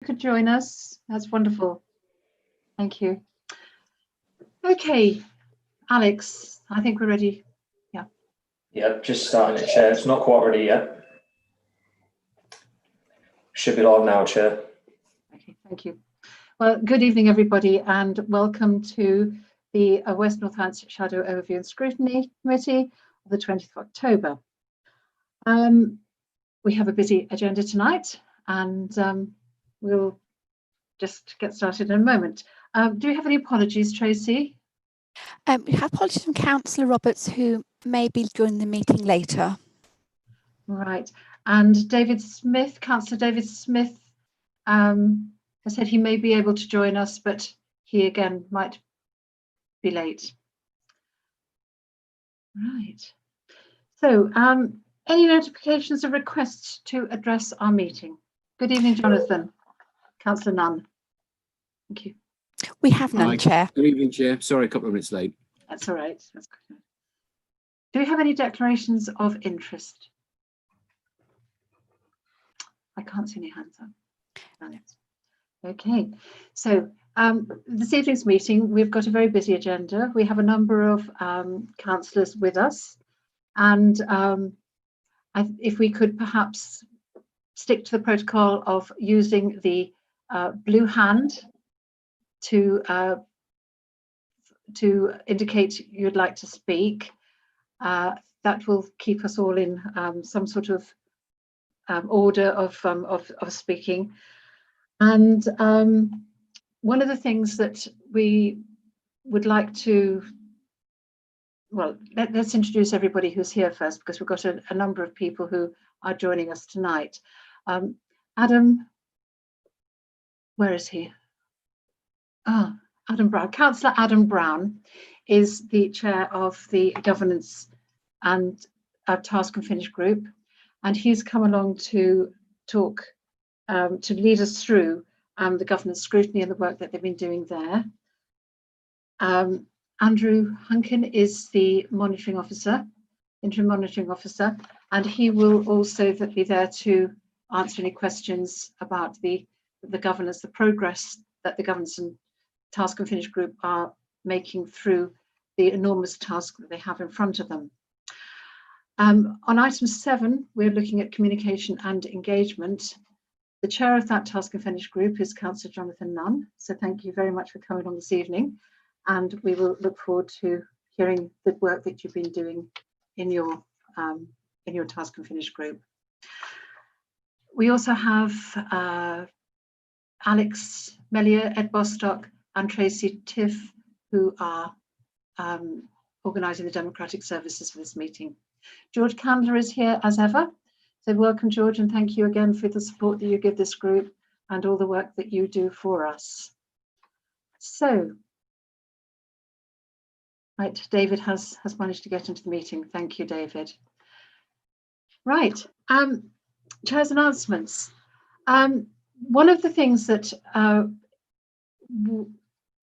Could join us. That's wonderful. Thank you. Okay, Alex, I think we're ready. Yeah. Yep, just starting it, Chair. It's not quite ready yet. Should be live now, Chair. Okay, thank you. Well, good evening, everybody, and welcome to the West Northamptonshire Shadow Overview and Scrutiny Committee of the 20th of October. We have a busy agenda tonight, and we'll just get started in a moment. Do you have any apologies, Tracy? We have apologies from Councillor Roberts, who may be joining the meeting later. Right, and David Smith, Councillor David Smith, has said he may be able to join us, but he again might be late. Right. So, any notifications or requests to address our meeting? Good evening, Jonathan. Councillor Nunn. Thank you. We have none, Hi. Chair. Good evening, Chair. Sorry, a couple of minutes late. That's all right. That's good. Do we have any declarations of interest? I can't see any hands up. No. Okay, so this evening's meeting, we've got a very busy agenda. We have a number of councillors with us, and if we could perhaps stick to the protocol of using the blue hand to indicate you'd like to speak, that will keep us all in some sort of order of speaking. And one of the things that we would like to, well, let's introduce everybody who's here first, because we've got a number of people who are joining us tonight. Adam, where is he? Adam Brown. Councillor Adam Brown is the chair of the Governance and Task and Finish Group, and he's come along to talk, to lead us through the governance scrutiny and the work that they've been doing there. Andrew Hunkin is the monitoring officer, interim monitoring officer, and he will also be there to answer any questions about the governance, the progress that the Governance and Task and Finish Group are making through the enormous task that they have in front of them. On item 7, we're looking at communication and engagement. The chair of that Task and Finish Group is Councillor Jonathan Nunn. So thank you very much for coming on this evening. And we will look forward to hearing the work that you've been doing in your Task and Finish Group. We also have Alex Mellier, Ed Bostock and Tracy Tiff, who are organising the democratic services for this meeting. George Candler is here as ever. So welcome, George, and thank you again for the support that you give this group and all the work that you do for us. So, right, David has managed to get into the meeting. Thank you, David. Right, Chair's announcements. One of the things that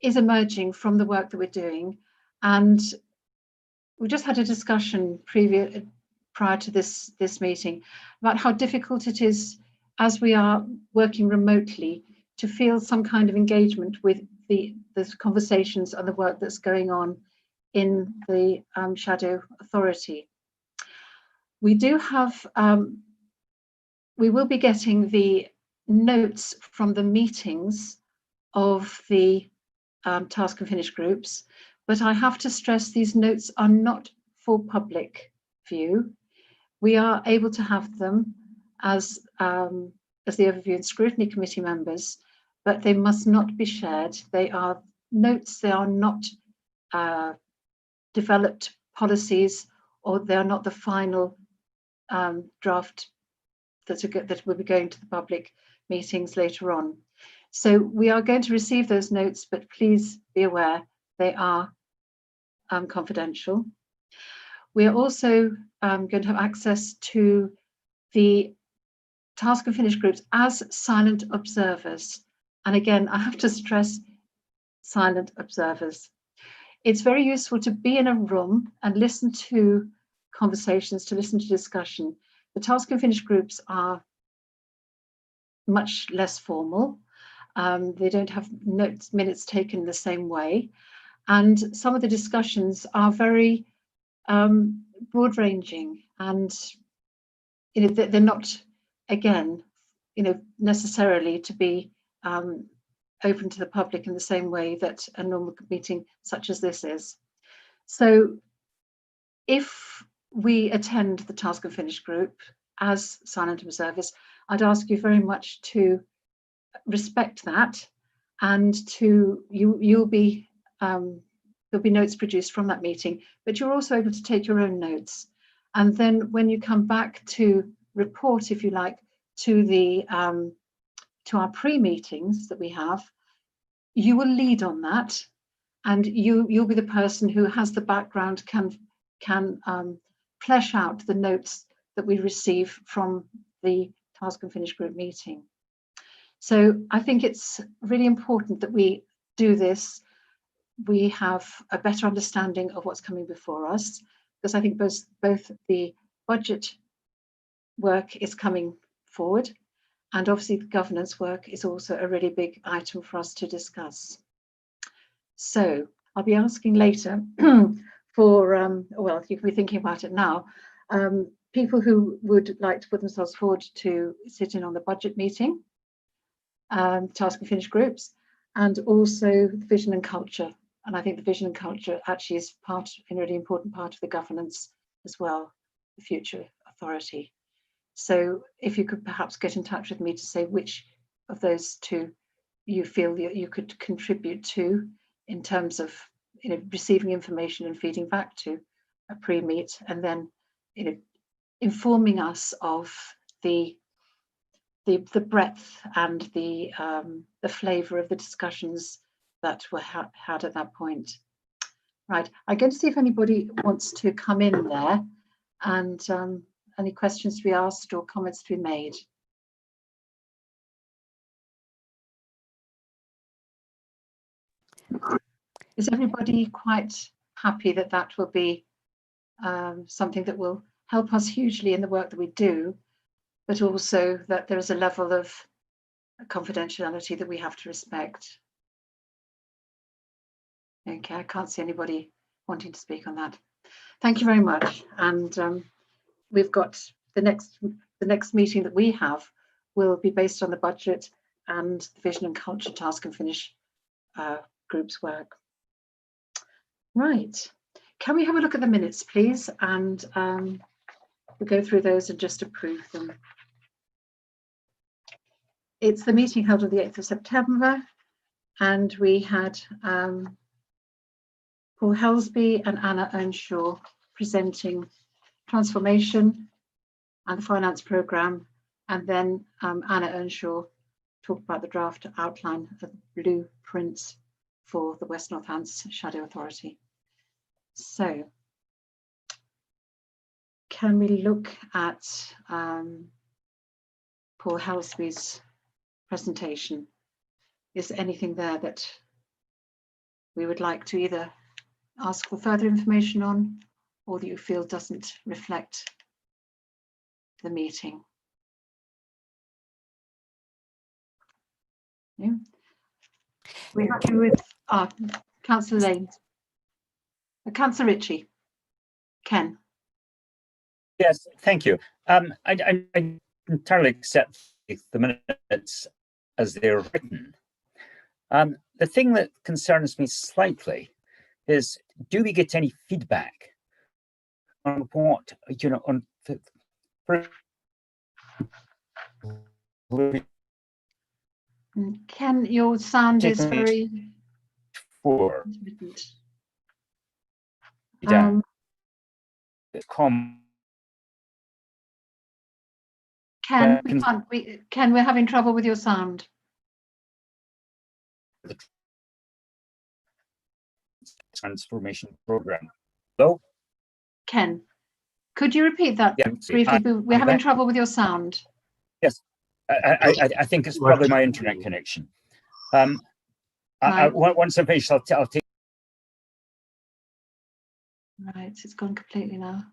is emerging from the work that we're doing, and we just had a discussion prior to this meeting about how difficult it is, as we are working remotely, to feel some kind of engagement with the conversations and the work that's going on in the Shadow Authority. We do have, we will be getting the notes from the meetings of the Task and Finish groups, but I have to stress these notes are not for public view. We are able to have them as the Overview and Scrutiny Committee members, but they must not be shared. They are notes, they are not developed policies, or they are not the final draft that will be going to the public meetings later on. So we are going to receive those notes, but please be aware they are confidential. We are also going to have access to the Task and Finish groups as silent observers. And again, I have to stress silent observers. It's very useful to be in a room and listen to conversations, to listen to discussion. The Task and Finish groups are much less formal. They don't have minutes taken the same way. And some of the discussions are very broad ranging, and they're not, again, necessarily to be open to the public in the same way that a normal meeting such as this is. So if we attend the Task and Finish group as silent observers, I'd ask you very much to respect that, and there'll be notes produced from that meeting, but you're also able to take your own notes. And then when you come back to report, if you like, to our pre-meetings that we have, you will lead on that, and you'll be the person who has the background, can flesh out the notes that we receive from the Task and Finish group meeting. So I think it's really important that we do this. We have a better understanding of what's coming before us, because I think both the budget work is coming forward, and obviously the governance work is also a really big item for us to discuss. So I'll be asking later for, well, you can be thinking about it now, people who would like to put themselves forward to sit in on the budget meeting, Task and Finish groups, and also vision and culture. And I think the vision and culture actually is a really important part of the governance as well, the future authority. So if you could perhaps get in touch with me to say which of those two you feel that you could contribute to in terms of receiving information and feeding back to a pre-meet, and then informing us of the breadth and the flavour of the discussions that were had at that point. Right, I'm going to see if anybody wants to come in there, and any questions to be asked or comments to be made. Is everybody quite happy that that will be something that will help us hugely in the work that we do, but also that there is a level of confidentiality that we have to respect? Okay, I can't see anybody wanting to speak on that. Thank you very much. And we've got the next meeting that we have will be based on the budget and the vision and culture Task and Finish group's work. Right, can we have a look at the minutes, please? And we'll go through those and just approve them. It's the meeting held on the 8th of September, and we had Paul Helsby and Anna Earnshaw presenting transformation and the finance programme, and then Anna Earnshaw talked about the draft outline of blueprints for the West Northants Shadow Authority. So can we look at Paul Helsby's presentation? Is there anything there that we would like to either ask for further information on, or that you feel doesn't reflect the meeting? Yeah. We're happy with Councillor Lane. Councillor Ritchie. Ken. Yes, thank you. I entirely accept the minutes as they're written. The thing that concerns me slightly is, do we get any feedback on what, on Ken, your sound is very Ken, Ken, we're having trouble with your sound. The transformation program. Hello? Ken, could you repeat that briefly? We're having trouble with your sound. Yes, I think it's probably my internet connection. Right. Once I finish, I'll take. Right, it's gone completely now.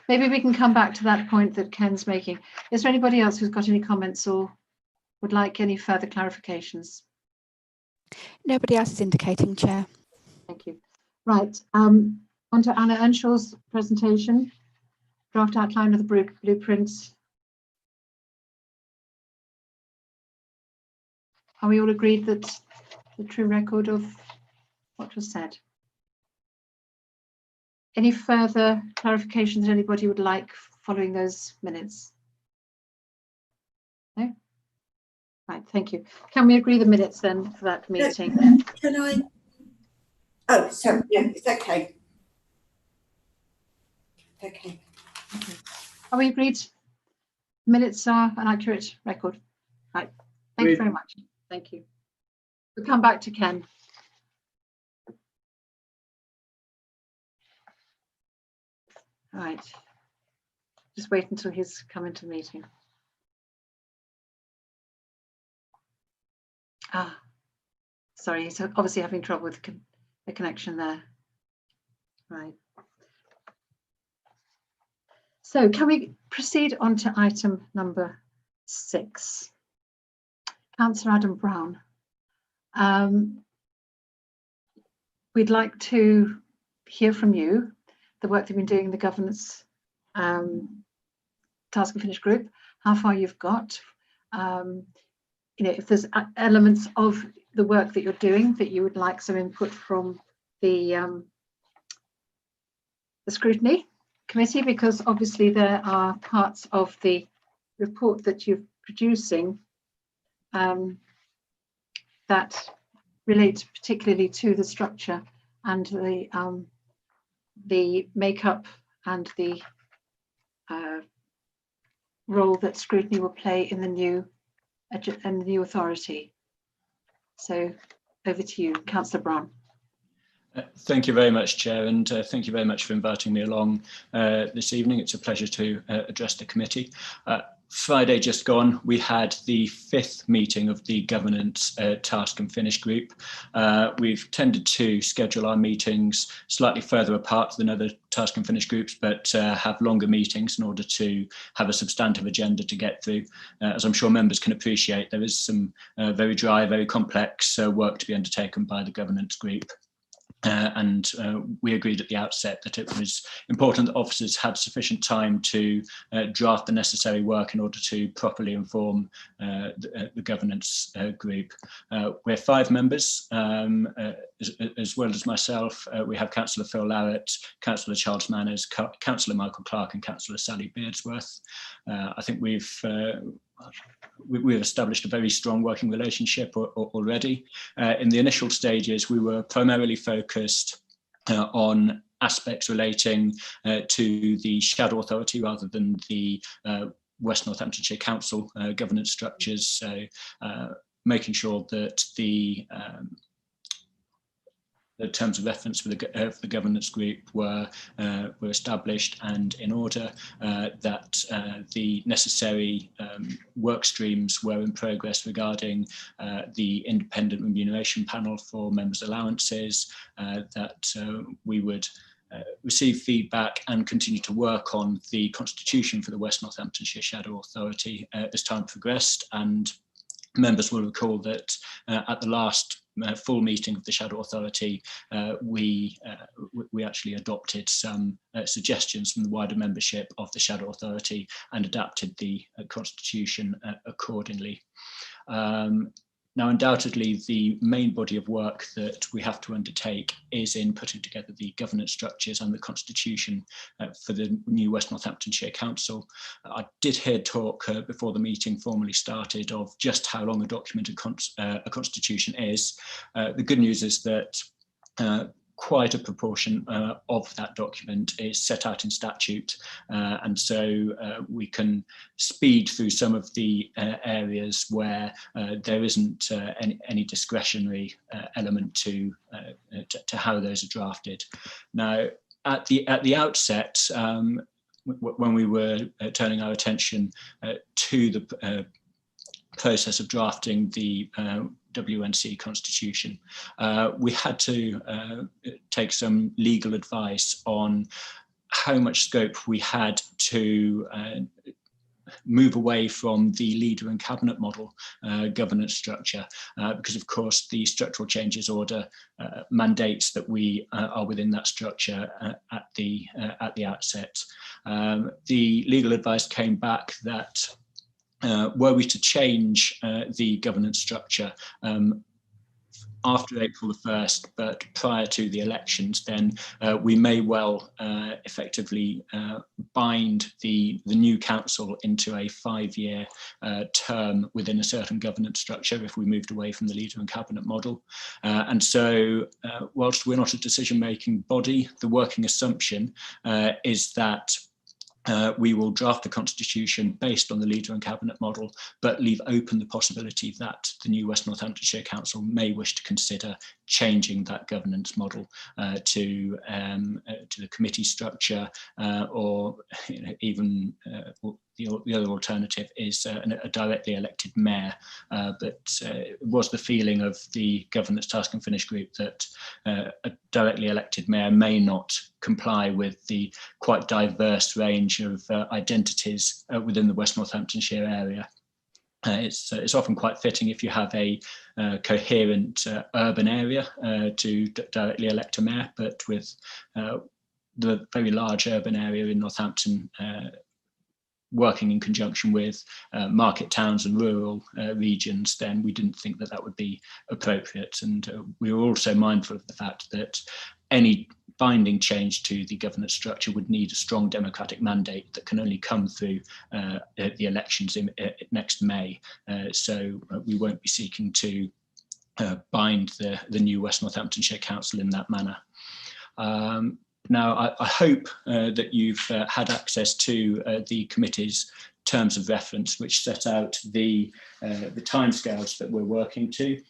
Maybe we can come back to that point that Ken's making. Is there anybody else who's got any comments or would like any further clarifications? Nobody else is indicating, Chair. Thank you. Right, on to Anna Enshaw's presentation, draft outline of the blueprints. Are we all agreed that the true record of what was said? Any further clarifications that anybody would like following those minutes? No? Right, thank you. Can we agree the minutes then for that meeting? Can I? Oh, sorry. Yeah, it's okay. Okay. Are we agreed? Minutes are an accurate record. Right. Thank you very much. Thank you. We'll come back to Ken. Right. Just wait until he's come into the meeting. Ah, sorry, he's obviously having trouble with the connection there. Right. So can we proceed on to item number 6? Councillor Adam Brown. We'd like to hear from you, the work that you've been doing in the governance task and finish group, how far you've got, you know, if there's elements of the work that you're doing that you would like some input from the Scrutiny Committee, because obviously there are parts of the report that you're producing that relate particularly to the structure and the makeup and the role that Scrutiny will play in the new authority. So over to you, Councillor Brown. Thank you very much, Chair, and thank you very much for inviting me along this evening. It's a pleasure to address the committee. Friday just gone, we had the 5th meeting of the Governance Task and Finish Group. We've tended to schedule our meetings slightly further apart than other Task and Finish groups, but have longer meetings in order to have a substantive agenda to get through. As I'm sure members can appreciate, there is some very dry, very complex work to be undertaken by the governance group. And we agreed at the outset that it was important that officers had sufficient time to draft the necessary work in order to properly inform the governance group. We're 5 members, as well as myself. We have Councillor Phil Larratt, Councillor Charles Manners, Councillor Michael Clark and Councillor Sally Beardsworth. I think we've established a very strong working relationship already. In the initial stages, we were primarily focused on aspects relating to the shadow authority rather than the West Northamptonshire Council governance structures. So making sure that the terms of reference for the governance group were established and in order, that the necessary work streams were in progress regarding the independent remuneration panel for members' allowances, that we would receive feedback and continue to work on the constitution for the West Northamptonshire Shadow Authority as time progressed. And members will recall that at the last full meeting of the Shadow Authority, we actually adopted some suggestions from the wider membership of the Shadow Authority and adapted the constitution accordingly. Now, undoubtedly, the main body of work that we have to undertake is in putting together the governance structures and the constitution for the new West Northamptonshire Council. I did hear talk before the meeting formally started of just how long a document a constitution is. The good news is that quite a proportion of that document is set out in statute, and so we can speed through some of the areas where there isn't any discretionary element to how those are drafted. Now, at the outset, when we were turning our attention to the process of drafting the WNC constitution, we had to take some legal advice on how much scope we had to move away from the leader and cabinet model governance structure, because of course the structural changes order mandates that we are within that structure at the outset. The legal advice came back that were we to change the governance structure after April the 1st, but prior to the elections, then we may well effectively bind the new council into a 5-year term within a certain governance structure if we moved away from the leader and cabinet model. And so whilst we're not a decision-making body, the working assumption is that we will draft the constitution based on the leader and cabinet model, but leave open the possibility that the new West Northamptonshire Council may wish to consider changing that governance model to the committee structure, or even the other alternative is a directly elected mayor. But it was the feeling of the Governance Task and Finish group that a directly elected mayor may not comply with the quite diverse range of identities within the West Northamptonshire area. It's often quite fitting if you have a coherent urban area to directly elect a mayor, but with the very large urban area in Northampton working in conjunction with market towns and rural regions, then we didn't think that that would be appropriate. And we were also mindful of the fact that any binding change to the governance structure would need a strong democratic mandate that can only come through the elections in next May. So we won't be seeking to bind the new West Northamptonshire Council in that manner. Now, I hope that you've had access to the committee's terms of reference, which set out the timescales that we're working to.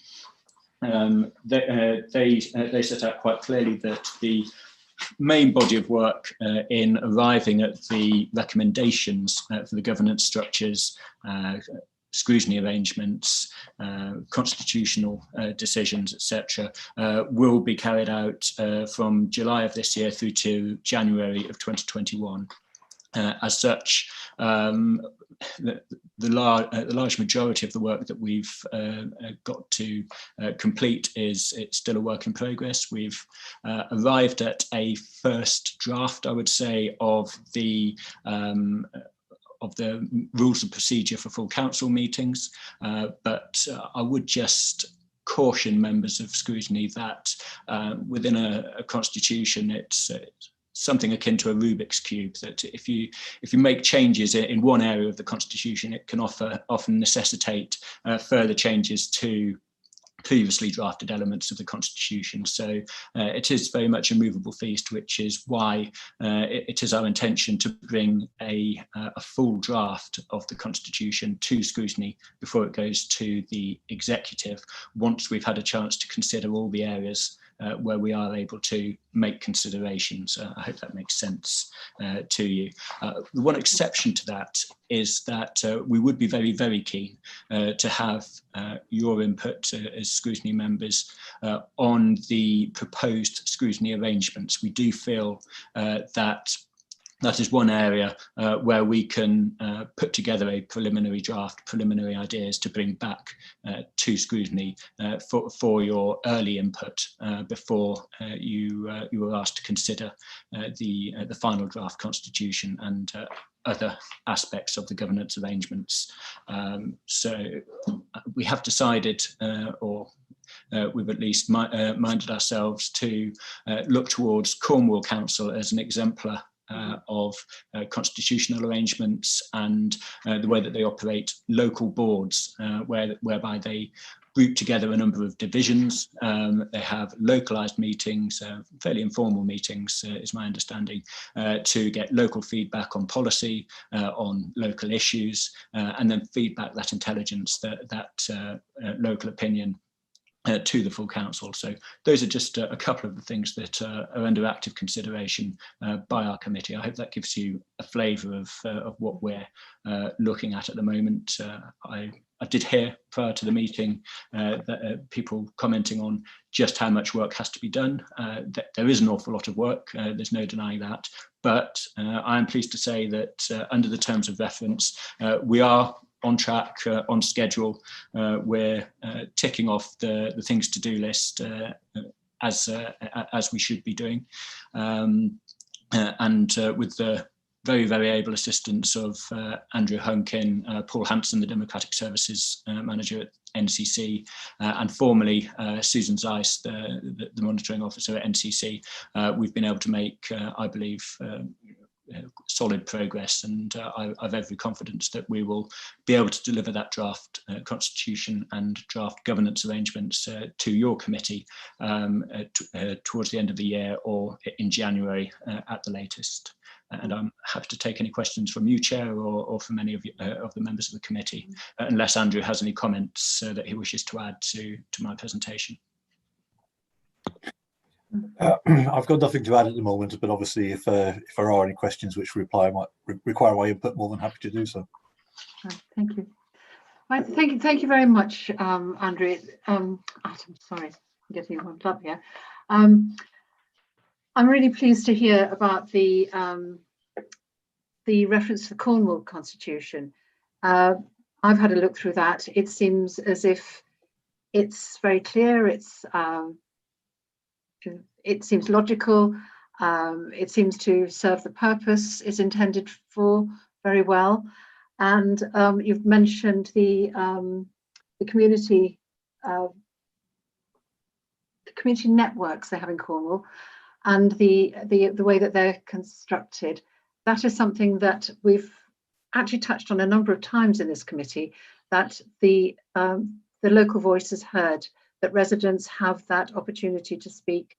They set out quite clearly that the main body of work in arriving at the recommendations for the governance structures, scrutiny arrangements, constitutional decisions, etc., will be carried out from July of this year through to January of 2021. As such, the large majority of the work that we've got to complete is it's still a work in progress. We've arrived at a first draft, I would say, of the rules of procedure for full council meetings, but I would just caution members of Scrutiny that within a constitution, it's something akin to a Rubik's cube, that if you make changes in one area of the constitution, it can often necessitate further changes to previously drafted elements of the constitution. So it is very much a movable feast, which is why it is our intention to bring a full draft of the constitution to scrutiny before it goes to the executive, once we've had a chance to consider all the areas where we are able to make considerations. I hope that makes sense to you. The one exception to that is that we would be very, very keen to have your input as scrutiny members on the proposed scrutiny arrangements. We do feel that is one area where we can put together a preliminary draft, preliminary ideas to bring back to scrutiny for your early input before you were asked to consider the final draft constitution and other aspects of the governance arrangements. So we have decided, or we've at least minded ourselves to look towards Cornwall Council as an exemplar of constitutional arrangements and the way that they operate local boards, whereby they group together a number of divisions. They have localised meetings, fairly informal meetings, is my understanding, to get local feedback on policy, on local issues, and then feedback that intelligence, that local opinion to the full council. So those are just a couple of the things that are under active consideration by our committee. I hope that gives you a flavour of what we're looking at the moment. I I did hear prior to the meeting that people commenting on just how much work has to be done. There is an awful lot of work, there's no denying that, but I am pleased to say that under the terms of reference, we are on track, on schedule. We're ticking off the things to do list as we should be doing. And with the very, very able assistance of Andrew Hunkin, Paul Hampson, the Democratic Services Manager at NCC, and formerly Susan Zeiss, the Monitoring Officer at NCC, we've been able to make, I believe, solid progress, and I've every confidence that we will be able to deliver that draft constitution and draft governance arrangements to your committee towards the end of the year or in January at the latest. And I'm happy to take any questions from you, Chair, or from any of the members of the committee, unless Andrew has any comments that he wishes to add to my presentation. I've got nothing to add at the moment, but obviously if there are any questions which require my input, more than happy to do so. Thank you. Right, thank you very much, Andrew. Adam, sorry, I'm getting wound up here. I'm really pleased to hear about the reference to the Cornwall Constitution. I've had a look through that. It seems as if it's very clear. It seems logical. It seems to serve the purpose it's intended for very well. And you've mentioned the community networks they have in Cornwall, and the way that they're constructed. That is something that we've actually touched on a number of times in this committee, that the local voice is heard, that residents have that opportunity to speak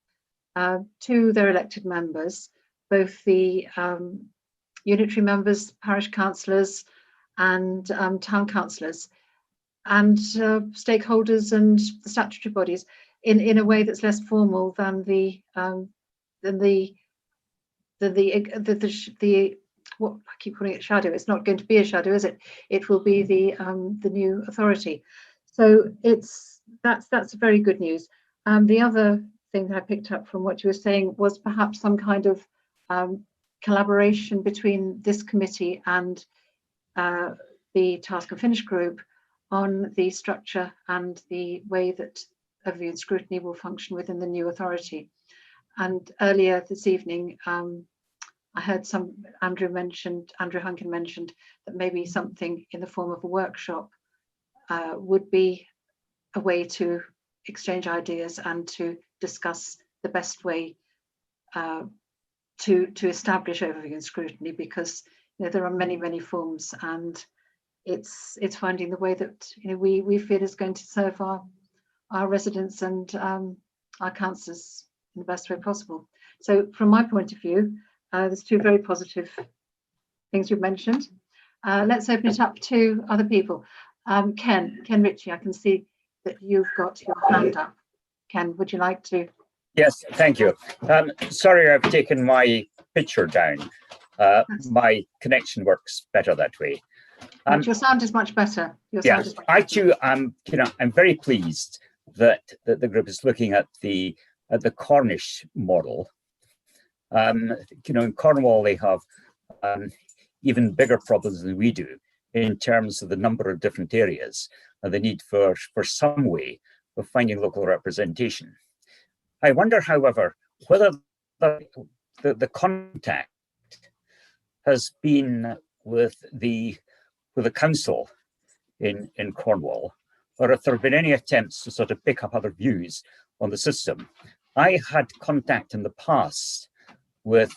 to their elected members, both the unitary members, parish councillors and town councillors, and stakeholders and the statutory bodies in a way that's less formal than what I keep calling it shadow. It's not going to be a shadow, is it? It will be the new authority. So that's very good news. The other thing that I picked up from what you were saying was perhaps some kind of collaboration between this committee and the Task and Finish group on the structure and the way that overview and scrutiny will function within the new authority. And earlier this evening, I heard Andrew Hunkin mentioned that maybe something in the form of a workshop would be a way to exchange ideas and to discuss the best way to establish overview and scrutiny, because there are many forms, and it's finding the way that we feel is going to serve our residents and our councillors in the best way possible. So from my point of view, there's two very positive things you've mentioned. Let's open it up to other people. Ken Ritchie, I can see that you've got your hand up. Ken, would you like to? Yes, thank you. Sorry, I've taken my picture down. My connection works better that way. Your sound is much better. I too am. I'm very pleased that the group is looking at the Cornish model. In Cornwall they have even bigger problems than we do in terms of the number of different areas and the need for some way of finding local representation. I wonder, however, whether the contact has been with the council in Cornwall, or if there have been any attempts to sort of pick up other views on the system. I had contact in the past with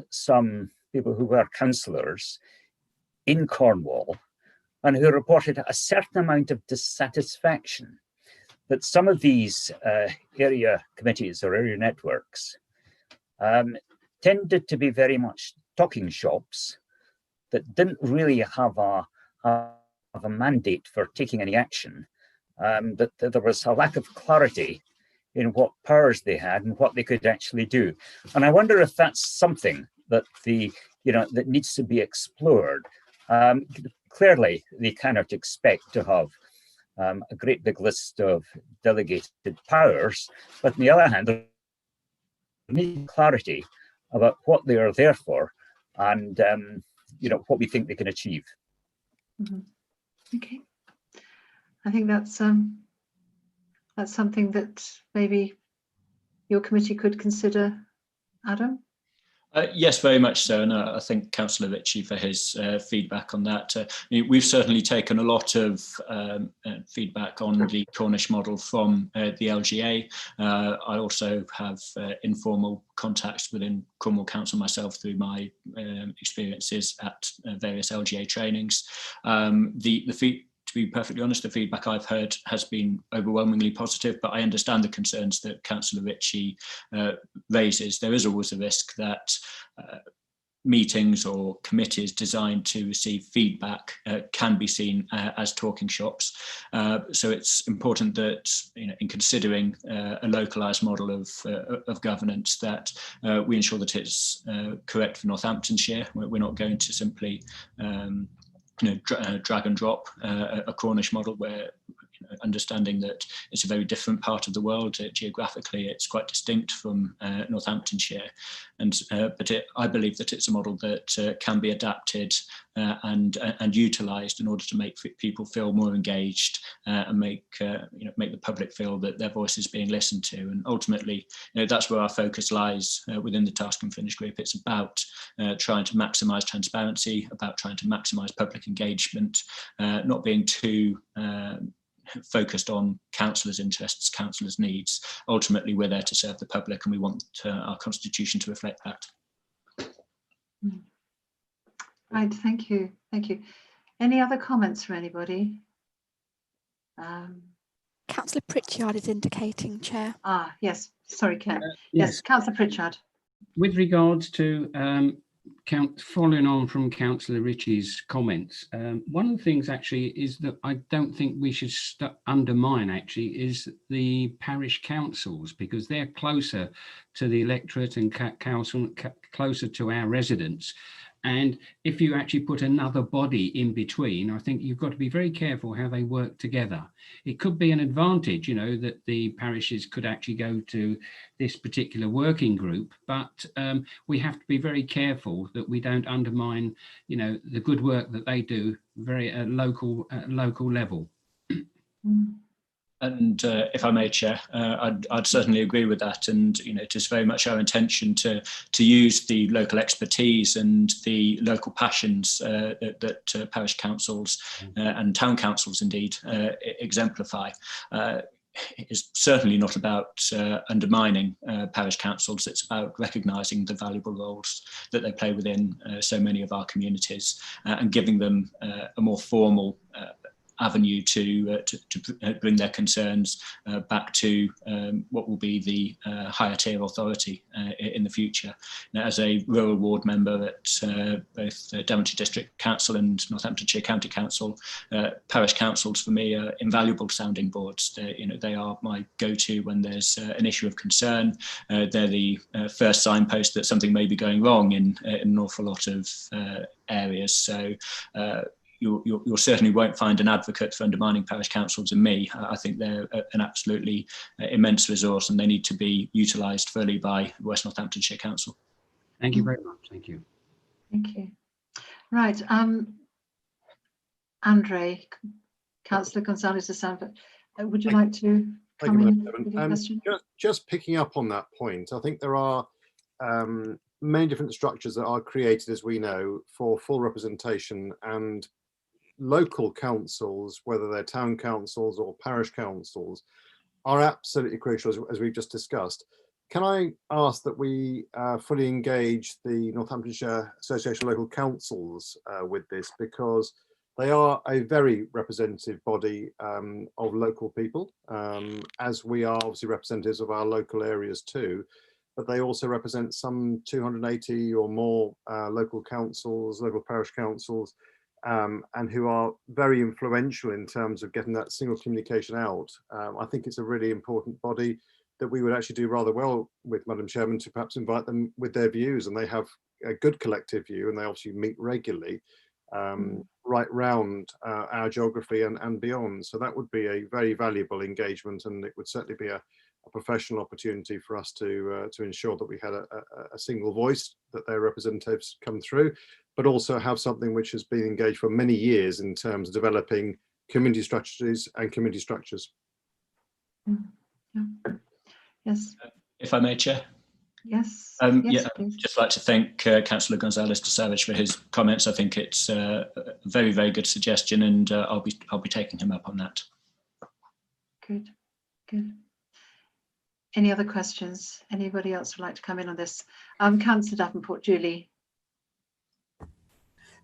some people who were councillors in Cornwall and who reported a certain amount of dissatisfaction that some of these area committees or area networks tended to be very much talking shops that didn't really have a mandate for taking any action, that there was a lack of clarity in what powers they had and what they could actually do. And I wonder if that's something that that needs to be explored. clearly they cannot expect to have a great big list of delegated powers, but on the other hand, they need clarity about what they are there for and what we think they can achieve. Okay, I think that's something that maybe your committee could consider, Adam. Yes, very much so, and I thank Councillor Ritchie for his feedback on that. We've certainly taken a lot of feedback on the Cornish model from the LGA. I also have informal contacts within Cornwall Council myself through my experiences at various LGA trainings. To be perfectly honest, the feedback I've heard has been overwhelmingly positive, but I understand the concerns that Councillor Ritchie raises. There is always a risk that meetings or committees designed to receive feedback can be seen as talking shops. So it's important that, in considering a localised model of governance, that we ensure that it's correct for Northamptonshire. We're not going to simply drag and drop a Cornish model where, understanding that it's a very different part of the world. Geographically, it's quite distinct from Northamptonshire, but I believe that it's a model that can be adapted and utilised in order to make people feel more engaged and make the public feel that their voice is being listened to. And ultimately, that's where our focus lies within the Task and Finish group. It's about trying to maximise transparency, about trying to maximise public engagement, not being too focused on councillors' interests, councillors' needs. Ultimately, we're there to serve the public, and we want our constitution to reflect that. Right, thank you. Any other comments from anybody? Councillor Pritchard is indicating, Chair. Yes, sorry, Ken. Yes, Councillor Pritchard. With regards to following on from Councillor Ritchie's comments, one of the things actually is that I don't think we should undermine actually is the parish councils, because they're closer to the electorate and council, closer to our residents. And if you actually put another body in between, I think you've got to be very careful how they work together. It could be an advantage, that the parishes could actually go to this particular working group, but we have to be very careful that we don't undermine, the good work that they do very at local level. And if I may, Chair, I'd certainly agree with that. And it is very much our intention to use the local expertise and the local passions that parish councils and town councils indeed exemplify. It's certainly not about undermining parish councils. It's about recognising the valuable roles that they play within so many of our communities and giving them a more formal avenue to bring their concerns back to what will be the higher tier authority in the future. Now, as a rural ward member at both Daventry District Council and Northamptonshire County Council, parish councils for me are invaluable sounding boards. They are my go-to when there's an issue of concern. They're the first signpost that something may be going wrong in an awful lot of areas. So you certainly won't find an advocate for undermining parish councils in me. I think they're an absolutely immense resource, and they need to be utilised fully by West Northamptonshire Council. Thank you very much. Thank you. Thank you. Right, Andre, Councillor Gonzalez de Sanford, would you like to come in with your question? Just picking up on that point, I think there are many different structures that are created, as we know, for full representation, and local councils, whether they're town councils or parish councils, are absolutely crucial, as we've just discussed. Can I ask that we fully engage the Northamptonshire Association of Local Councils with this, because they are a very representative body of local people, as we are obviously representatives of our local areas too, but they also represent some 280 or more local councils, local parish councils, and who are very influential in terms of getting that single communication out. I think it's a really important body that we would actually do rather well with, Madam Chairman, to perhaps invite them with their views, and they have a good collective view, and they obviously meet regularly. right round our geography and beyond. So that would be a very valuable engagement, and it would certainly be a professional opportunity for us to ensure that we had a single voice, that their representatives come through, but also have something which has been engaged for many years in terms of developing community strategies and community structures. Yeah. Yes. If I may, Chair. Yes. Yes, Yes, I'd just like to thank Councillor Gonzalez de Savage for his comments. I think it's a very, very good suggestion, and I'll be taking him up on that. Good. Good. Any other questions? Anybody else would like to come in on this? Councillor Davenport, Julie.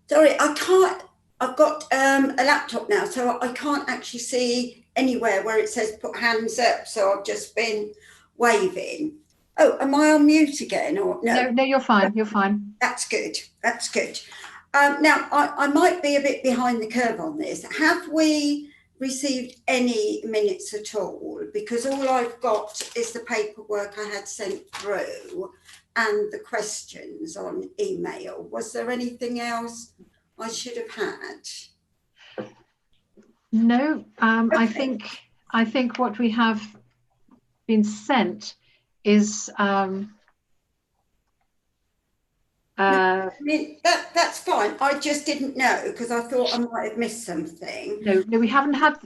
Sorry, I can't. I've got a laptop now, so I can't actually see anywhere where it says put hands up. So I've just been waving. Oh, am I on mute again or no? No, you're fine. You're fine. That's good. That's good. Now, I might be a bit behind the curve on this. Have we received any minutes at all? Because all I've got is the paperwork I had sent through and the questions on email. Was there anything else I should have had? No, Okay. I think what we have been sent is I mean, that's fine. I just didn't know because I thought I might have missed something. no, we haven't had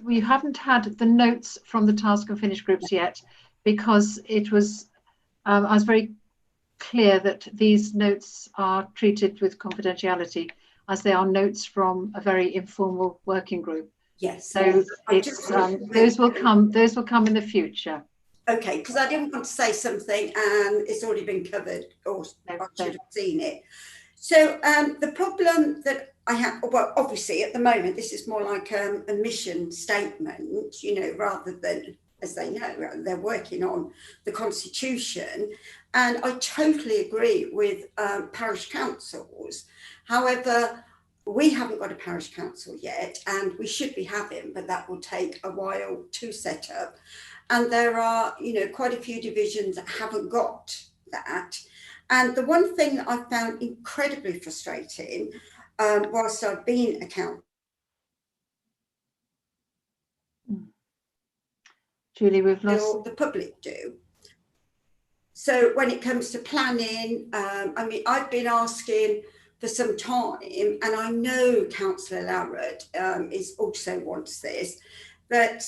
the notes from the task and finish groups yet, because it was I was very clear that these notes are treated with confidentiality, as they are notes from a very informal working group. Yes. So it's those will come in the future. Okay, because I didn't want to say something and it's already been covered, or I should have seen it. So the problem that I have, well, obviously at the moment, this is more like a mission statement, you know, rather than, as they know, they're working on the Constitution. And I totally agree with parish councils. However, we haven't got a parish council yet, and we should be having, but that will take a while to set up. And there are, you know, quite a few divisions that haven't got that. And the one thing that I found incredibly frustrating, whilst I've been a councillor. Julie, we've lost. The public do. So when it comes to planning, I mean, I've been asking for some time, and I know Councillor Larratt is also wants this, that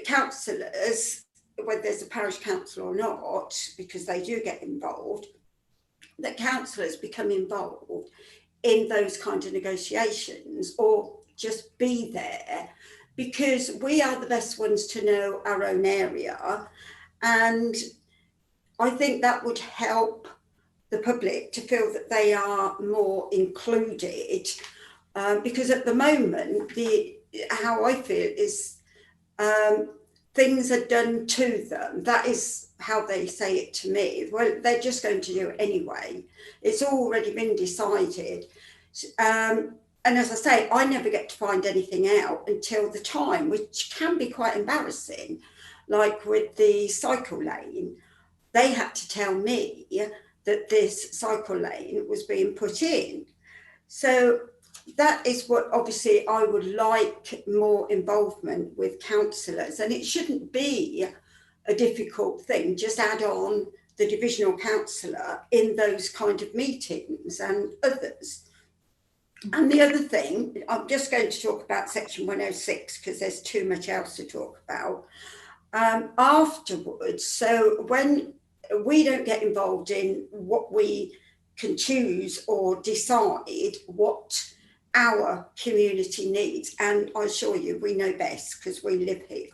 councillors, whether there's a parish council or not, because they do get involved, that councillors become involved in those kind of negotiations, or just be there, because we are the best ones to know our own area. And I think that would help the public to feel that they are more included, because at the moment, how I feel is things are done to them. That is how they say it to me. Well, they're just going to do it anyway. It's already been decided. And as I say, I never get to find anything out until the time, which can be quite embarrassing. Like with the cycle lane, they had to tell me that this cycle lane was being put in. So that is what obviously I would like more involvement with councillors, and it shouldn't be a difficult thing. Just add on the divisional councillor in those kind of meetings and others. And the other thing, I'm just going to talk about section 106 because there's too much else to talk about afterwards. So when we don't get involved in what we can choose or decide what our community needs, and I assure you we know best because we live here.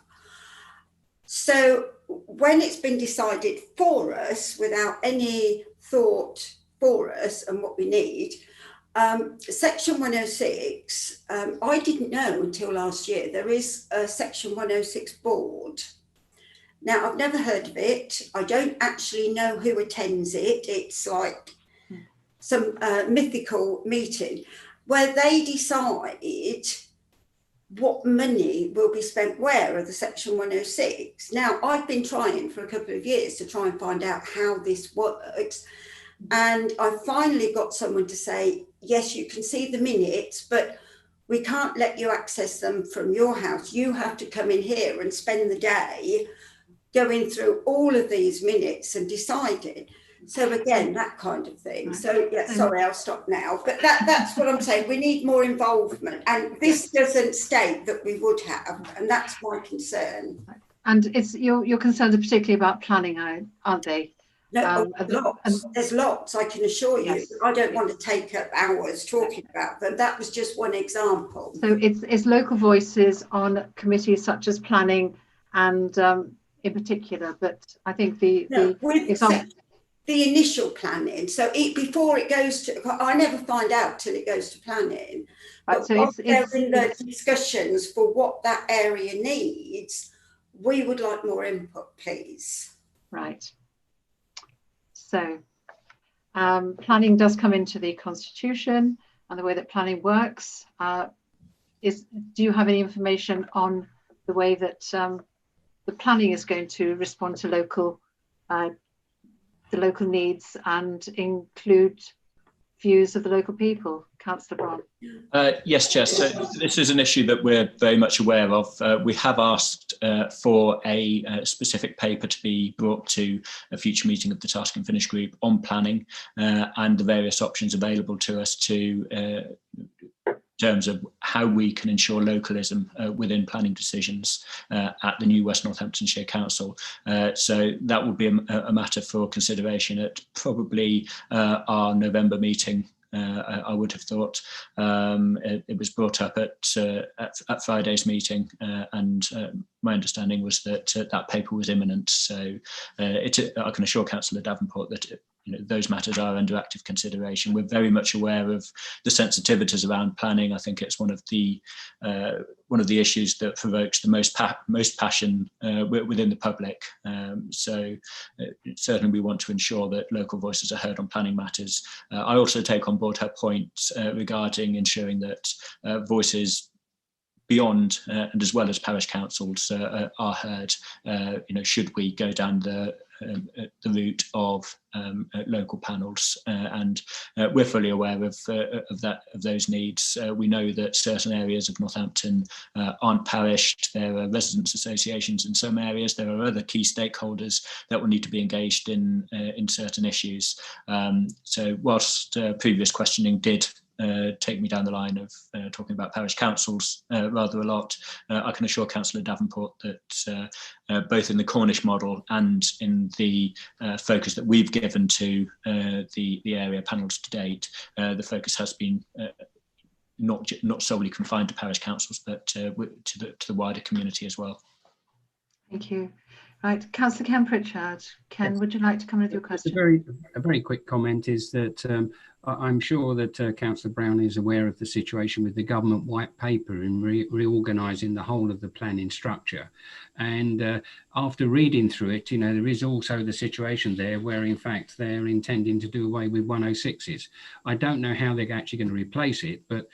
So when it's been decided for us without any thought for us and what we need, section 106, I didn't know until last year there is a section 106 board. Now, I've never heard of it. I don't actually know who attends it. It's like some mythical meeting where they decide what money will be spent where of the section 106. Now, I've been trying for a couple of years to try and find out how this works. And I finally got someone to say, yes, you can see the minutes, but We can't let you access them from your house. You have to come in here and spend the day going through all of these minutes and deciding. So again, that kind of thing. So yeah, sorry, I'll stop now. But that's what I'm saying. We need more involvement, and this doesn't state that we would have, and that's my concern. And it's your concerns are particularly about planning, aren't they? No, there's lots, I can assure you. Yes. I don't want to take up hours talking about them. That was just one example. So it's local voices on committees such as planning and in particular, but I think the initial planning. So before it goes to, I never find out till it goes to planning. Right, but so once they're in the discussions for what that area needs, we would like more input, please. Right. So planning does come into the Constitution and the way that planning works. Do you have any information on the way that the planning is going to respond to the local needs and include views of the local people? Councillor Brown. Yes, Chair. So this is an issue that we're very much aware of. We have asked for a specific paper to be brought to a future meeting of the Task and Finish Group on planning and the various options available to us in terms of how we can ensure localism within planning decisions at the new West Northamptonshire Council. So that will be a matter for consideration at probably our November meeting. I would have thought it was brought up at Friday's meeting, and my understanding was that that paper was imminent. So I can assure Councillor Davenport that those matters are under active consideration. We're very much aware of the sensitivities around planning. I think it's one of the issues that provokes the most passion within the public. So certainly we want to ensure that local voices are heard on planning matters. I also take on board her point regarding ensuring that voices beyond and as well as parish councils are heard. Should we go down the route of local panels, and we're fully aware of those needs. We know that certain areas of Northampton aren't parished. There are residents' associations in some areas. There are other key stakeholders that will need to be engaged in certain issues. So whilst previous questioning did take me down the line of talking about parish councils rather a lot, I can assure Councillor Davenport that both in the Cornish model and in the focus that we've given to the area panels to date, the focus has been not solely confined to parish councils, but to the wider community as well. Thank you. Right, Councillor Ken Pritchard. Ken, yes. Would you like to come with your question? A very quick comment is that I'm sure that Councillor Brown is aware of the situation with the government white paper in reorganising the whole of the planning structure. And after reading through it, there is also the situation there where, in fact, they're intending to do away with 106s. I don't know how they're actually going to replace it, but,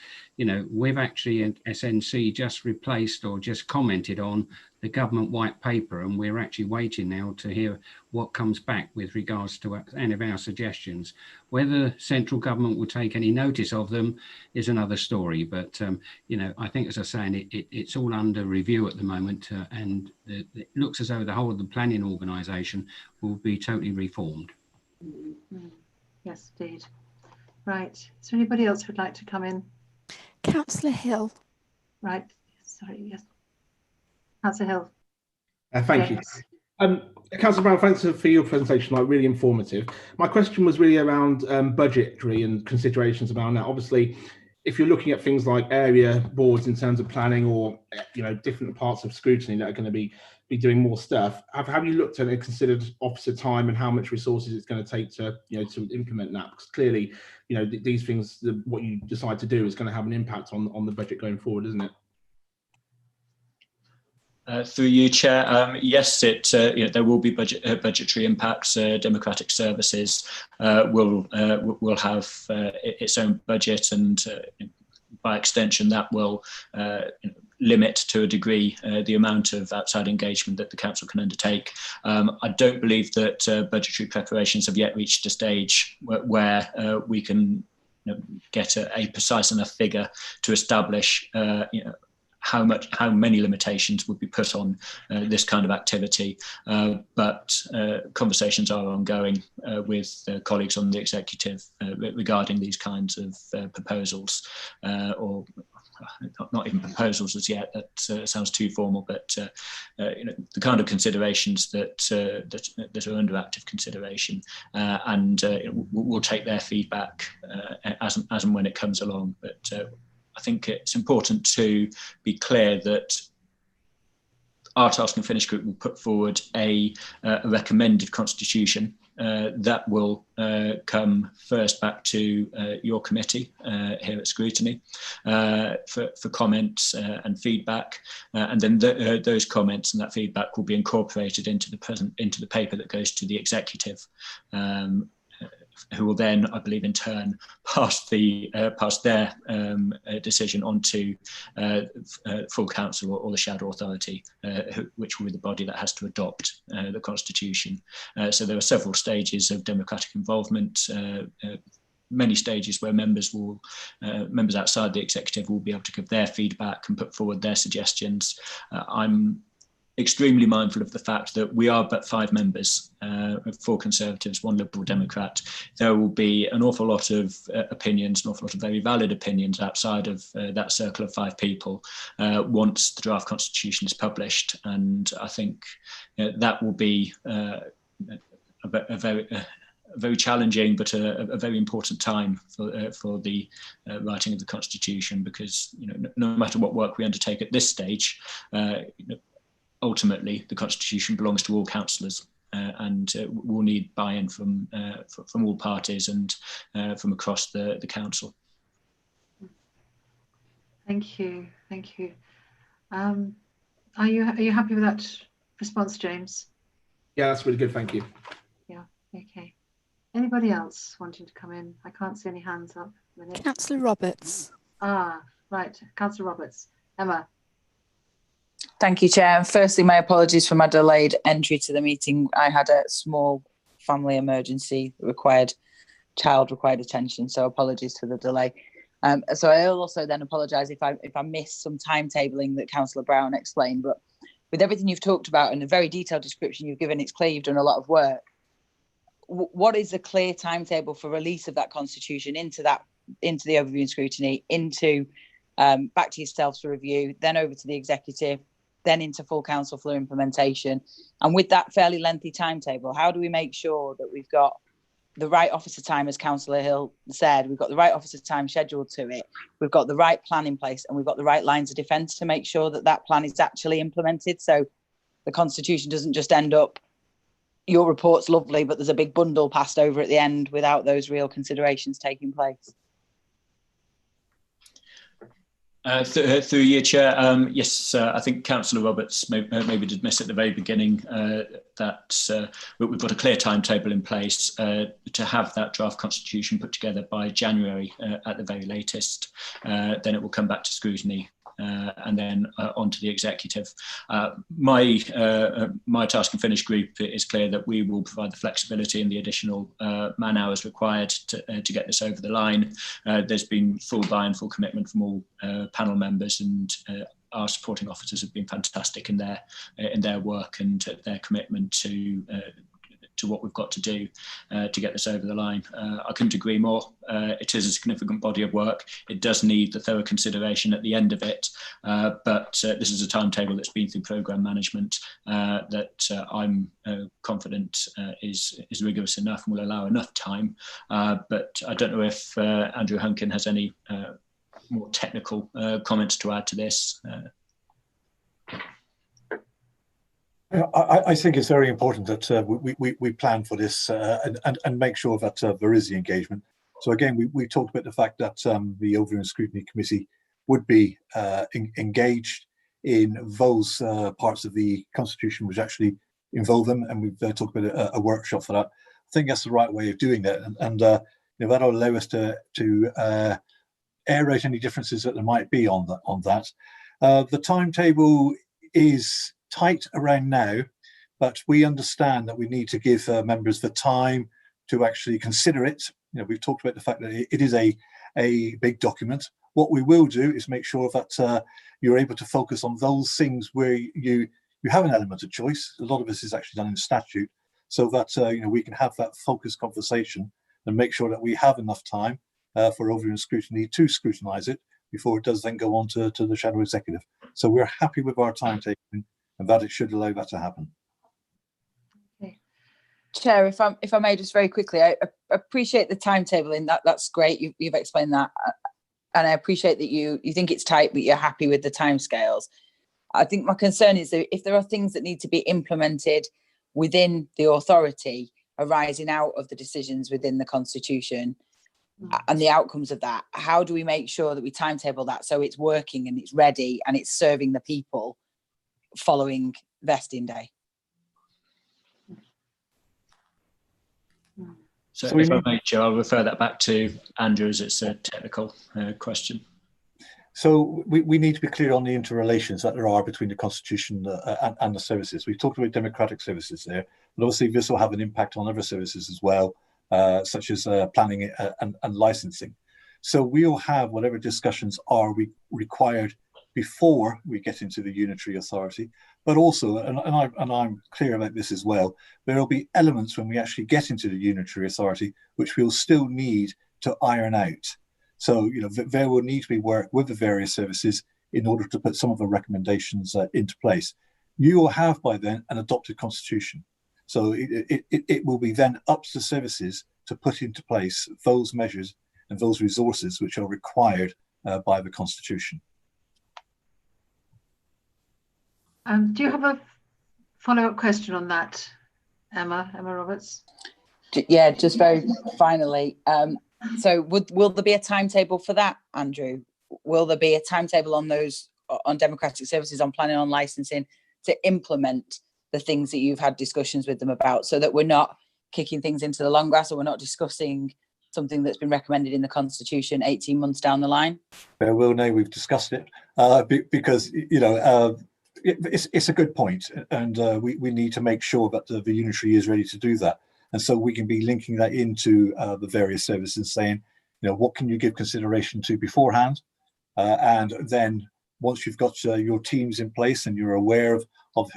we've actually at SNC just replaced or just commented on the government white paper, and we're actually waiting now to hear what comes back with regards to any of our suggestions. Whether central government will take any notice of them is another story, but I think, as I was saying, it's all under review at the moment, and it looks as though the whole of the planning organisation will be totally reformed. Yes, indeed. Right, is there anybody else who'd like to come in? Councillor Hill. Right, sorry, yes. Councillor Hill. Thank you. Councillor Brown, thanks for your presentation, really informative. My question was really around budgetary and considerations around that. Obviously, if you're looking at things like area boards in terms of planning, or different parts of scrutiny that are going to be doing more stuff, have you looked at and considered officer time and how much resources it's going to take to to implement that? Because clearly, these things, what you decide to do is going to have an impact on the budget going forward, isn't it? Through you, Chair. Yes, there will be budgetary impacts. Democratic Services will have its own budget, and by extension, that will limit to a degree the amount of outside engagement that the council can undertake. I don't believe that budgetary preparations have yet reached a stage where we can get a precise enough figure to establish how many limitations would be put on this kind of activity, but conversations are ongoing with colleagues on the executive regarding these kinds of proposals, or not even proposals as yet. That sounds too formal, but the kind of considerations that are under active consideration, and we'll take their feedback as and when it comes along. But I think it's important to be clear that our task and finish group will put forward a recommended constitution that will come first back to your committee here at Scrutiny for comments and feedback, and then those comments and that feedback will be incorporated into the paper that goes to the executive, who will then, I believe, in turn pass their decision on to full council or the shadow authority, which will be the body that has to adopt the constitution. So there are several stages of democratic involvement, many stages where members outside the executive will be able to give their feedback and put forward their suggestions. I'm extremely mindful of the fact that we are but 5 members, 4 Conservatives, 1 Liberal Democrat. There will be an awful lot of opinions, an awful lot of very valid opinions outside of that circle of 5 people once the draft constitution is published. And I think that will be a very challenging but a very important time for the writing of the constitution, because no matter what work we undertake at this stage, ultimately, the constitution belongs to all councillors, and we'll need buy-in from all parties and from across the council. Thank you. Are you happy with that response, James? Yeah, that's really good. Thank you. Yeah. Okay. Anybody else wanting to come in? I can't see any hands up. Councillor Roberts. Right. Councillor Roberts. Emma. Thank you, Chair. And firstly, my apologies for my delayed entry to the meeting. I had a small family emergency that child required attention, so apologies for the delay. So I also then apologise if I missed some timetabling that Councillor Brown explained. But with everything you've talked about and the very detailed description you've given, it's clear you've done a lot of work. What is the clear timetable for release of that constitution into the overview and scrutiny, into back to yourselves for review, then over to the executive, then into full council for implementation? And with that fairly lengthy timetable, how do we make sure that we've got the right officer time, as Councillor Hill said, we've got the right officer time scheduled to it, we've got the right plan in place, and we've got the right lines of defence to make sure that that plan is actually implemented, so the constitution doesn't just end up, your report's lovely, but there's a big bundle passed over at the end without those real considerations taking place? Through you, Chair. Yes, I think Councillor Roberts maybe did miss at the very beginning that we've got a clear timetable in place to have that draft constitution put together by January at the very latest. Then it will come back to scrutiny and then on to the executive. My task and finish group is clear that we will provide the flexibility and the additional man hours required to get this over the line. There's been full buy-in, full commitment from all panel members, and our supporting officers have been fantastic in their work and their commitment to what we've got to do to get this over the line. I couldn't agree more. It is a significant body of work. It does need the thorough consideration at the end of it, but this is a timetable that's been through programme management that I'm confident is rigorous enough and will allow enough time. But I don't know if Andrew Hunkin has any more technical comments to add to this. I think it's very important that we plan for this and make sure that there is the engagement. So again, we talked about the fact that the Overview and Scrutiny Committee would be engaged in those parts of the Constitution which actually involve them, and we've talked about a workshop for that. I think that's the right way of doing that, and that'll allow us to air out any differences that there might be on that. The timetable is tight around now, but we understand that we need to give members the time to actually consider it. We've talked about the fact that it is a big document. What we will do is make sure that you're able to focus on those things where you have an element of choice. A lot of this is actually done in statute, so that we can have that focused conversation and make sure that we have enough time for overview and scrutiny to scrutinise it before it does then go on to the shadow executive. So we're happy with our timetable, and that it should allow that to happen. Chair, if I may just very quickly, I appreciate the timetabling. That's great. You've explained that, and I appreciate that you think it's tight, but you're happy with the timescales. I think my concern is that if there are things that need to be implemented within the authority arising out of the decisions within the Constitution and the outcomes of that, how do we make sure that we timetable that so it's working and it's ready and it's serving the people following vesting day? So if I may, Chair, I'll refer that back to Andrew, as it's a technical question. So we need to be clear on the interrelations that there are between the Constitution and the services. We've talked about democratic services there, but obviously this will have an impact on other services as well, such as planning and licensing. So we'll have whatever discussions are required before we get into the unitary authority, but also, and I'm clear about this as well, there will be elements when we actually get into the unitary authority which we'll still need to iron out. So, there will need to be work with the various services in order to put some of the recommendations into place. You will have by then an adopted constitution. So it will be then up to the services to put into place those measures and those resources which are required by the constitution. Do you have a follow-up question on that, Emma Roberts? Yeah, just very finally. So will there be a timetable for that, Andrew? Will there be a timetable on those, on democratic services, on planning, on licensing, to implement the things that you've had discussions with them about, so that we're not kicking things into the long grass, or we're not discussing something that's been recommended in the Constitution 18 months down the line? Well, no, we've discussed it because, it's a good point, and we need to make sure that the unitary is ready to do that. And so we can be linking that into the various services, saying, what can you give consideration to beforehand? And then once you've got your teams in place and you're aware of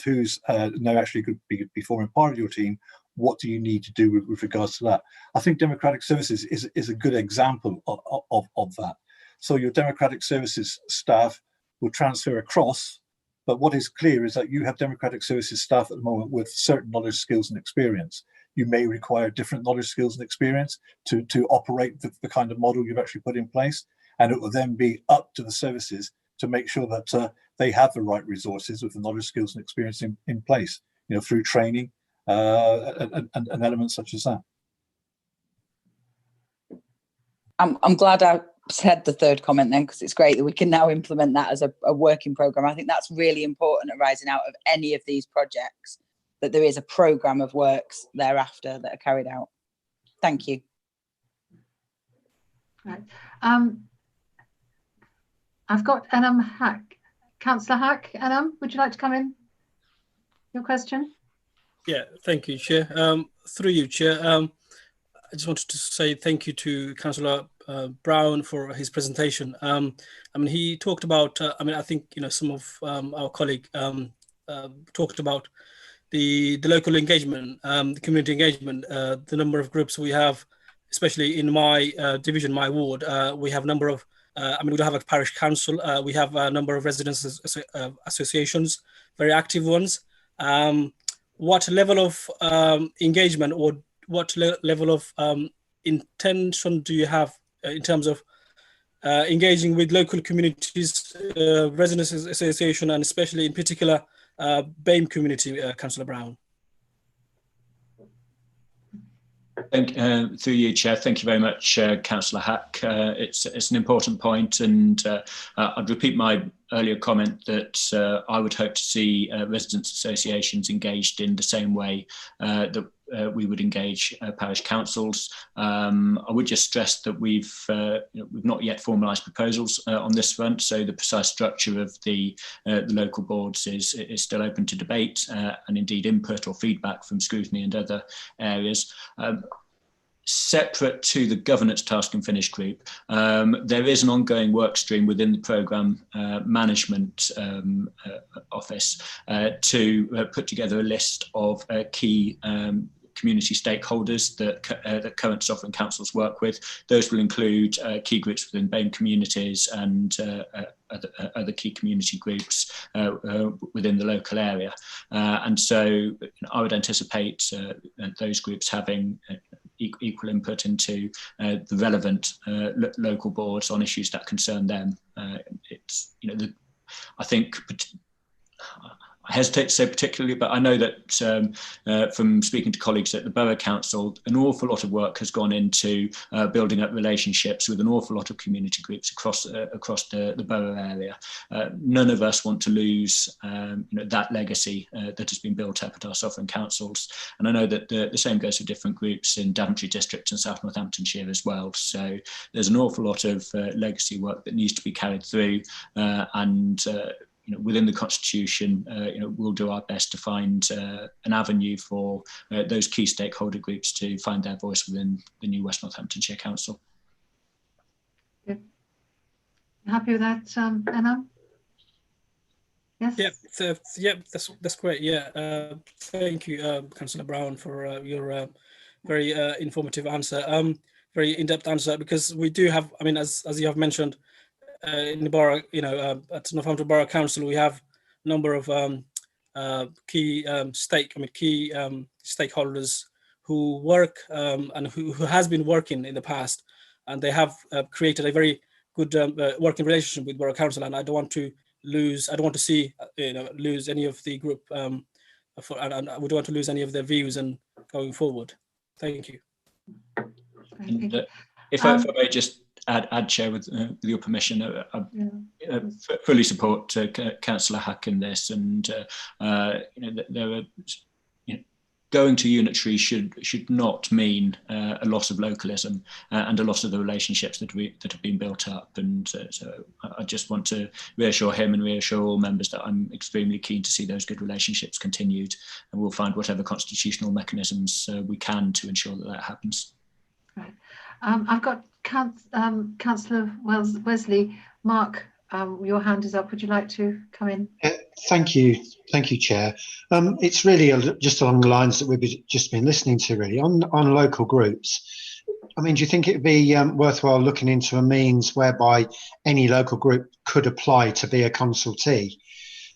who's now actually could be forming part of your team, what do you need to do with regards to that? I think democratic services is a good example of that. So your democratic services staff will transfer across. But what is clear is that you have democratic services staff at the moment with certain knowledge, skills and experience. You may require different knowledge, skills and experience to operate the kind of model you've actually put in place. And it will then be up to the services to make sure that they have the right resources with the knowledge, skills and experience in place, through training and elements such as that. I'm glad I said the third comment then, because it's great that we can now implement that as a working programme. I think that's really important arising out of any of these projects, that there is a programme of works thereafter that are carried out. Thank you. Right. I've got Enam Hack. Councillor Hack, Enam, would you like to come in? Your question? Yeah, thank you, Chair. Through you, Chair. I just wanted to say thank you to Councillor Brown for his presentation. He talked about, I think, some of our colleague talked about the local engagement, the community engagement, the number of groups we have, especially in my division, my ward. We have a number of, we don't have a parish council. We have a number of residents associations, very active ones. What level of engagement or what level of intention do you have in terms of engaging with local communities, residents association, and especially in particular BAME community, Councillor Brown? Through you, Chair. Thank you very much, Councillor Hack. It's an important point, and I'd repeat my earlier comment that I would hope to see residents associations engaged in the same way that we would engage parish councils. I would just stress that we've not yet formalised proposals on this front, so the precise structure of the local boards is still open to debate and indeed input or feedback from Scrutiny and other areas. Separate to the governance task and finish group, there is an ongoing work stream within the programme management office to put together a list of key community stakeholders that current sovereign councils work with. Those will include key groups within BAME communities and other key community groups within the local area. And so I would anticipate those groups having equal input into the relevant local boards on issues that concern them. It's, I think, I hesitate to say particularly, but I know that from speaking to colleagues at the Borough Council, an awful lot of work has gone into building up relationships with an awful lot of community groups across the borough area. None of us want to lose that legacy that has been built up at our sovereign councils. And I know that the same goes for different groups in Daventry District and South Northamptonshire as well. So there's an awful lot of legacy work that needs to be carried through and within the Constitution, we'll do our best to find an avenue for those key stakeholder groups to find their voice within the new West Northamptonshire Council. Good. Happy with that, Emma? Yes. Yeah, that's great. Yeah, thank you, Councillor Brown, for your very informative answer, very in-depth answer. Because we do have, I mean, as you have mentioned, in the borough, at Northampton Borough Council, we have a number of key stakeholders who work and who has been working in the past, and they have created a very good working relationship with Borough Council. And I don't want to see lose any of the group, and we don't want to lose any of their views and going forward. Thank you. And, if I may just add, Chair, with your permission, I fully support Councillor Hack in this, and there are, going to unitary should not mean a loss of localism and a loss of the relationships that have been built up. And so I just want to reassure him and reassure all members that I'm extremely keen to see those good relationships continued, and we'll find whatever constitutional mechanisms we can to ensure that happens. Right. I've got Councillor Wesley. Mark, your hand is up. Would you like to come in? Thank you, Chair. It's really just along the lines that we've just been listening to, really, on local groups. I mean, do you think it would be worthwhile looking into a means whereby any local group could apply to be a consultee?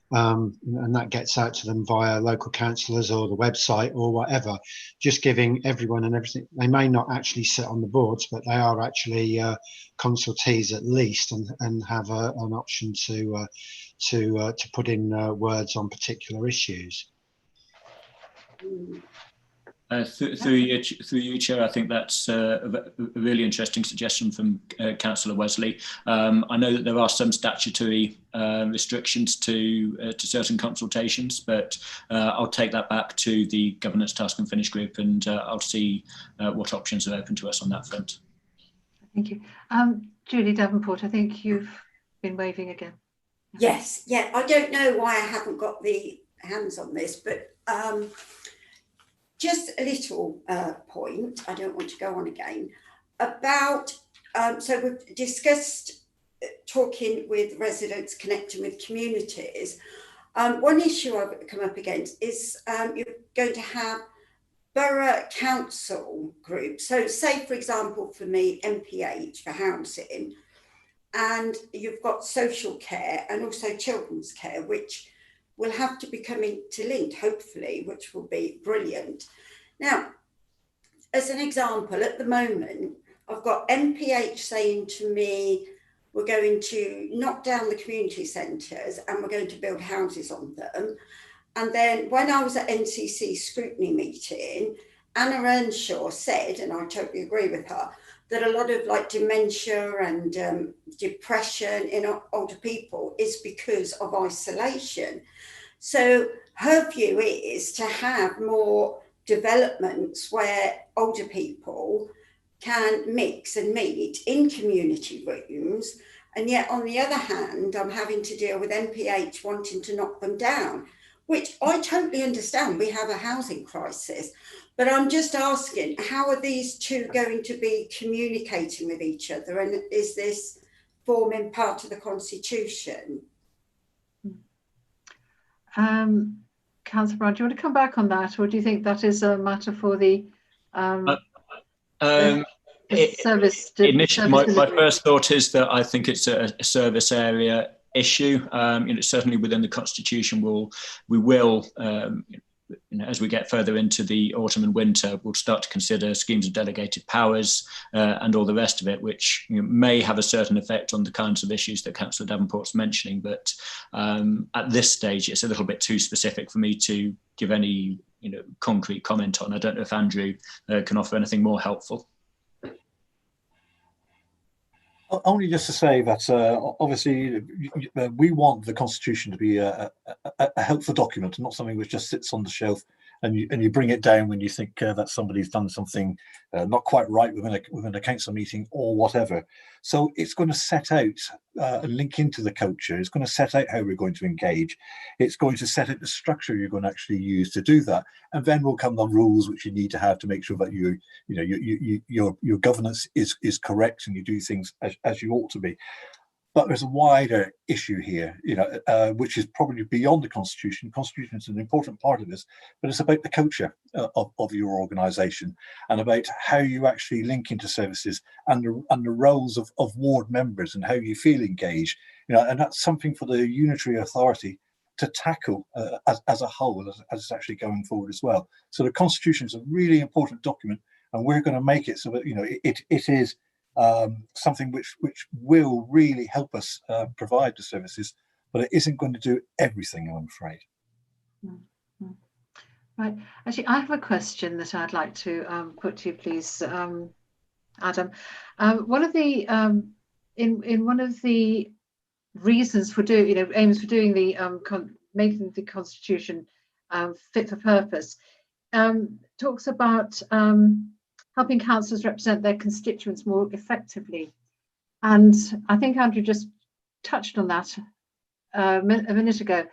And that gets out to them via local councillors or the website or whatever, just giving everyone and everything. They may not actually sit on the boards, but they are actually consultees at least, and have an option to put in words on particular issues. Through you, Chair, I think that's a really interesting suggestion from Councillor Wesley. I know that there are some statutory restrictions to certain consultations, but I'll take that back to the Governance Task and Finish Group, and I'll see what options are open to us on that front. Thank you. Julie Davenport, I think you've been waving again. Yes, yeah, I don't know why I haven't got the hands on this, but just a little point, I don't want to go on again, about, so we've discussed talking with residents, connecting with communities. One issue I've come up against is you're going to have borough council groups. So say, for example, for me, MPH for housing, and you've got social care and also children's care, which will have to be coming to linked, hopefully, which will be brilliant. Now, as an example, at the moment, I've got MPH saying to me, we're going to knock down the community centres and we're going to build houses on them. And then when I was at NCC Scrutiny meeting, Anna Earnshaw said, and I totally agree with her, that a lot of like dementia and depression in older people is because of isolation. So her view is to have more developments where older people can mix and meet in community rooms, and yet on the other hand I'm having to deal with MPH wanting to knock them down, which I totally understand. We have a housing crisis, but I'm just asking, how are these two going to be communicating with each other, and is this forming part of the constitution? Councillor Brown, do you want to come back on that, or do you think that is a matter for the service? My first thought is that I think it's a service area issue. Certainly within the constitution, we will as we get further into the autumn and winter, we'll start to consider schemes of delegated powers and all the rest of it, which may have a certain effect on the kinds of issues that Councillor Davenport's mentioning. But at this stage, it's a little bit too specific for me to give any concrete comment on. I don't know if Andrew can offer anything more helpful. Only just to say that obviously we want the constitution to be a helpful document, and not something which just sits on the shelf and you bring it down when you think that somebody's done something not quite right within a council meeting or whatever. So it's going to set out and link into the culture. It's going to set out how we're going to engage. It's going to set out the structure you're going to actually use to do that, and then will come the rules which you need to have to make sure that your governance is correct and you do things as you ought to be. But there's a wider issue here, which is probably beyond the constitution. The constitution is an important part of this, but it's about the culture of your organisation and about how you actually link into services and the roles of ward members and how you feel engaged. And that's something for the unitary authority to tackle as a whole, as it's actually going forward as well. So the constitution is a really important document, and we're going to make it so that it is something which will really help us provide the services, but it isn't going to do everything, I'm afraid. Right. Actually, I have a question that I'd like to put to you, please, Adam. One of the in one of the reasons for doing, aims for doing the making the constitution fit for purpose, talks about helping councillors represent their constituents more effectively. And I think Andrew just touched on that a minute ago.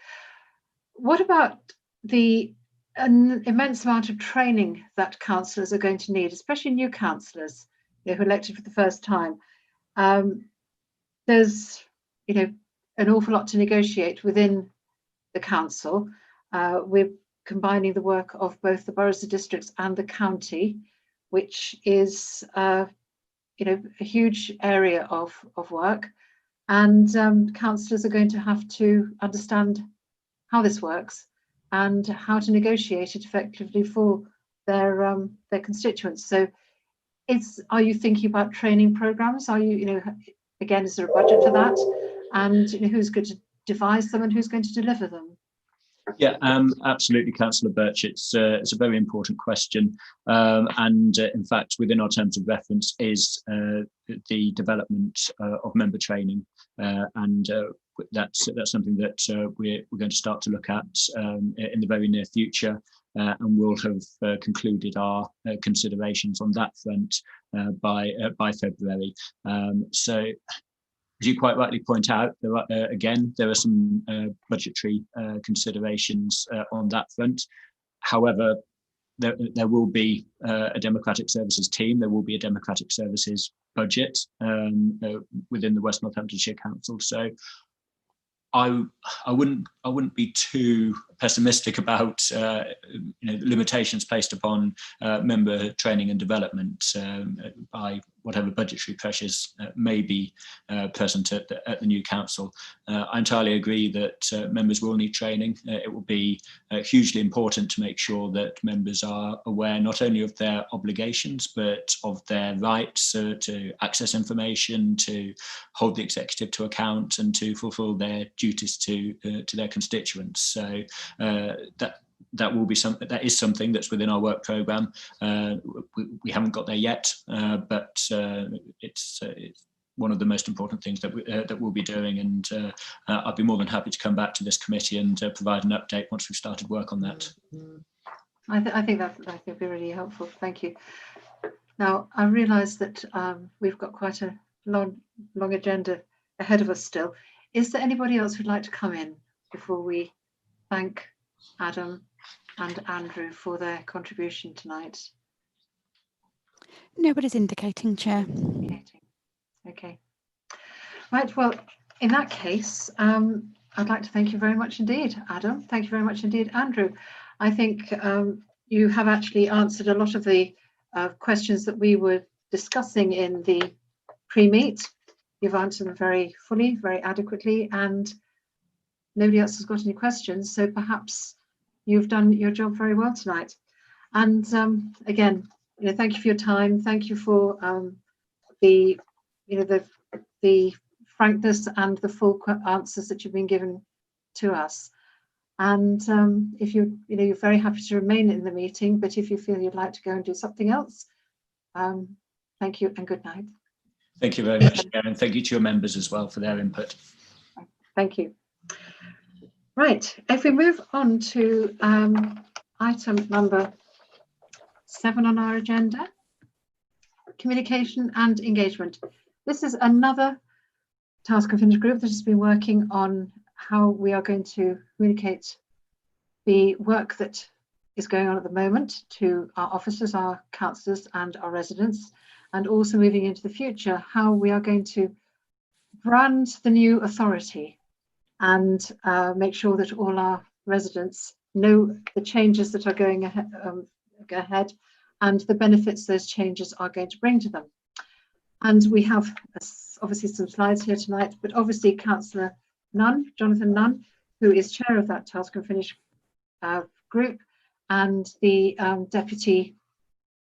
What about the immense amount of training that councillors are going to need, especially new councillors who are elected for the first time? There's an awful lot to negotiate within the council. We're combining the work of both the boroughs, the districts and the county, which is a huge area of work, and councillors are going to have to understand how this works and how to negotiate it effectively for their constituents. So, are you thinking about training programs? Are you, again, is there a budget for that? And who's going to devise them and who's going to deliver them? Yeah, absolutely, Councillor Birch. It's a very important question, and in fact, within our terms of reference is the development of member training, and that's something that we're going to start to look at in the very near future, and we'll have concluded our considerations on that front by February. So, as you quite rightly point out, there are some budgetary considerations on that front. However, there will be a democratic services team. There will be a democratic services budget within the West Northamptonshire Council. So I wouldn't be too pessimistic about limitations placed upon member training and development by whatever budgetary pressures may be present at the new council. I entirely agree that members will need training. It will be hugely important to make sure that members are aware not only of their obligations but of their rights to access information, to hold the executive to account, and to fulfil their duties to their constituents. So that will be something that is something that's within our work programme. We haven't got there yet, but it's one of the most important things that we'll be doing, and I'd be more than happy to come back to this committee and provide an update once we've started work on that. I think that would be really helpful. Thank you. Now, I realise that we've got quite a long agenda ahead of us still. Is there anybody else who'd like to come in before we thank Adam and Andrew for their contribution tonight? Nobody's indicating, Chair. Okay. Right, well, in that case, I'd like to thank you very much indeed, Adam. Thank you very much indeed, Andrew. I think you have actually answered a lot of the questions that we were discussing in the pre-meet. You've answered them very fully, very adequately, and nobody else has got any questions. So perhaps you've done your job very well tonight. And again, thank you for your time. Thank you for the frankness and the full answers that you've been given to us. And if you're very happy to remain in the meeting, but if you feel you'd like to go and do something else, thank you and good night. Thank you very much, Chair, and thank you to your members as well for their input. Thank you. Right, if we move on to item number 7 on our agenda, communication and engagement. This is another task and finish group that has been working on how we are going to communicate the work that is going on at the moment to our officers, our councillors and our residents, and also moving into the future, how we are going to brand the new authority and make sure that all our residents know the changes that are going ahead and the benefits those changes are going to bring to them. And we have obviously some slides here tonight, but obviously Councillor Nunn, Jonathan Nunn, who is chair of that task and finish group and the deputy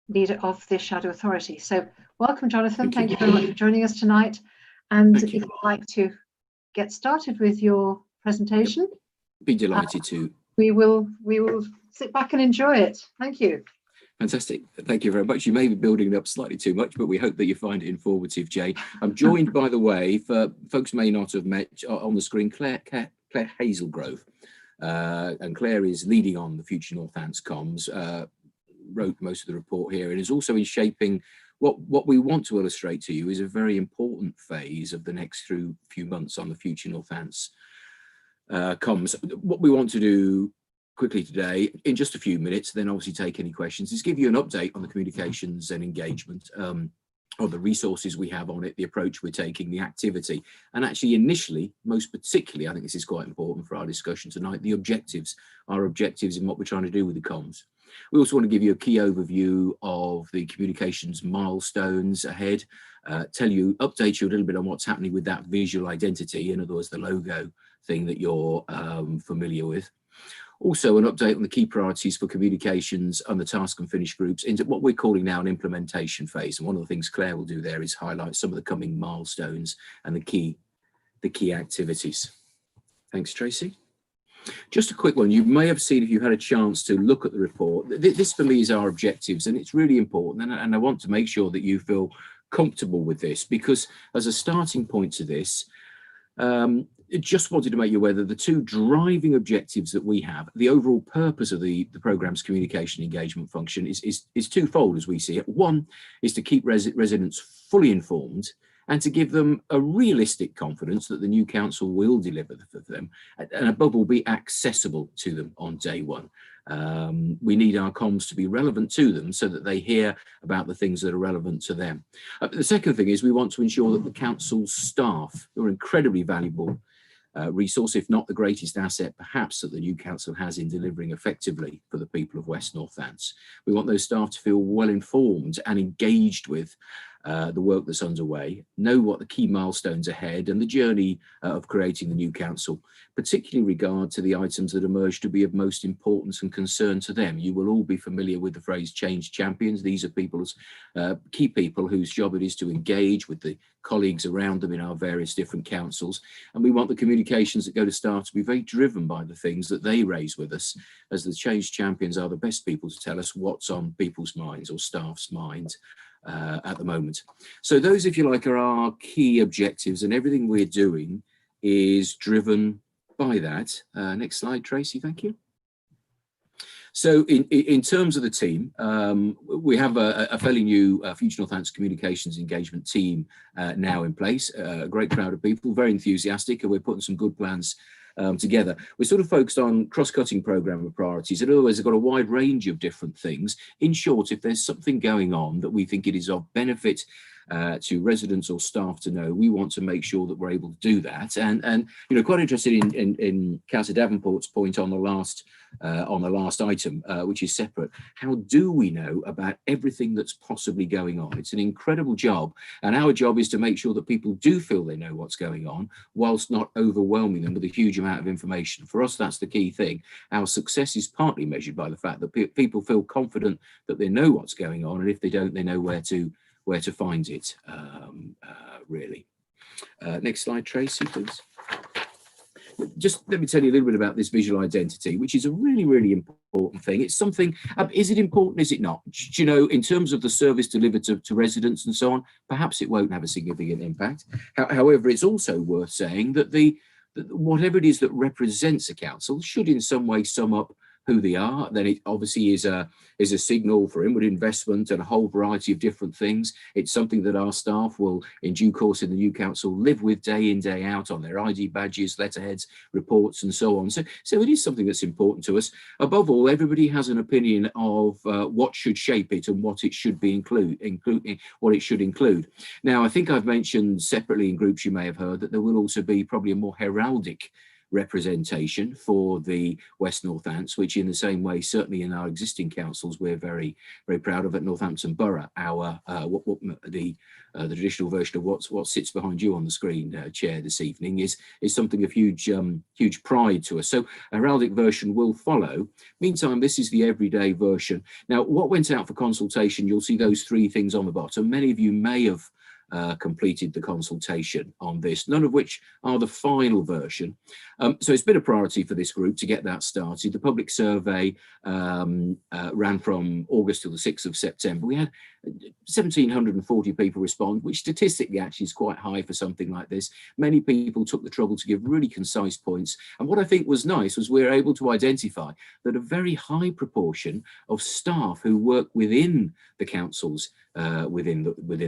leader of the Shadow Authority. So welcome, Jonathan. Thank you very much for joining us tonight. And if you'd like to get started with your presentation, be delighted to. We will sit back and enjoy it. Thank you. Fantastic. Thank you very much. You may be building it up slightly too much, but we hope that you find it informative, Jay. I'm joined, by the way, for folks may not have met on the screen, Claire Hazelgrove. And Claire is leading on the Future Northants comms, wrote most of the report here, and is also in shaping what we want to illustrate to you is a very important phase of the next few months on the Future Northants comms. What we want to do quickly today, in just a few minutes, then obviously take any questions, is give you an update on the communications and engagement, of the resources we have on it, the approach we're taking, the activity, and actually initially, most particularly, I think this is quite important for our discussion tonight, the objectives, our objectives in what we're trying to do with the comms. We also want to give you a key overview of the communications milestones ahead, update you a little bit on what's happening with that visual identity, in other words, the logo thing that you're familiar with. Also, an update on the key priorities for communications and the task and finish groups into what we're calling now an implementation phase. And one of the things Claire will do there is highlight some of the coming milestones and the key activities. Thanks, Tracy. Just a quick one. You may have seen, if you had a chance to look at the report, this for me is our objectives, and it's really important. And I want to make sure that you feel comfortable with this, because as a starting point to this, just wanted to make you aware that the two driving objectives that we have, the overall purpose of the programme's communication engagement function is twofold as we see it. One is to keep residents fully informed and to give them a realistic confidence that the new council will deliver for them, and above all be accessible to them on day one. We need our comms to be relevant to them so that they hear about the things that are relevant to them. The second thing is we want to ensure that the council's staff, who are incredibly valuable resource, if not the greatest asset perhaps that the new council has in delivering effectively for the people of West Northants. We want those staff to feel well informed and engaged with the work that's underway, know what the key milestones ahead and the journey of creating the new council, particularly regard to the items that emerge to be of most importance and concern to them. You will all be familiar with the phrase change champions. These are key people whose job it is to engage with the colleagues around them in our various different councils. And we want the communications that go to staff to be very driven by the things that they raise with us, as the change champions are the best people to tell us what's on people's minds or staff's minds at the moment. So those, if you like, are our key objectives, and everything we're doing is driven by that. Next slide, Tracy, thank you. So in terms of the team, we have a fairly new Future Northampton Communications Engagement team now in place, a great crowd of people, very enthusiastic, and we're putting some good plans together. We're sort of focused on cross-cutting programme of priorities. In other words, they've got a wide range of different things. In short, if there's something going on that we think it is of benefit to residents or staff to know, we want to make sure that we're able to do that. And you know, quite interested in Councillor Davenport's point on the last item, which is separate. How do we know about everything that's possibly going on? It's an incredible job, and our job is to make sure that people do feel they know what's going on, whilst not overwhelming them with a huge amount of information. For us, that's the key thing. Our success is partly measured by the fact that people feel confident that they know what's going on, and if they don't, they know where to find it, really. Next slide, Tracy, please. Just let me tell you a little bit about this visual identity, which is a really, really important thing. It's something, is it important, is it not? Do you know, in terms of the service delivered to residents and so on, perhaps it won't have a significant impact. However, it's also worth saying that whatever it is that represents a council should in some way sum up who they are. Then it obviously is a signal for inward investment and a whole variety of different things. It's something that our staff will, in due course in the new council, live with day in, day out on their ID badges, letterheads, reports, and so on. So it is something that's important to us. Above all, everybody has an opinion of what should shape it and what it should be what it should include. Now, I think I've mentioned separately in groups, you may have heard, that there will also be probably a more heraldic representation for the West Northants, which in the same way, certainly in our existing councils, we're very, very proud of at Northampton Borough. Our the traditional version of what sits behind you on the screen, Chair, this evening is something of huge pride to us. So a heraldic version will follow. Meantime, this is the everyday version. Now, what went out for consultation, you'll see those three things on the bottom. Many of you may have completed the consultation on this, none of which are the final version. So it's been a priority for this group to get that started. The public survey ran from August till the 6th of September. We had 1,740 people respond, which statistically actually is quite high for something like this. Many people took the trouble to give really concise points. And what I think was nice was we were able to identify that a very high proportion of staff who work within the councils within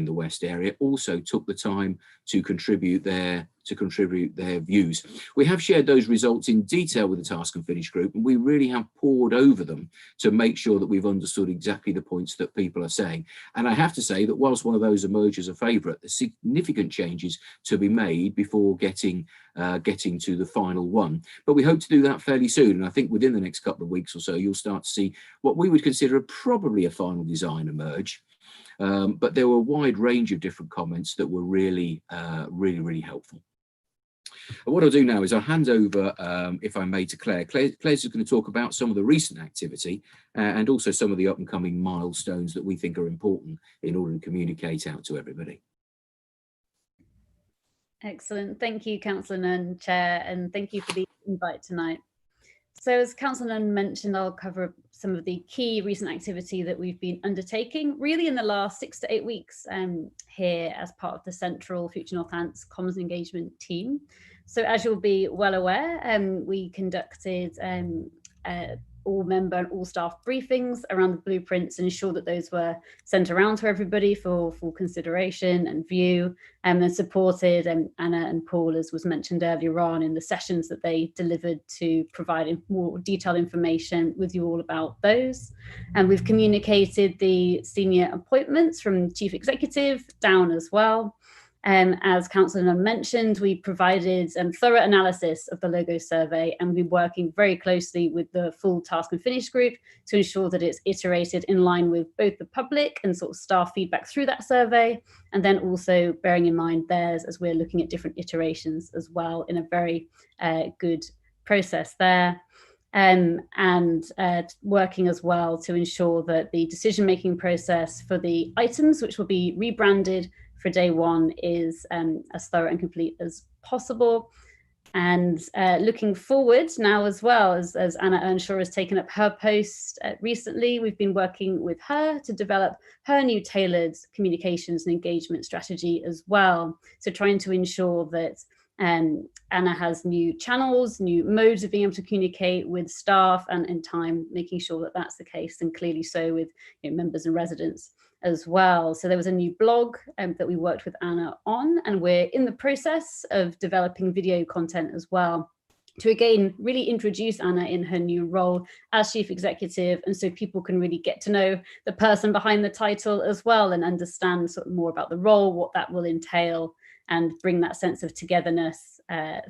the West area also took the time to contribute their views. We have shared those results in detail with the Task and Finish group, and we really have pored over them to make sure that we've understood exactly the points that people are saying. And I have to say that whilst one of those emerges a favourite, there's significant changes to be made before getting to the final one. But we hope to do that fairly soon, and I think within the next couple of weeks or so, you'll start to see what we would consider probably a final design emerge. But there were a wide range of different comments that were really helpful. And what I'll do now is I'll hand over, if I may, to Claire. Claire's just going to talk about some of the recent activity and also some of the up and coming milestones that we think are important in order to communicate out to everybody. Excellent. Thank you, Councillor Nunn, Chair, and thank you for the invite tonight. So as Councillor Nunn mentioned, I'll cover some of the key recent activity that we've been undertaking really in the last 6 to 8 weeks here as part of the Central Future Northants Comms Engagement team. So as you'll be well aware, we conducted all member and all staff briefings around the blueprints and ensure that those were sent around to everybody for full consideration and view, and supported Anna and Paul, as was mentioned earlier on, in the sessions that they delivered to provide more detailed information with you all about those. And we've communicated the senior appointments from Chief Executive down as well. As Councillor Nunn mentioned, we provided thorough analysis of the logo survey, and we've been working very closely with the full Task and Finish group to ensure that it's iterated in line with both the public and sort of staff feedback through that survey, and then also bearing in mind theirs as we're looking at different iterations as well in a very good process there. And working as well to ensure that the decision-making process for the items, which will be rebranded for day one, is as thorough and complete as possible. And looking forward now as well, as Anna Earnshaw has taken up her post recently, we've been working with her to develop her new tailored communications and engagement strategy as well. So trying to ensure that Anna has new channels, new modes of being able to communicate with staff, and in time making sure that that's the case, and clearly so with members and residents as well. So there was a new blog that we worked with Anna on, and we're in the process of developing video content as well to again really introduce Anna in her new role as Chief Executive, and so people can really get to know the person behind the title as well and understand sort of more about the role, what that will entail, and bring that sense of togetherness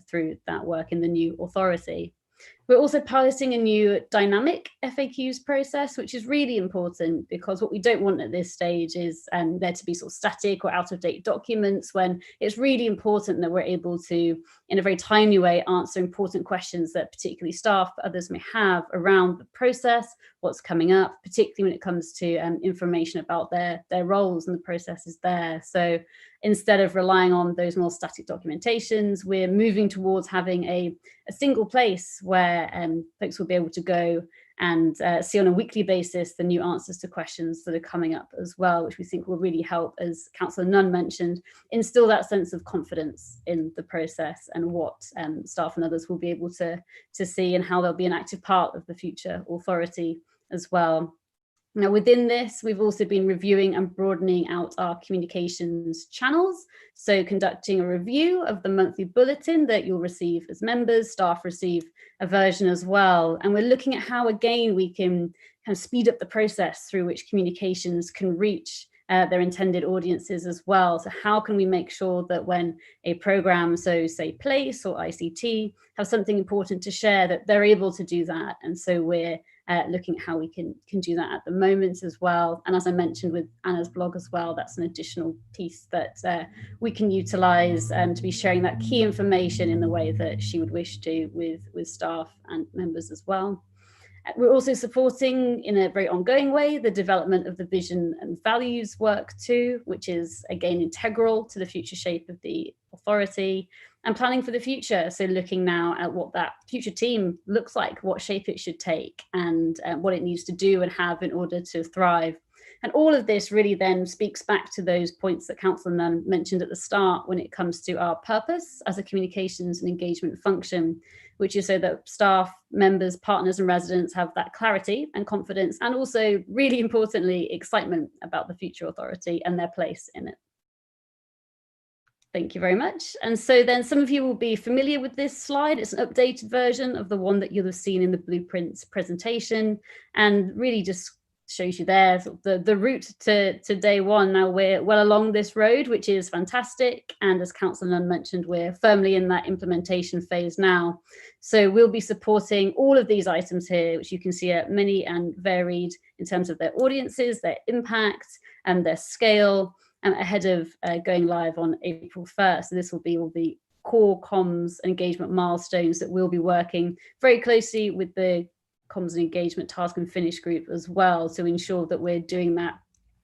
through that work in the new authority. We're also piloting a new dynamic FAQs process, which is really important, because what we don't want at this stage is there to be sort of static or out of date documents, when it's really important that we're able to, in a very timely way, answer important questions that particularly staff, but others may have around the process, what's coming up, particularly when it comes to information about their roles and the processes there. So instead of relying on those more static documentations, we're moving towards having a single place where folks will be able to go and see on a weekly basis the new answers to questions that are coming up as well, which we think will really help, as Councillor Nunn mentioned, instill that sense of confidence in the process and what staff and others will be able to see, and how they'll be an active part of the future authority as well. Now, within this, we've also been reviewing and broadening out our communications channels. So conducting a review of the monthly bulletin that you'll receive as members, staff receive a version as well. And we're looking at how, again, we can kind of speed up the process through which communications can reach their intended audiences as well. So how can we make sure that when a program, so say PLACE or ICT, have something important to share, that they're able to do that? And so we're looking at how we can do that at the moment as well. And as I mentioned with Anna's blog as well, that's an additional piece that we can utilise to be sharing that key information in the way that she would wish to with staff and members as well. We're also supporting, in a very ongoing way, the development of the vision and values work too, which is again integral to the future shape of the authority, and planning for the future. So looking now at what that future team looks like, what shape it should take, and what it needs to do and have in order to thrive. And all of this really then speaks back to those points that Councillor Nunn mentioned at the start when it comes to our purpose as a communications and engagement function, which is so that staff, members, partners and residents have that clarity and confidence, and also, really importantly, excitement about the future authority and their place in it. Thank you very much. And so then some of you will be familiar with this slide. It's an updated version of the one that you'll have seen in the blueprints presentation, and really just shows you there the route to day one. Now we're well along this road, which is fantastic. And as Councillor Nunn mentioned, we're firmly in that implementation phase now. So we'll be supporting all of these items here, which you can see are many and varied in terms of their audiences, their impact and their scale, ahead of going live on April 1st. So this will be all the core comms and engagement milestones that we'll be working very closely with the comms and engagement task and finish group as well, to ensure that we're doing that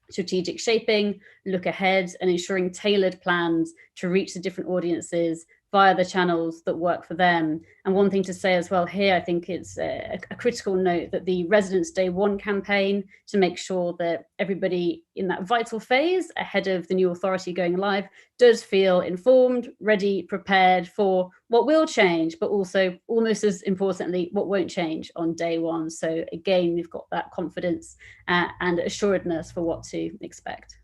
strategic shaping, look ahead, and ensuring tailored plans to reach the different audiences via the channels that work for them. And one thing to say as well here, I think it's a critical note that the Residents Day One campaign, to make sure that everybody in that vital phase ahead of the new authority going live does feel informed, ready, prepared for what will change, but also almost as importantly, what won't change on day one. So again, we've got that confidence and assuredness for what to expect.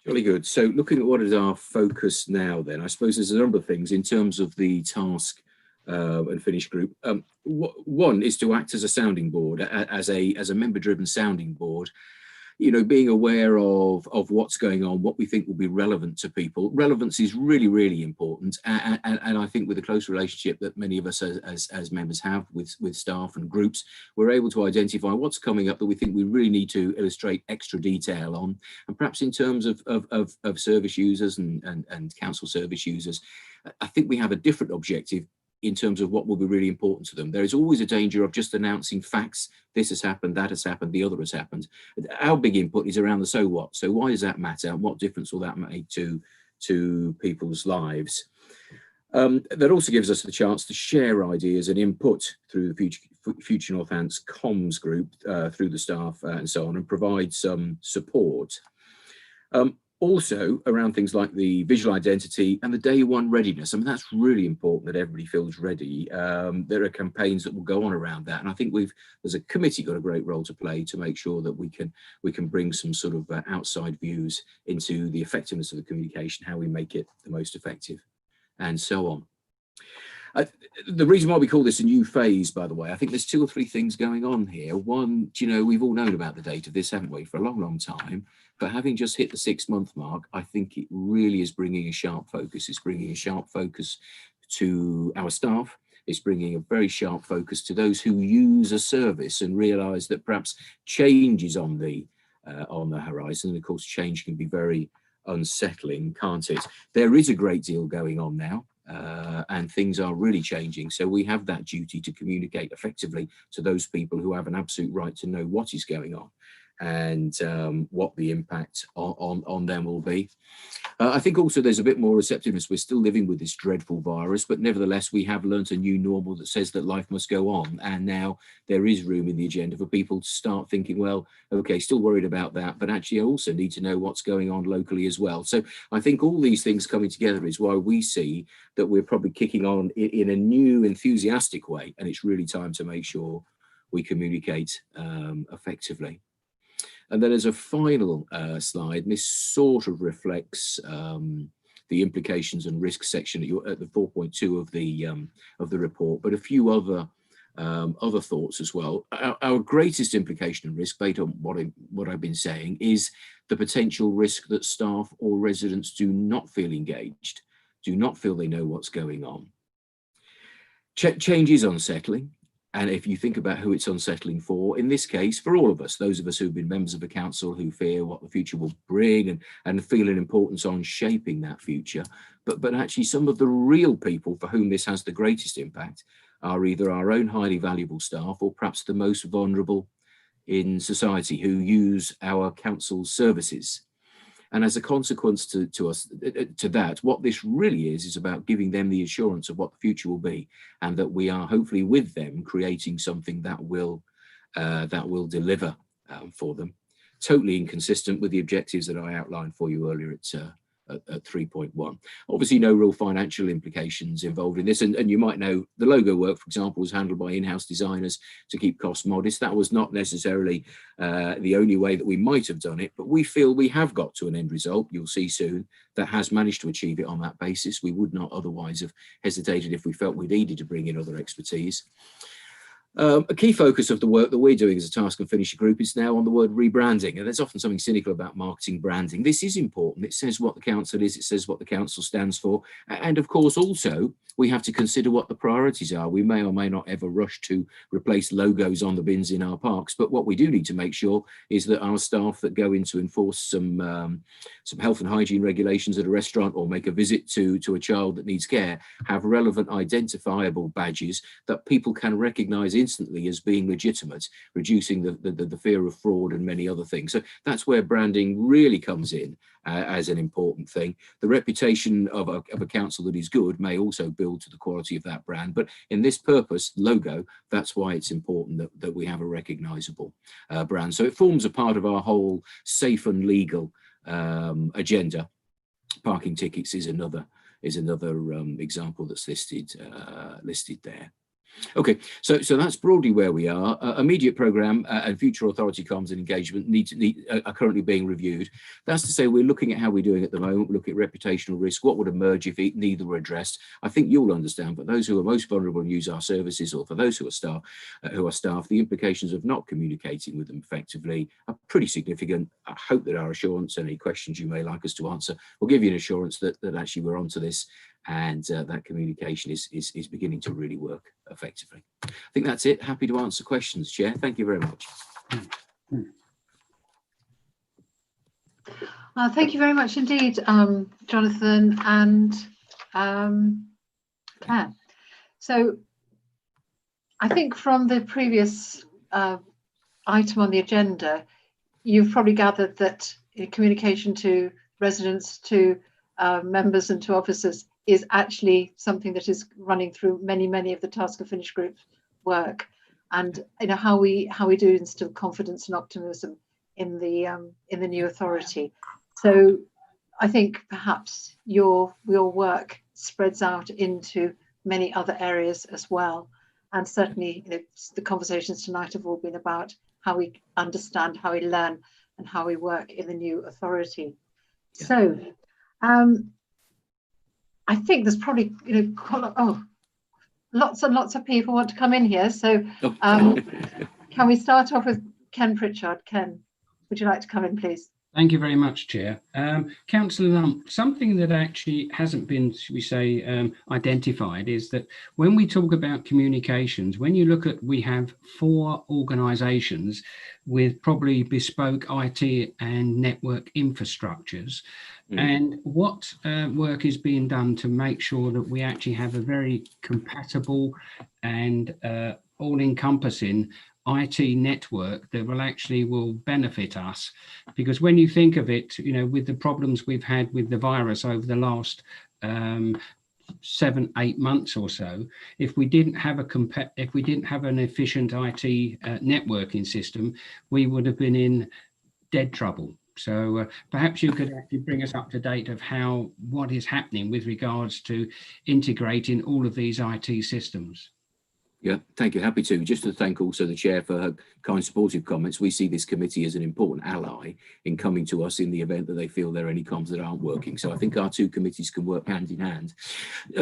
Jolly good. So looking at what is our focus now then, I suppose there's a number of things in terms of the task and finish group. One is to act as a sounding board, as a member-driven sounding board, you know, being aware of what's going on, what we think will be relevant to people. Relevance is really, really important. And I think with the close relationship that many of us as members have with staff and groups, we're able to identify what's coming up that we think we really need to illustrate extra detail on. And perhaps in terms of service users and council service users, I think we have a different objective in terms of what will be really important to them. There is always a danger of just announcing facts. This has happened, that has happened, the other has happened. Our big input is around the so what. So why does that matter? What difference will that make to people's lives? That also gives us the chance to share ideas and input through the Future Northants comms group, through the staff and so on, and provide some support. Also around things like the visual identity and the day one readiness. I mean, that's really important that everybody feels ready. There are campaigns that will go on around that. And I think as a committee, got a great role to play to make sure that we can bring some sort of outside views into the effectiveness of the communication, how we make it the most effective, and so on. The reason why we call this a new phase, by the way, I think there's 2 or 3 things going on here. One, you know, we've all known about the date of this, haven't we, for a long, long time. But having just hit the 6-month mark, I think it really is bringing a sharp focus. It's bringing a sharp focus to our staff. It's bringing a very sharp focus to those who use a service and realise that perhaps change is on the horizon. And of course, change can be very unsettling, can't it? There is a great deal going on now. And things are really changing. So we have that duty to communicate effectively to those people who have an absolute right to know what is going on and what the impact on them will be. I think also there's a bit more receptiveness. We're still living with this dreadful virus, but nevertheless, we have learnt a new normal that says that life must go on. And now there is room in the agenda for people to start thinking, well, okay, still worried about that, but actually I also need to know what's going on locally as well. So I think all these things coming together is why we see that we're probably kicking on in a new, enthusiastic way. And it's really time to make sure we communicate effectively. And then as a final slide, and this sort of reflects the implications and risk section at the 4.2 of the report, but a few other thoughts as well. Our greatest implication and risk, based on what I've been saying, is the potential risk that staff or residents do not feel engaged, do not feel they know what's going on. Change is unsettling. And if you think about who it's unsettling for, in this case, for all of us, those of us who've been members of a council who fear what the future will bring and feel an importance on shaping that future, but actually some of the real people for whom this has the greatest impact are either our own highly valuable staff or perhaps the most vulnerable in society who use our council's services. And as a consequence to that, what this really is about giving them the assurance of what the future will be, and that we are hopefully with them creating something that will deliver for them. Totally inconsistent with the objectives that I outlined for you earlier at 3.1. Obviously, no real financial implications involved in this. And you might know the logo work, for example, was handled by in-house designers to keep costs modest. That was not necessarily the only way that we might have done it, but we feel we have got to an end result, you'll see soon, that has managed to achieve it on that basis. We would not otherwise have hesitated if we felt we needed to bring in other expertise. A key focus of the work that we're doing as a task and finisher group is now on the word rebranding. And there's often something cynical about marketing branding. This is important. It says what the council is, it says what the council stands for. And of course, also, we have to consider what the priorities are. We may or may not ever rush to replace logos on the bins in our parks, but what we do need to make sure is that our staff that go in to enforce some health and hygiene regulations at a restaurant or make a visit to a child that needs care have relevant identifiable badges that people can recognise instantly as being legitimate, reducing the fear of fraud and many other things. So that's where branding really comes in as an important thing. The reputation of a council that is good may also build to the quality of that brand, but in this purpose, logo, that's why it's important that we have a recognisable brand. So it forms a part of our whole safe and legal agenda. Parking tickets is another example that's listed there. Okay, so that's broadly where we are. Immediate programme and future authority comms and engagement are currently being reviewed. That's to say we're looking at how we're doing at the moment, look at reputational risk, what would emerge if neither were addressed. I think you'll understand, but those who are most vulnerable and use our services, or for those who are staff, the implications of not communicating with them effectively are pretty significant. I hope that our assurance and any questions you may like us to answer will give you an assurance that actually we're onto this, and that communication is beginning to really work effectively. I think that's it. Happy to answer questions, Chair. Thank you very much. Thank you very much indeed, Jonathan and Claire. So I think from the previous item on the agenda, you've probably gathered that communication to residents, to members and to officers is actually something that is running through many of the task and finish group work, and how we do instill confidence and optimism in the new authority. So I think perhaps your work spreads out into many other areas as well. And certainly, the conversations tonight have all been about how we understand, how we learn, and how we work in the new authority. Yeah. So I think there's probably lots and lots of people want to come in here. So can we start off with Ken Pritchard? Ken, would you like to come in, please? Thank you very much, Chair. Councillor Lump, something that actually hasn't been, should we say, identified is that when we talk about communications, when you look at, we have 4 organisations with probably bespoke IT and network infrastructures. And what work is being done to make sure that we actually have a very compatible and all-encompassing IT network that will benefit us? Because when you think of it, with the problems we've had with the virus over the last 7-8 months or so, if we didn't have an efficient IT networking system, we would have been in dead trouble. So perhaps you could actually bring us up to date of what is happening with regards to integrating all of these IT systems. Yeah, thank you. Happy to. Just to thank also the Chair for her kind supportive comments. We see this committee as an important ally in coming to us in the event that they feel there are any comms that aren't working. So I think our 2 committees can work hand in hand.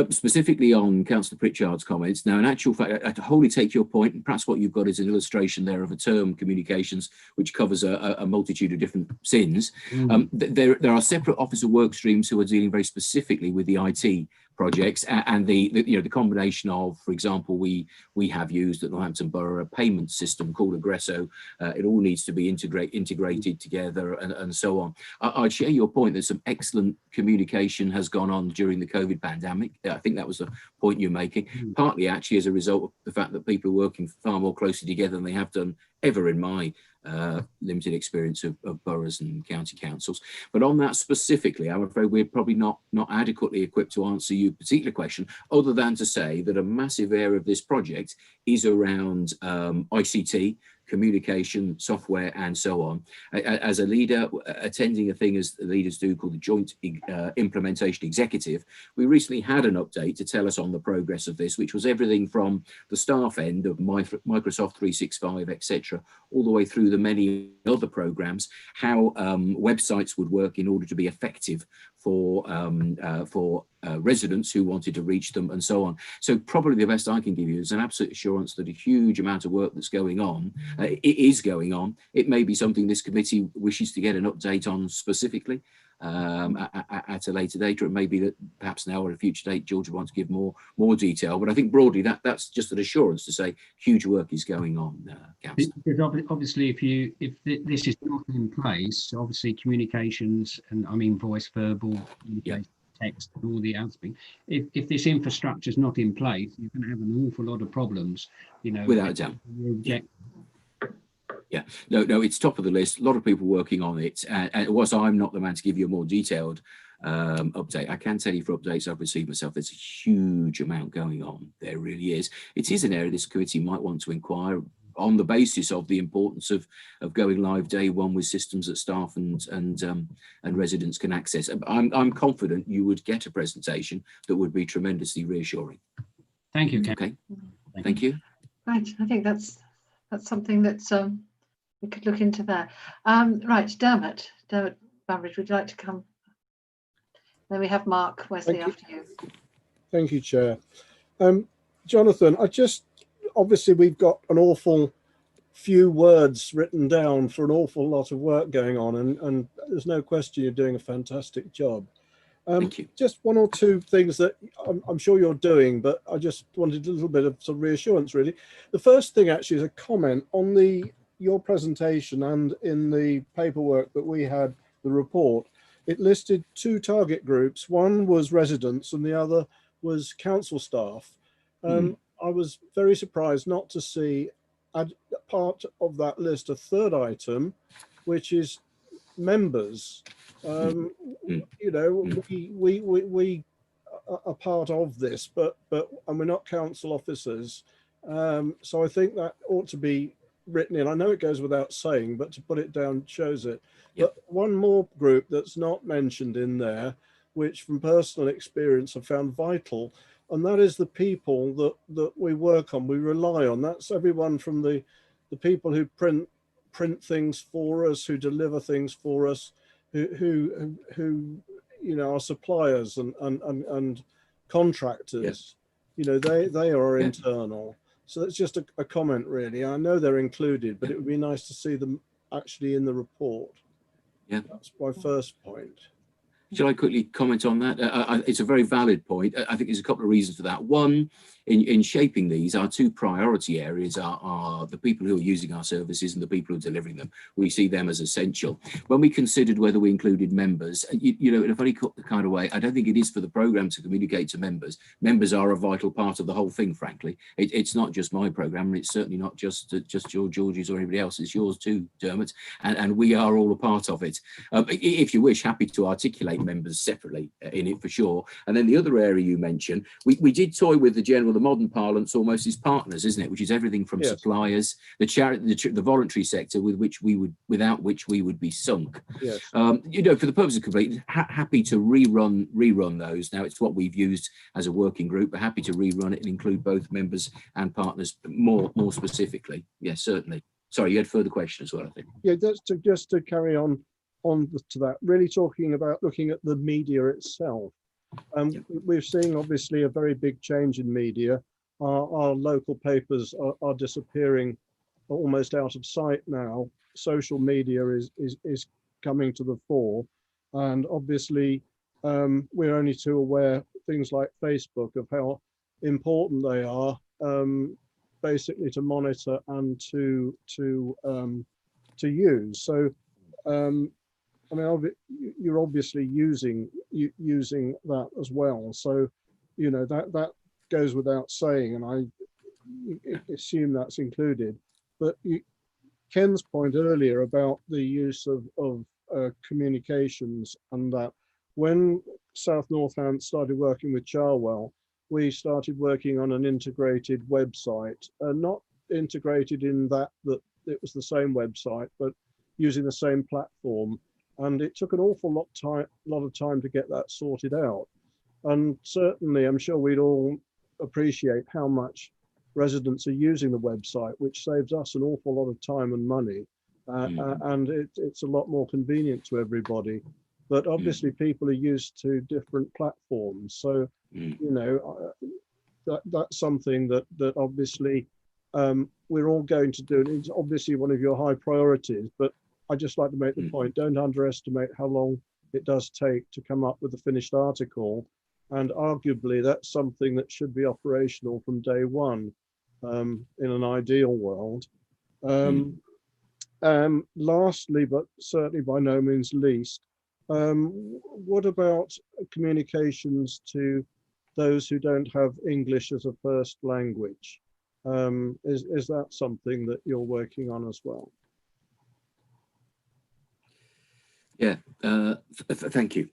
Specifically on Councillor Pritchard's comments, now in actual fact, I wholly take your point, and perhaps what you've got is an illustration there of a term, communications, which covers a multitude of different sins. There are separate officer work streams who are dealing very specifically with the IT projects and the combination of, for example, we have used at Northampton Borough a payment system called Aggresso. It all needs to be integrated together and so on. I'd share your point that some excellent communication has gone on during the COVID pandemic. I think that was the point you're making, partly actually as a result of the fact that people are working far more closely together than they have done ever in my limited experience of boroughs and county councils. But on that specifically, I'm afraid we're probably not adequately equipped to answer your particular question, other than to say that a massive area of this project is around ICT, communication, software, and so on. As a leader, attending a thing as leaders do called the Joint Implementation Executive, we recently had an update to tell us on the progress of this, which was everything from the staff end of Microsoft 365, etc., all the way through the many other programs, how websites would work in order to be effective for residents who wanted to reach them and so on. So probably the best I can give you is an absolute assurance that a huge amount of work that's going on, it is going on. It may be something this committee wishes to get an update on specifically at a later date, or it may be that perhaps now or at a future date George would want to give more detail. But I think broadly that's just an assurance to say huge work is going on. Because obviously, if this is not in place, obviously communications, and I mean voice, verbal, communication, text, and all the other things. If this infrastructure is not in place, you're going to have an awful lot of problems. Without a doubt. Yeah, no, it's top of the list. A lot of people working on it. And whilst I'm not the man to give you a more detailed update, I can tell you for updates I've received myself, there's a huge amount going on. There really is. It is an area this committee might want to inquire on the basis of the importance of going live day one with systems that staff and residents can access. I'm confident you would get a presentation that would be tremendously reassuring. Thank you, Ken. Okay, thank you. Right, I think that's something that we could look into there. Right, Dermot Bambridge, would you like to come? Then we have Mark Wesley after you. Thank you, Chair. Jonathan, obviously we've got an awful few words written down for an awful lot of work going on, and there's no question you're doing a fantastic job. Thank you. Just 1 or 2 things that I'm sure you're doing, but I just wanted a little bit of sort of reassurance, really. The first thing actually is a comment on your presentation and in the paperwork that we had, the report. It listed 2 target groups. One was residents and the other was council staff. I was very surprised not to see part of that list a 3rd item, which is members. We are part of this, but we're not council officers. So I think that ought to be written in. I know it goes without saying, but to put it down shows it. Yep. But one more group that's not mentioned in there, which from personal experience I found vital, and that is the people that we work on, we rely on. That's everyone from the people who print things for us, who deliver things for us, who you know, are suppliers and contractors. You know, they are internal. So that's just a comment, really. I know they're included, but it would be nice to see them actually in the report. Yeah, that's my first point. Shall I quickly comment on that? It's a very valid point. I think there's a couple of reasons for that. One, in shaping these, our two priority areas are the people who are using our services and the people who are delivering them. We see them as essential. When we considered whether we included members, you know, in a very kind of way, I don't think it is for the programme to communicate to members. Members are a vital part of the whole thing, frankly. It's not just my programme, and it's certainly not just George's or anybody else. It's yours too, Dermot, and we are all a part of it. If you wish, happy to articulate members separately in it for sure. And then the other area you mentioned, we did toy with the modern parlance almost as partners, isn't it? Which is everything from suppliers, the charity, the voluntary sector, without which we would be sunk. Yes. You know, for the purpose of complete, happy to rerun those. Now it's what we've used as a working group, but happy to rerun it and include both members and partners more specifically. Yes, certainly. Sorry, you had further questions as well, I think. Yeah, that's just to carry on to that, really talking about looking at the media itself. We're seeing obviously a very big change in media. Our local papers are disappearing, almost out of sight now. Social media is coming to the fore, and obviously we're only too aware things like Facebook of how important they are, basically to monitor and to use. So I mean, you're obviously using that as well. So, you know, that goes without saying, and I assume that's included. But Ken's point earlier about the use of communications, and that when South Northampton started working with Charwell, we started working on an integrated website, not integrated in that it was the same website, but using the same platform. And it took an awful lot of time to get that sorted out. And certainly, I'm sure we'd all appreciate how much residents are using the website, which saves us an awful lot of time and money. And it's a lot more convenient to everybody. But obviously, people are used to different platforms. So, you know, that's something that obviously we're all going to do. And it's obviously one of your high priorities, but I'd just like to make the point, don't underestimate how long it does take to come up with a finished article. And arguably, that's something that should be operational from day one in an ideal world. Lastly, but certainly by no means least, what about communications to those who don't have English as a first language? Is that something that you're working on as well? Yeah, thank you.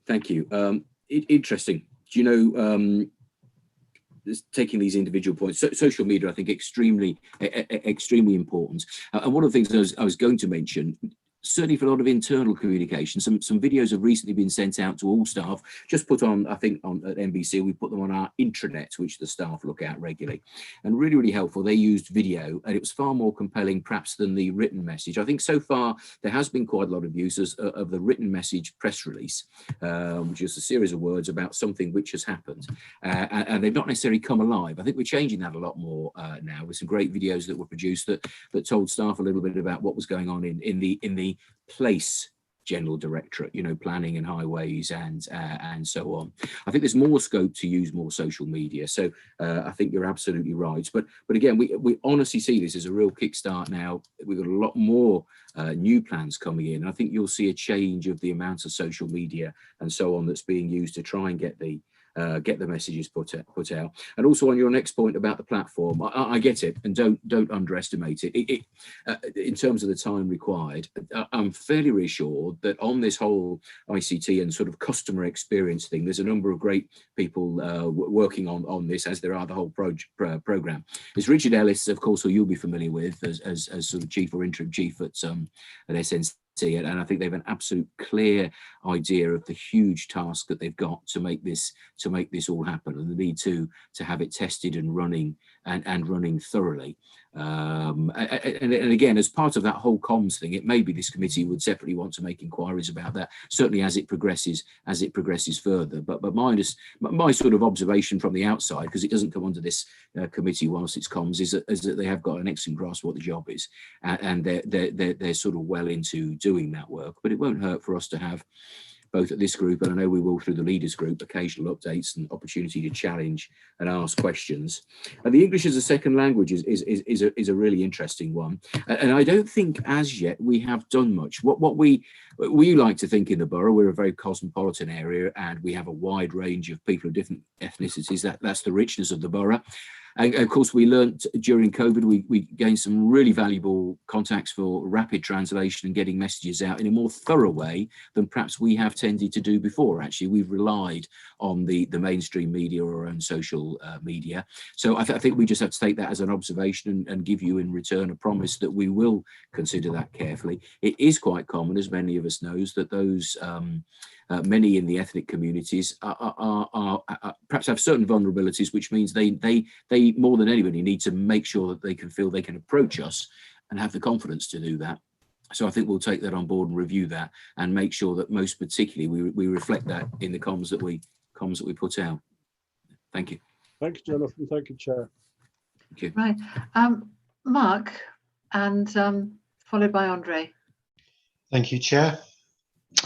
Interesting. Do you know, taking these individual points, social media, I think extremely important. And one of the things I was going to mention, certainly for a lot of internal communication, some videos have recently been sent out to all staff, just put on, I think at NBC, we put them on our intranet, which the staff look at regularly, and really helpful. They used video, and it was far more compelling perhaps than the written message. I think so far there has been quite a lot of uses of the written message press release, which is a series of words about something which has happened, and they've not necessarily come alive. I think we're changing that a lot more now, with some great videos that were produced that told staff a little bit about what was going on in the place general directorate, you know, planning and highways and so on. I think there's more scope to use more social media. So I think you're absolutely right. But again, we honestly see this as a real kickstart now. We've got a lot more new plans coming in. I think you'll see a change of the amount of social media and so on that's being used to try and get the get the messages put out. And also on your next point about the platform, I get it, and don't underestimate it. In terms of the time required, I'm fairly reassured that on this whole ICT and sort of customer experience thing, there's a number of great people working on this, as there are the whole program. It's Richard Ellis, of course, who you'll be familiar with as sort of chief or interim chief at SNC. And I think they have an absolute clear idea of the huge task that they've got to make this all happen, and the need to have it tested and running and running thoroughly. And again, as part of that whole comms thing, it may be this committee would separately want to make inquiries about that, certainly as it progresses further. But my sort of observation from the outside, because it doesn't come under this committee whilst it's comms, is that they have got an excellent grasp of what the job is, and they're sort of well into doing that work. But it won't hurt for us to have, both at this group, and I know we will through the leaders group, occasional updates and opportunity to challenge and ask questions. And the English as a second language is a really interesting one. And I don't think as yet we have done much. What we like to think in the borough, we're a very cosmopolitan area, and we have a wide range of people of different ethnicities. That's the richness of the borough. And of course, we learnt during COVID, we gained some really valuable contacts for rapid translation and getting messages out in a more thorough way than perhaps we have tended to do before. Actually, we've relied on the mainstream media or our own social media. So I think we just have to take that as an observation and give you in return a promise that we will consider that carefully. It is quite common, as many of us knows, that those many in the ethnic communities are perhaps have certain vulnerabilities, which means they more than anybody need to make sure that they can feel they can approach us and have the confidence to do that. So I think we'll take that on board and review that and make sure that most particularly we reflect that in the comms that we put out. Thank you. Thank you, Jonathan. Thank you, Chair. Thank you. Right, Mark, and followed by Andre. Thank you, Chair.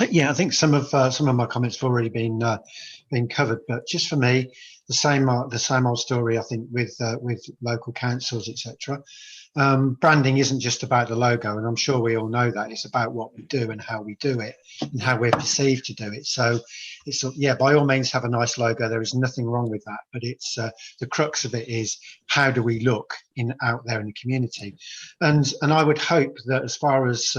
Yeah, I think some of my comments have already been covered, but just for me, the same old story. I think with local councils, etc. Branding isn't just about the logo, and I'm sure we all know that. It's about what we do and how we do it and how we're perceived to do it. So it's, yeah, by all means have a nice logo. There is nothing wrong with that, but it's the crux of it is how do we look out there in the community, and I would hope that as far as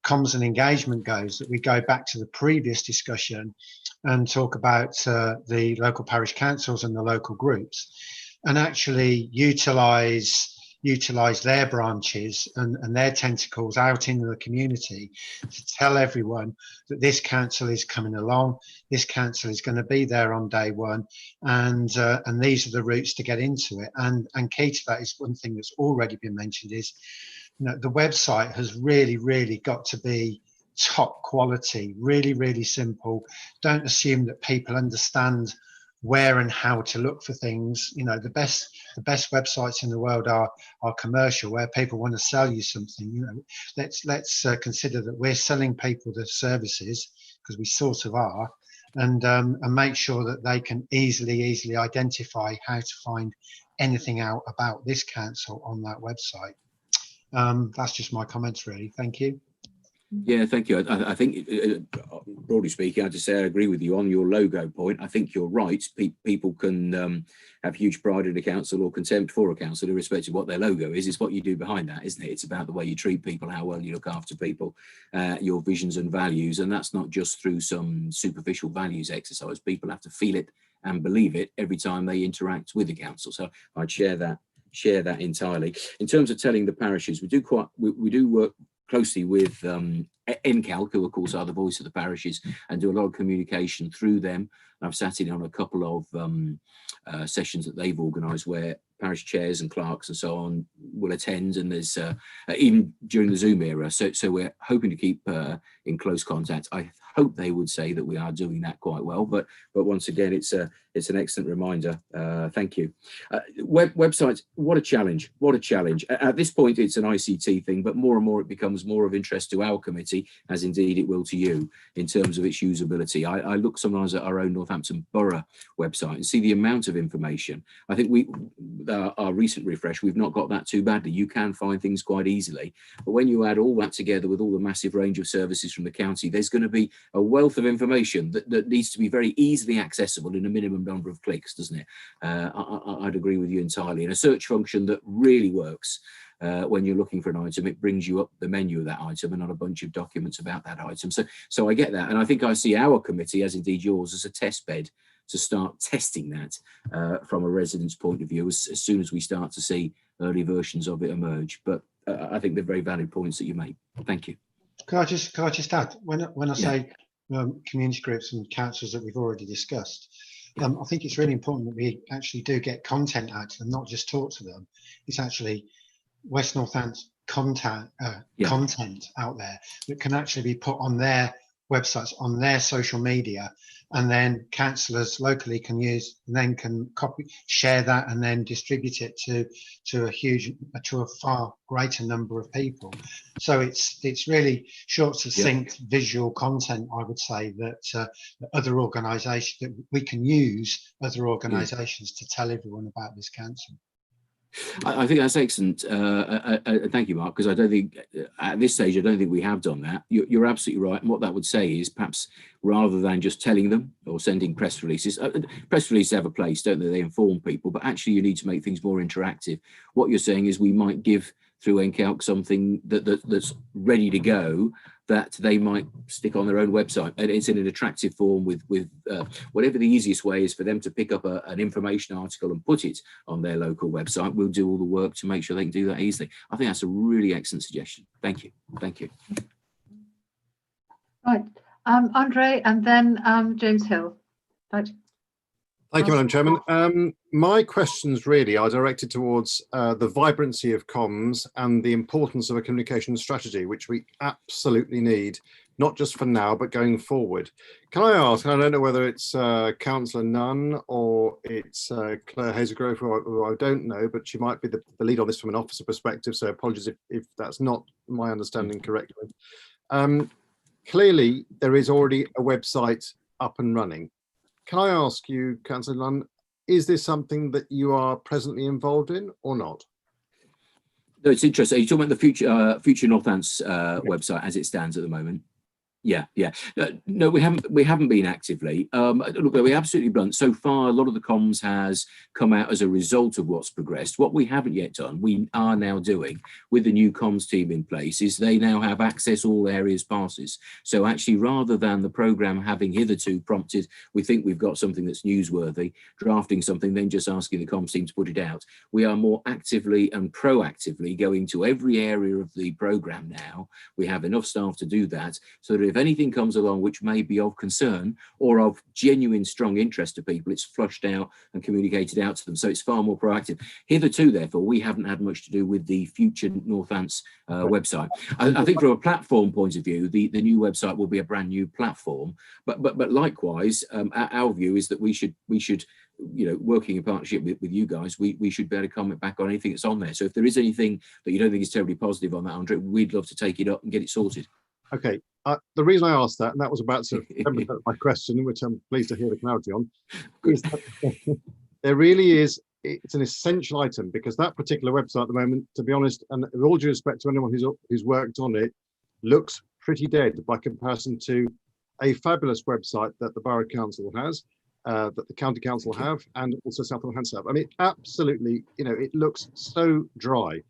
comms and engagement goes, that we go back to the previous discussion and talk about the local parish councils and the local groups, and actually utilise their branches and their tentacles out into the community to tell everyone that this council is coming along, this council is going to be there on day one, and these are the routes to get into it. And key to that is one thing that's already been mentioned is, you know, the website has really got to be top quality, really simple. Don't assume that people understand where and how to look for things. You know, the best websites in the world are commercial, where people want to sell you something. You know, let's consider that we're selling people the services, because we sort of are, and make sure that they can easily identify how to find anything out about this council on that website. That's just my comments, really. Thank you. Yeah, thank you. I think, broadly speaking, I just say I agree with you on your logo point. I think you're right. People can have huge pride in a council or contempt for a council, irrespective of what their logo is. It's what you do behind that, isn't it? It's about the way you treat people, how well you look after people, your visions and values. And that's not just through some superficial values exercise. People have to feel it and believe it every time they interact with the council. So I'd share that entirely. In terms of telling the parishes, we do work closely with NCALC, who of course are the voice of the parishes, and do a lot of communication through them. I've sat in on a couple of sessions that they've organised where parish chairs and clerks and so on will attend, and there's even during the Zoom era. So we're hoping to keep in close contact. I hope they would say that we are doing that quite well, but once again, it's an excellent reminder. Thank you. Websites, what a challenge! What a challenge! At this point, it's an ICT thing, but more and more it becomes more of interest to our committee, as indeed it will to you, in terms of its usability. I look sometimes at our own Northampton Borough website and see the amount of information. I think our recent refresh, we've not got that too badly. You can find things quite easily, but when you add all that together with all the massive range of services from the county, there's going to be a wealth of information that needs to be very easily accessible in a minimum number of clicks, doesn't it? I'd agree with you entirely. And a search function that really works when you're looking for an item, it brings you up the menu of that item and not a bunch of documents about that item. So I get that. And I think I see our committee, as indeed yours, as a test bed to start testing that from a resident's point of view as soon as we start to see early versions of it emerge. But I think they're very valid points that you make. Thank you. Can I just add, when I say community groups and councils that we've already discussed, I think it's really important that we actually do get content out to them, not just talk to them. It's actually West Northampton content out there that can actually be put on their websites, on their social media, and then councillors locally can use, and then can copy, share that, and then distribute it to a far greater number of people. So it's really short, succinct, visual content, I would say, that other organisations, that we can use other organisations to tell everyone about this council. I think that's excellent. Thank you, Mark, because I don't think at this stage, I don't think we have done that. You're absolutely right. And what that would say is perhaps rather than just telling them or sending press releases have a place, don't they? They inform people, but actually you need to make things more interactive. What you're saying is we might give through NCALC something that's ready to go that they might stick on their own website, and it's in an attractive form with whatever the easiest way is for them to pick up an information article and put it on their local website. We'll do all the work to make sure they can do that easily. I think that's a really excellent suggestion. Thank you. Thank you. Right, Andre, and then James Hill. Right. Thank you, Madam Chairman. My questions really are directed towards the vibrancy of comms and the importance of a communication strategy, which we absolutely need, not just for now, but going forward. Can I ask, and I don't know whether it's Councillor Nunn or it's Claire Hazelgrove, who I don't know, but she might be the lead on this from an officer perspective, so apologies if that's not my understanding correctly. Clearly, there is already a website up and running. Can I ask you, Councillor Nunn, is this something that you are presently involved in or not? No, it's interesting. Are you talking about the future Northants website as it stands at the moment? Yeah. No, we haven't been actively. Look, we're absolutely blunt. So far, a lot of the comms has come out as a result of what's progressed. What we haven't yet done, we are now doing with the new comms team in place, is they now have access all areas passes. So actually, rather than the programme having hitherto prompted, we think we've got something that's newsworthy, drafting something, then just asking the comms team to put it out. We are more actively and proactively going to every area of the programme now. We have enough staff to do that, so that if anything comes along which may be of concern or of genuine strong interest to people, it's flushed out and communicated out to them. So it's far more proactive. Hitherto, therefore, we haven't had much to do with the future Northants website. I think from a platform point of view, the new website will be a brand new platform. But likewise, our view is that we should, you know, working in partnership with you guys, we should be able to comment back on anything that's on there. So if there is anything that you don't think is terribly positive on that, Andre, we'd love to take it up and get it sorted. Okay, the reason I asked that, and that was about sort of 10% of my question, which I'm pleased to hear the clarity on, is that there really is, it's an essential item, because that particular website at the moment, to be honest, and with all due respect to anyone who's worked on it, looks pretty dead by comparison to a fabulous website that the Borough Council has, that the County Council have, and also South Northampton have. I mean, absolutely, you know, it looks so dry.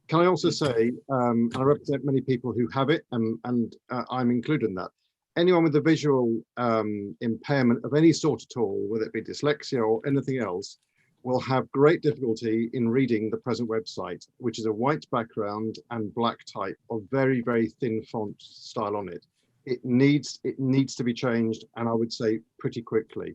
Can I also say, and I represent many people who have it, and I'm included in that, anyone with a visual impairment of any sort at all, whether it be dyslexia or anything else, will have great difficulty in reading the present website, which is a white background and black type of very, very thin font style on it. It needs to be changed, and I would say pretty quickly.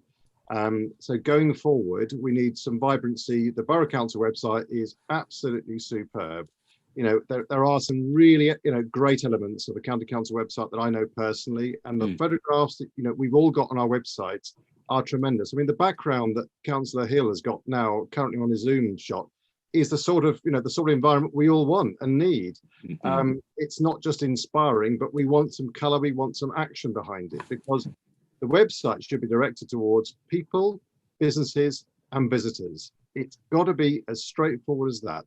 So going forward, we need some vibrancy. The Borough Council website is absolutely superb. You know, there are some really, you know, great elements of the County Council website that I know personally, and the photographs that, you know, we've all got on our websites are tremendous. I mean, the background that Councillor Hill has got now, currently on his Zoom shot, is the sort of, you know, the sort of environment we all want and need. It's not just inspiring, but we want some colour, we want some action behind it, because the website should be directed towards people, businesses, and visitors. It's got to be as straightforward as that.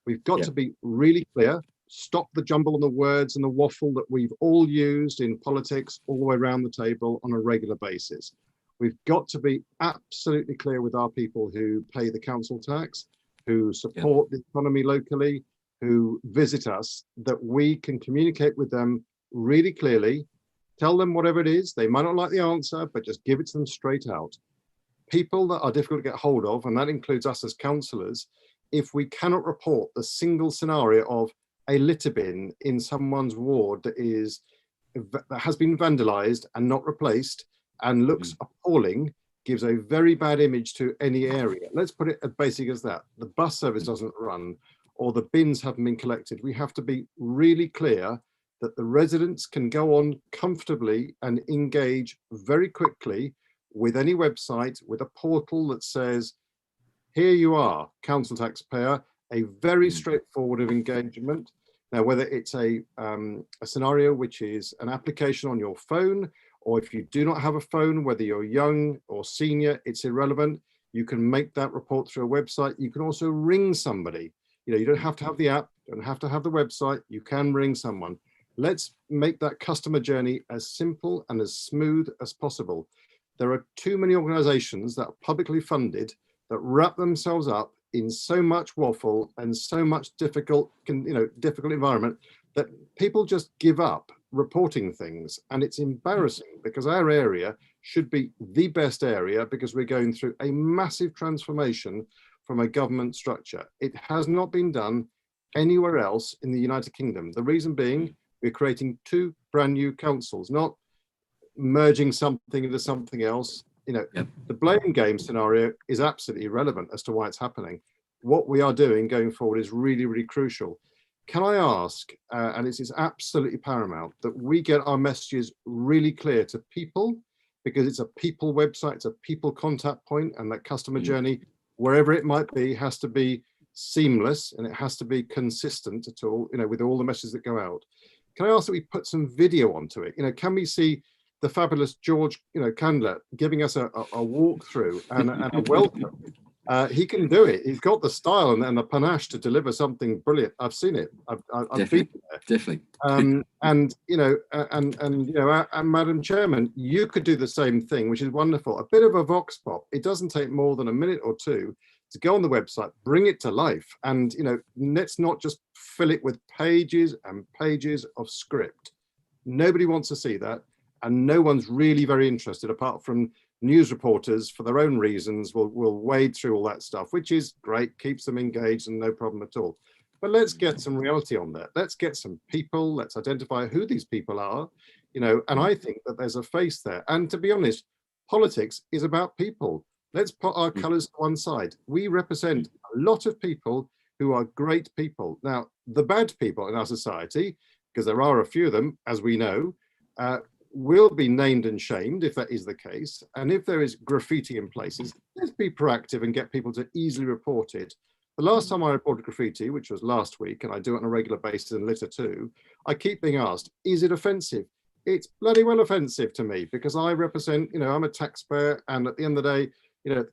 We've got to be really clear, stop the jumble on the words and the waffle that we've all used in politics all the way around the table on a regular basis. We've got to be absolutely clear with our people who pay the council tax, who support the economy locally, who visit us, that we can communicate with them really clearly, tell them whatever it is. They might not like the answer, but just give it to them straight out. People that are difficult to get hold of, and that includes us as councillors, if we cannot report the single scenario of a litter bin in someone's ward that has been vandalised and not replaced and looks appalling, gives a very bad image to any area. Let's put it as basic as that. The bus service doesn't run, or the bins haven't been collected. We have to be really clear that the residents can go on comfortably and engage very quickly with any website, with a portal that says, here you are, council taxpayer, a very straightforward of engagement. Now, whether it's a scenario which is an application on your phone, or if you do not have a phone, whether you're young or senior, it's irrelevant. You can make that report through a website. You can also ring somebody. You know, you don't have to have the app, you don't have to have the website. You can ring someone. Let's make that customer journey as simple and as smooth as possible. There are too many organizations that are publicly funded that wrap themselves up in so much waffle and so much difficult environment that people just give up reporting things. And it's embarrassing because our area should be the best area, because we're going through a massive transformation from a government structure. It has not been done anywhere else in the United Kingdom. The reason being, we're creating 2 brand new councils, not merging something into something else. You know, the blame game scenario is absolutely irrelevant as to why it's happening. What we are doing going forward is really, really crucial. Can I ask, and it's absolutely paramount, that we get our messages really clear to people, because it's a people website, it's a people contact point, and that customer journey, wherever it might be, has to be seamless and it has to be consistent at all, you know, with all the messages that go out. Can I ask that we put some video onto it? You know, can we see the fabulous George, Candler giving us a walkthrough and a welcome? He can do it. He's got the style and the panache to deliver something brilliant. I've seen it. I've been there. Definitely. And Madam Chairman, you could do the same thing, which is wonderful. A bit of a vox pop. It doesn't take more than a minute or 2 to go on the website, bring it to life, and let's not just fill it with pages and pages of script. Nobody wants to see that, and no one's really very interested, apart from news reporters for their own reasons will wade through all that stuff, which is great, keeps them engaged and no problem at all. But let's get some reality on that. Let's get some people, let's identify who these people are, and I think that there's a face there. And to be honest, politics is about people. Let's put our colours to one side. We represent a lot of people who are great people. Now, the bad people in our society, because there are a few of them, as we know, will be named and shamed if that is the case. And if there is graffiti in places, let's be proactive and get people to easily report it. The last time I reported graffiti, which was last week, and I do it on a regular basis in litter too, I keep being asked, is it offensive? It's bloody well offensive to me, because I represent, I'm a taxpayer, and at the end of the day,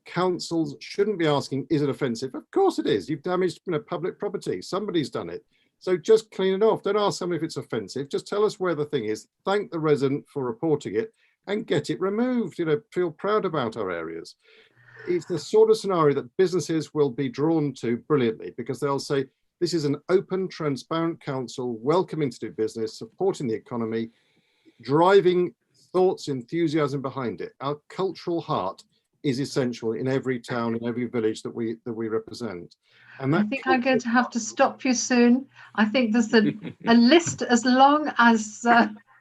councils shouldn't be asking, is it offensive? Of course it is. You've damaged public property. Somebody's done it. So just clean it off. Don't ask somebody if it's offensive. Just tell us where the thing is. Thank the resident for reporting it and get it removed. Feel proud about our areas. It's the sort of scenario that businesses will be drawn to brilliantly, because they'll say, this is an open, transparent council, welcoming to do business, supporting the economy, driving thoughts, enthusiasm behind it. Our cultural heart is essential in every town, in every village that we represent. And I think I'm going to have to stop you soon. I think there's a list as long as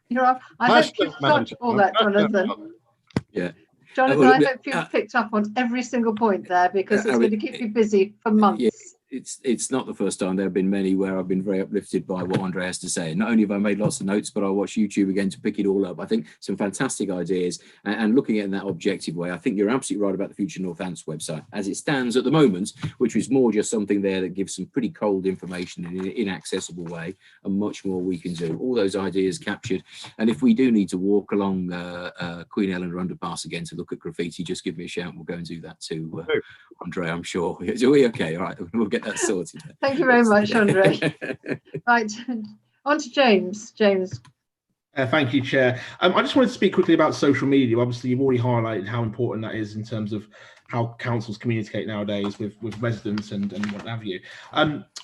you're up. I hope you've got all that, Jonathan. Yeah. Jonathan, I hope you've picked up on every single point there, because it's going to keep you busy for months. Yeah, it's not the first time. There have been many where I've been very uplifted by what Andre has to say. Not only have I made lots of notes, but I watch YouTube again to pick it all up. I think some fantastic ideas, and looking at it in that objective way, I think you're absolutely right about the Future Northants website as it stands at the moment, which is more just something there that gives some pretty cold information in an inaccessible way, and much more we can do. All those ideas captured, and if we do need to walk along Queen Eleanor underpass again to look at graffiti, just give me a shout and we'll go and do that too, Andre, I'm sure. Are we okay? All right, we'll get that sorted. Thank you very much, Andre. Right, on to James. James. Thank you, Chair. I just wanted to speak quickly about social media. Obviously, you've already highlighted how important that is in terms of how councils communicate nowadays with residents and what have you.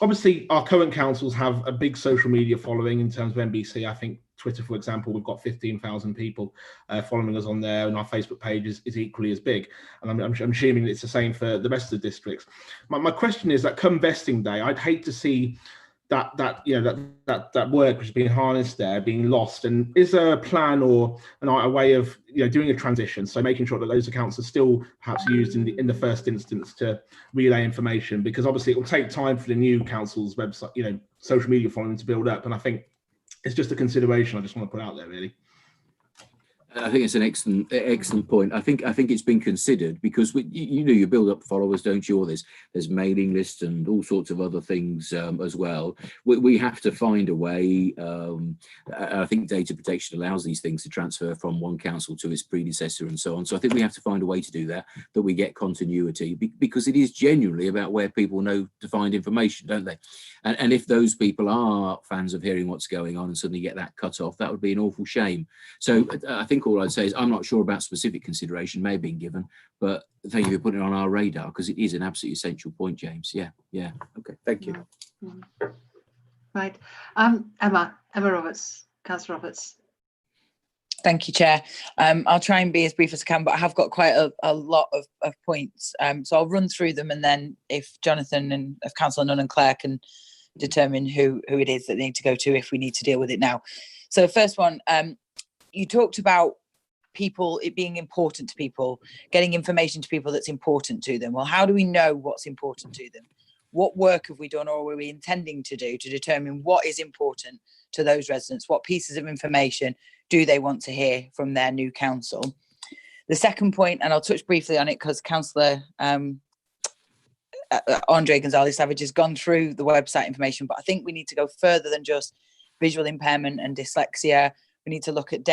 Obviously, our current councils have a big social media following in terms of NBC. I think Twitter, for example, we've got 15,000 people following us on there, and our Facebook page is equally as big. And I'm assuming it's the same for the rest of the districts. My question is that come vesting day, I'd hate to see that work which is being harnessed there being lost. And is there a plan or a way of doing a transition, so making sure that those accounts are still perhaps used in the first instance to relay information, because obviously it will take time for the new council's website social media following to build up, and I think it's just a consideration I just want to put out there, really. I think it's an excellent point. I think it's been considered, because you build up followers, don't you? Or there's mailing lists and all sorts of other things as well. We have to find a way. I think data protection allows these things to transfer from one council to its predecessor and so on. So I think we have to find a way to do that we get continuity, because it is genuinely about where people know to find information, don't they? And if those people are fans of hearing what's going on and suddenly get that cut off, that would be an awful shame. So I think all I'd say is I'm not sure about specific consideration may have been given, but thank you for putting it on our radar, because it is an absolutely essential point, James. Yeah. Okay, thank you. Right. Emma Roberts, Councillor Roberts. Thank you, Chair. I'll try and be as brief as I can, but I have got quite a lot of points. So I'll run through them, and then if Jonathan and if Councillor Nunn and Claire can determine who it is that they need to go to if we need to deal with it now. So the first one, you talked about it being important to people, getting information to people that's important to them. Well, how do we know what's important to them? What work have we done or are we intending to do to determine what is important to those residents? What pieces of information do they want to hear from their new council? The second point, and I'll touch briefly on it because Councillor Andre Gonzalez-Savage has gone through the website information, but I think we need to go further than just visual impairment and dyslexia. We need to look at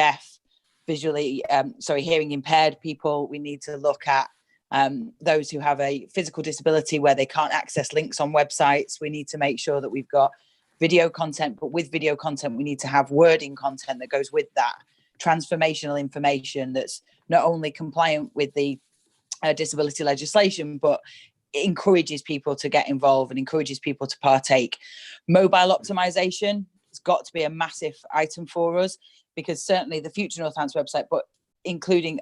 hearing impaired people. We need to look at those who have a physical disability where they can't access links on websites. We need to make sure that we've got video content, but with video content, we need to have wording content that goes with that, transformational information that's not only compliant with the disability legislation, but it encourages people to get involved and encourages people to partake. Mobile optimization has got to be a massive item for us, because certainly the Future Northampton website, but including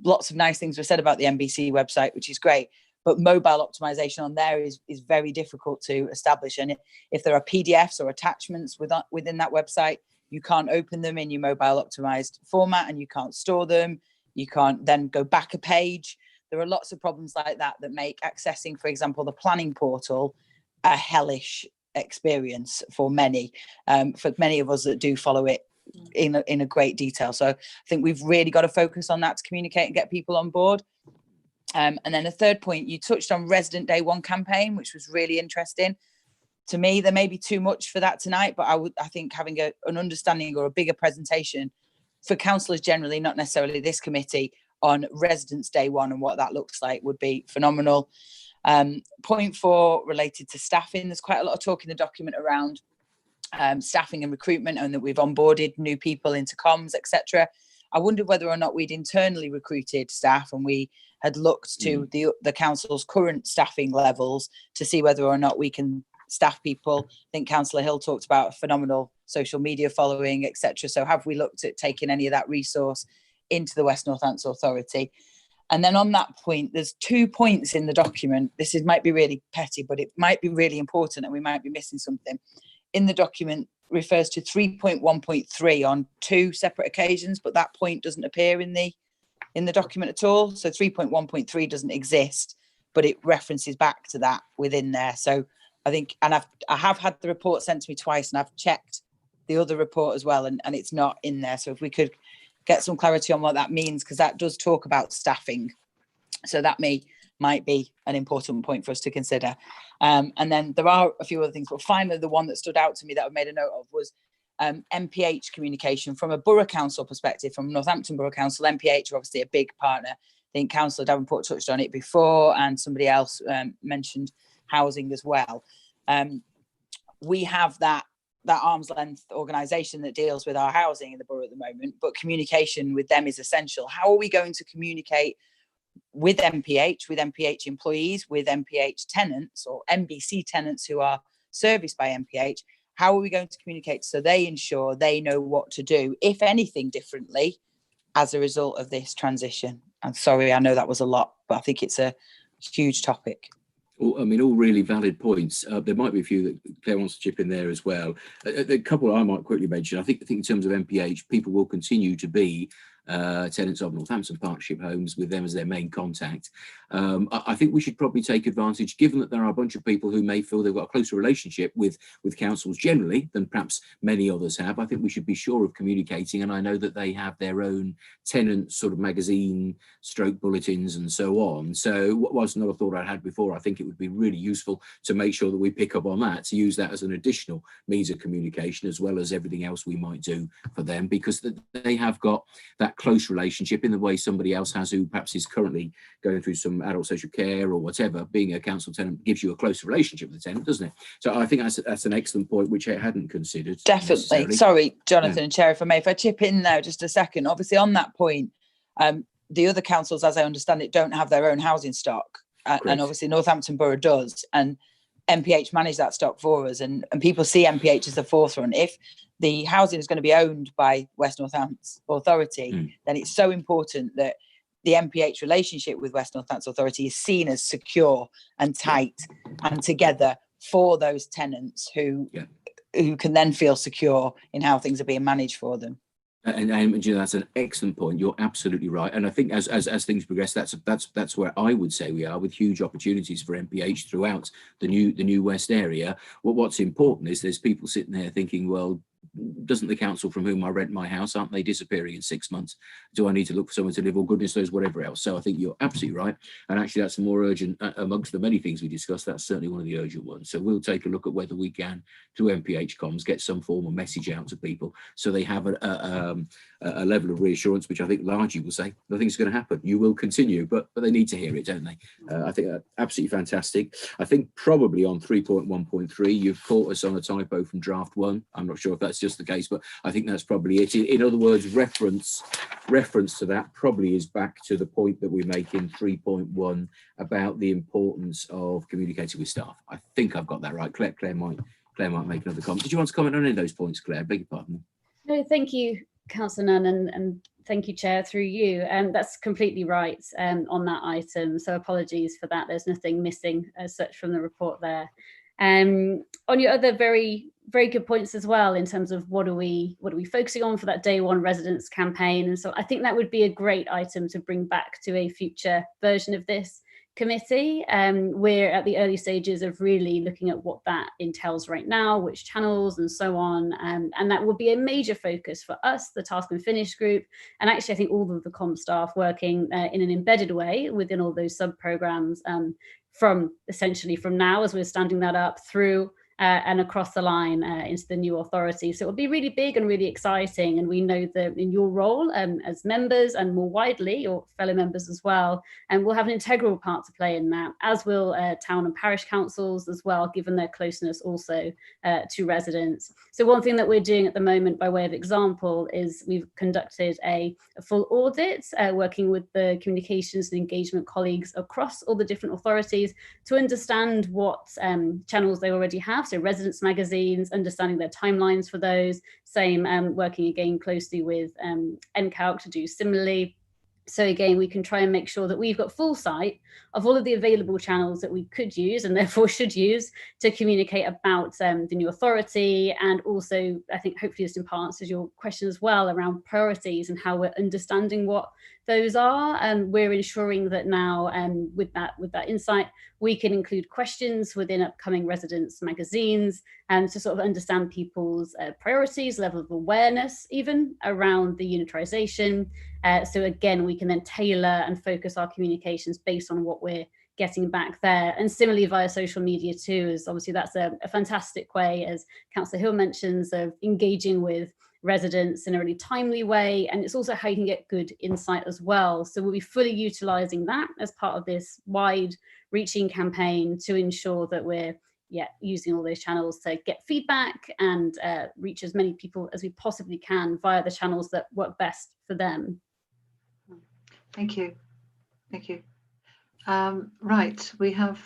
lots of nice things were said about the NBC website, which is great, but mobile optimization on there is very difficult to establish. And if there are PDFs or attachments within that website, you can't open them in your mobile optimized format and you can't store them. You can't then go back a page. There are lots of problems like that make accessing, for example, the planning portal a hellish experience for many of us that do follow it in a great detail. So I think we've really got to focus on that to communicate and get people on board. And then a third point, you touched on Resident Day One campaign, which was really interesting. To me, there may be too much for that tonight, but I think having an understanding or a bigger presentation for councillors generally, not necessarily this committee, on Residents Day One and what that looks like would be phenomenal. Point 4 related to staffing. There's quite a lot of talk in the document around staffing and recruitment, and that we've onboarded new people into comms, etc. I wondered whether or not we'd internally recruited staff and we had looked to the council's current staffing levels to see whether or not we can staff people. I think Councillor Hill talked about a phenomenal social media following, etc. So have we looked at taking any of that resource into the West Northampton Authority? And then on that point, there's 2 points in the document. This might be really petty, but it might be really important and we might be missing something. In the document refers to 3.1.3 on 2 separate occasions, but that point doesn't appear in the document at all. So 3.1.3 doesn't exist, but it references back to that within there. So I think, and I have had the report sent to me twice, and I've checked the other report as well, and it's not in there. So if we could get some clarity on what that means, because that does talk about staffing. So that might be an important point for us to consider. And then there are a few other things, but finally, the one that stood out to me that I've made a note of was MPH communication from a borough council perspective, from Northampton Borough Council. MPH are obviously a big partner. I think Councillor Davenport touched on it before, and somebody else mentioned housing as well. We have that that arm's length organisation that deals with our housing in the borough at the moment, but communication with them is essential. How are we going to communicate with MPH employees, with MPH tenants or MBC tenants who are serviced by MPH? How are we going to communicate so they ensure they know what to do, if anything, differently as a result of this transition? I'm sorry, I know that was a lot, but I think it's a huge topic. Well, I mean, all really valid points. There might be a few that Claire wants to chip in there as well. A couple I might quickly mention. I think in terms of MPH, people will continue to be tenants of Northampton Partnership Homes, with them as their main contact. I think we should probably take advantage, given that there are a bunch of people who may feel they've got a closer relationship with councils generally than perhaps many others have. I think we should be sure of communicating, and I know that they have their own tenant sort of magazine, stroke bulletins and so on. So what was another thought I had before, I think it would be really useful to make sure that we pick up on that, to use that as an additional means of communication, as well as everything else we might do for them, because they have got that close relationship in the way somebody else has who perhaps is currently going through some adult social care or whatever. Being a council tenant gives you a closer relationship with the tenant, doesn't it? So I think that's an excellent point, which I hadn't considered. Definitely. Sorry, Jonathan and Chair, if I chip in there just a second. Obviously, on that point, the other councils, as I understand it, don't have their own housing stock. And obviously Northampton Borough does. And MPH manage that stock for us. And people see MPH as the forefront. If the housing is going to be owned by West Northampton Authority, then it's so important that the MPH relationship with West Northampton Authority is seen as secure and tight and together for those tenants who can then feel secure in how things are being managed for them. And you know, that's an excellent point. You're absolutely right. And I think as things progress, that's where I would say we are, with huge opportunities for MPH throughout the new West area. Well, what's important is there's people sitting there thinking, well, doesn't the council from whom I rent my house, aren't they disappearing in 6 months? Do I need to look for someone to live, or goodness knows whatever else? So I think you're absolutely right. And actually that's the more urgent, amongst the many things we discussed, that's certainly one of the urgent ones. So we'll take a look at whether we can, through MPH comms, get some form of message out to people so they have a level of reassurance, which I think largely will say nothing's going to happen. You will continue, but they need to hear it, don't they? I think that's absolutely fantastic. I think probably on 3.1.3, you've caught us on a typo from draft 1. I'm not sure if that's just the case, but I think that's probably it. In other words, reference to that probably is back to the point that we make in 3.1 about the importance of communicating with staff. I think I've got that right. Claire might make another comment. Did you want to comment on any of those points, Claire? Beg your pardon. No, thank you, Councillor Nunn, and thank you, Chair, through you. That's completely right on that item. So apologies for that. There's nothing missing as such from the report there. On your other very good points as well, in terms of what are we focusing on for that day one residents campaign, and so I think that would be a great item to bring back to a future version of this committee. We're at the early stages of really looking at what that entails right now, which channels and so on, and that will be a major focus for us, the Task and Finish group, and actually I think all of the comm staff working in an embedded way within all those sub-programmes, from essentially from now as we're standing that up through and across the line into the new authority. So it'll be really big and really exciting. And we know that in your role as members, and more widely your fellow members as well, and we'll have an integral part to play in that, as will town and parish councils as well, given their closeness also to residents. So one thing that we're doing at the moment, by way of example, is we've conducted a full audit, working with the communications and engagement colleagues across all the different authorities to understand what channels they already have. So residents magazines, understanding their timelines for those, same working again closely with NCALC to do similarly. So again, we can try and make sure that we've got full sight of all of the available channels that we could use and therefore should use to communicate about the new authority. And also, I think hopefully this in part answers your question as well around priorities and how we're understanding what those are. And we're ensuring that now, with that insight, we can include questions within upcoming residents magazines and to sort of understand people's priorities, level of awareness, even around the unitarisation. So again, we can then tailor and focus our communications based on what we're getting back there. And similarly via social media too, is obviously that's a fantastic way, as Councillor Hill mentions, of engaging with residents in a really timely way. And it's also how you can get good insight as well. So we'll be fully utilising that as part of this wide reaching campaign to ensure that we're using all those channels to get feedback and reach as many people as we possibly can via the channels that work best for them. Thank you. Thank you. Right, we have,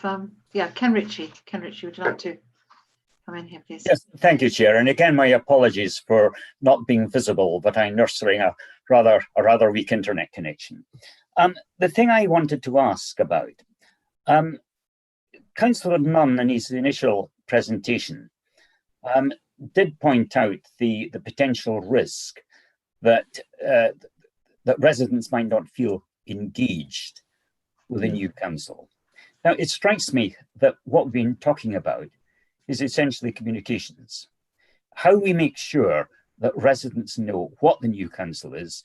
Ken Ritchie. Ken Ritchie, would you like to come in here, please? Yes, thank you, Chair. And again, my apologies for not being visible, but I'm nursing a rather weak internet connection. The thing I wanted to ask about, Councillor Nunn in his initial presentation did point out the potential risk that that residents might not feel engaged with a new council. Now, it strikes me that what we've been talking about is essentially communications. How we make sure that residents know what the new council is,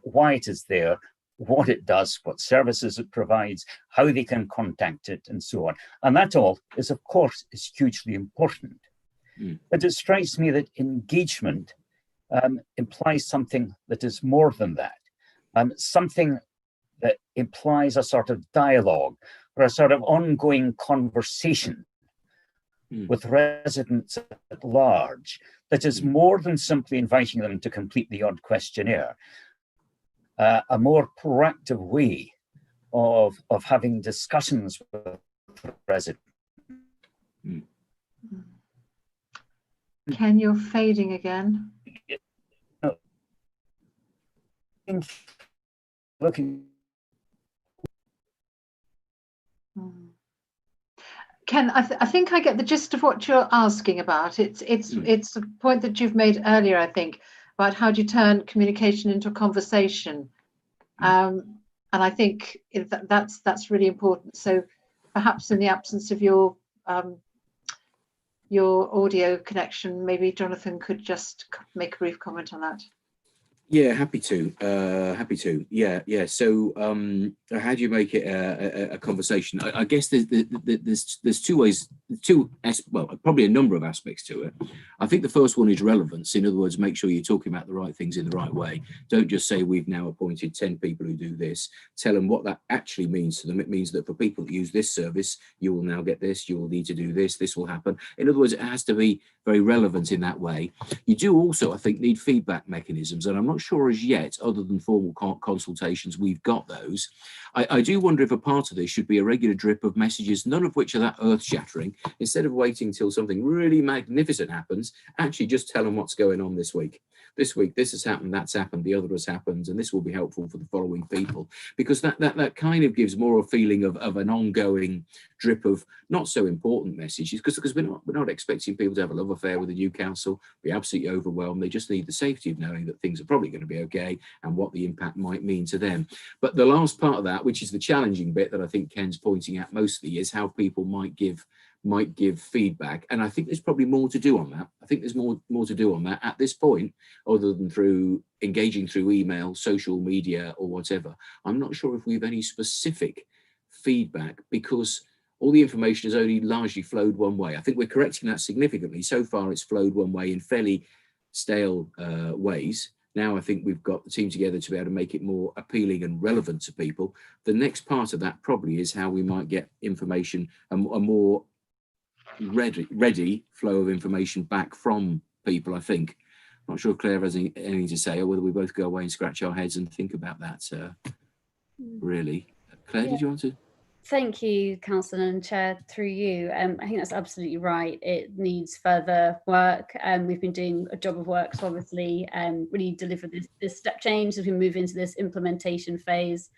why it is there, what it does, what services it provides, how they can contact it, and so on. And that all is, of course, is hugely important. But it strikes me that engagement implies something that is more than that, something that implies a sort of dialogue or a sort of ongoing conversation with residents at large that is more than simply inviting them to complete the odd questionnaire, a more proactive way of having discussions with residents. Ken, you're fading again. Looking. Ken, I think I get the gist of what you're asking about. It's a point that you've made earlier, I think, about how do you turn communication into a conversation, and I think that's really important. So perhaps in the absence of your audio connection, maybe Jonathan could just make a brief comment on that. Yeah, happy to. Yeah. So, how do you make it a conversation? I guess there's two ways, probably a number of aspects to it. I think the first one is relevance. In other words, make sure you're talking about the right things in the right way. Don't just say we've now appointed 10 people who do this. Tell them what that actually means to them. It means that for people that use this service, you will now get this. You will need to do this. This will happen. In other words, it has to be very relevant in that way. You do also, I think, need feedback mechanisms, and I'm not sure as yet, other than formal consultations, we've got those. I do wonder if a part of this should be a regular drip of messages, none of which are that earth-shattering. Instead of waiting till something really magnificent happens, actually just tell them what's going on this week. This week, this has happened, that's happened, the other has happened, and this will be helpful for the following people. Because that kind of gives more a feeling of an ongoing drip of not so important messages, because we're not expecting people to have a love affair with the new council, be absolutely overwhelmed. They just need the safety of knowing that things are probably going to be okay and what the impact might mean to them. But the last part of that, which is the challenging bit that I think Ken's pointing at mostly, is how people might give feedback, and I think there's probably more to do on that. I think there's more to do on that at this point, other than through engaging through email, social media, or whatever. I'm not sure if we have any specific feedback, because all the information has only largely flowed one way. I think we're correcting that significantly. So far, it's flowed one way in fairly stale ways. Now I think we've got the team together to be able to make it more appealing and relevant to people. The next part of that probably is how we might get information, a more ready flow of information back from people, I think. I'm not sure if Claire has anything to say, or whether we both go away and scratch our heads and think about that, really. Claire, Yeah. did you want to? Thank you, Councillor and Chair, through you. I think that's absolutely right. It needs further work, and we've been doing a job of work to obviously really deliver this step change as we move into this implementation phase,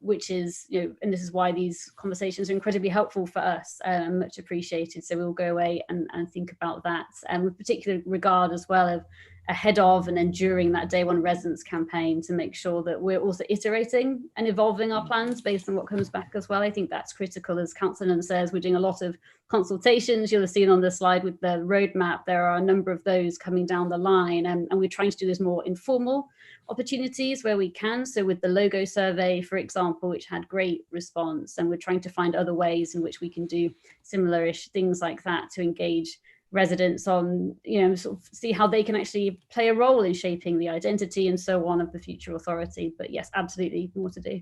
which is, and this is why these conversations are incredibly helpful for us and much appreciated. So we'll go away and think about that, and with particular regard as well of ahead of and then during that Day One Residents campaign, to make sure that we're also iterating and evolving our plans based on what comes back as well. I think that's critical. As Councillor Nunn says, we're doing a lot of consultations. You'll have seen on the slide with the roadmap, there are a number of those coming down the line, and we're trying to do this more informal opportunities where we can. So with the logo survey, for example, which had great response, and we're trying to find other ways in which we can do similar-ish things like that to engage residents on, sort of see how they can actually play a role in shaping the identity and so on of the future authority. But yes, absolutely more to do.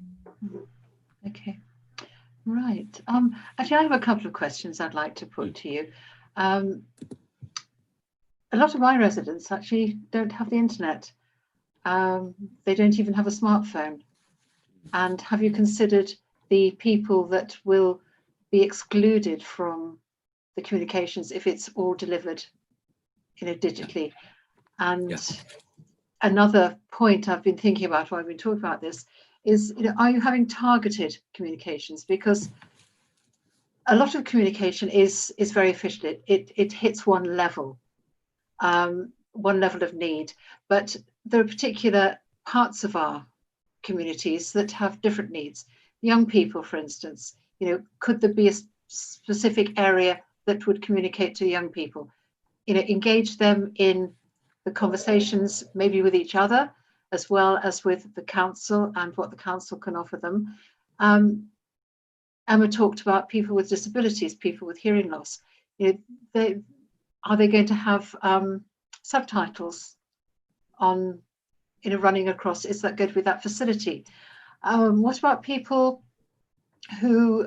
Okay. Right. Actually, I have a couple of questions I'd like to put to you. A lot of my residents actually don't have the internet. They don't even have a smartphone. And have you considered the people that will be excluded from the communications if it's all delivered, digitally? And another point I've been thinking about while I've been talking about this is, are you having targeted communications? Because a lot of communication is very efficient. It hits one level of need, but there are particular parts of our communities that have different needs. Young people, for instance, could there be a specific area that would communicate to young people? Engage them in the conversations, maybe with each other, as well as with the council and what the council can offer them. Emma talked about people with disabilities, people with hearing loss. Are they going to have subtitles on, running across? Is that going to be that facility? What about people who,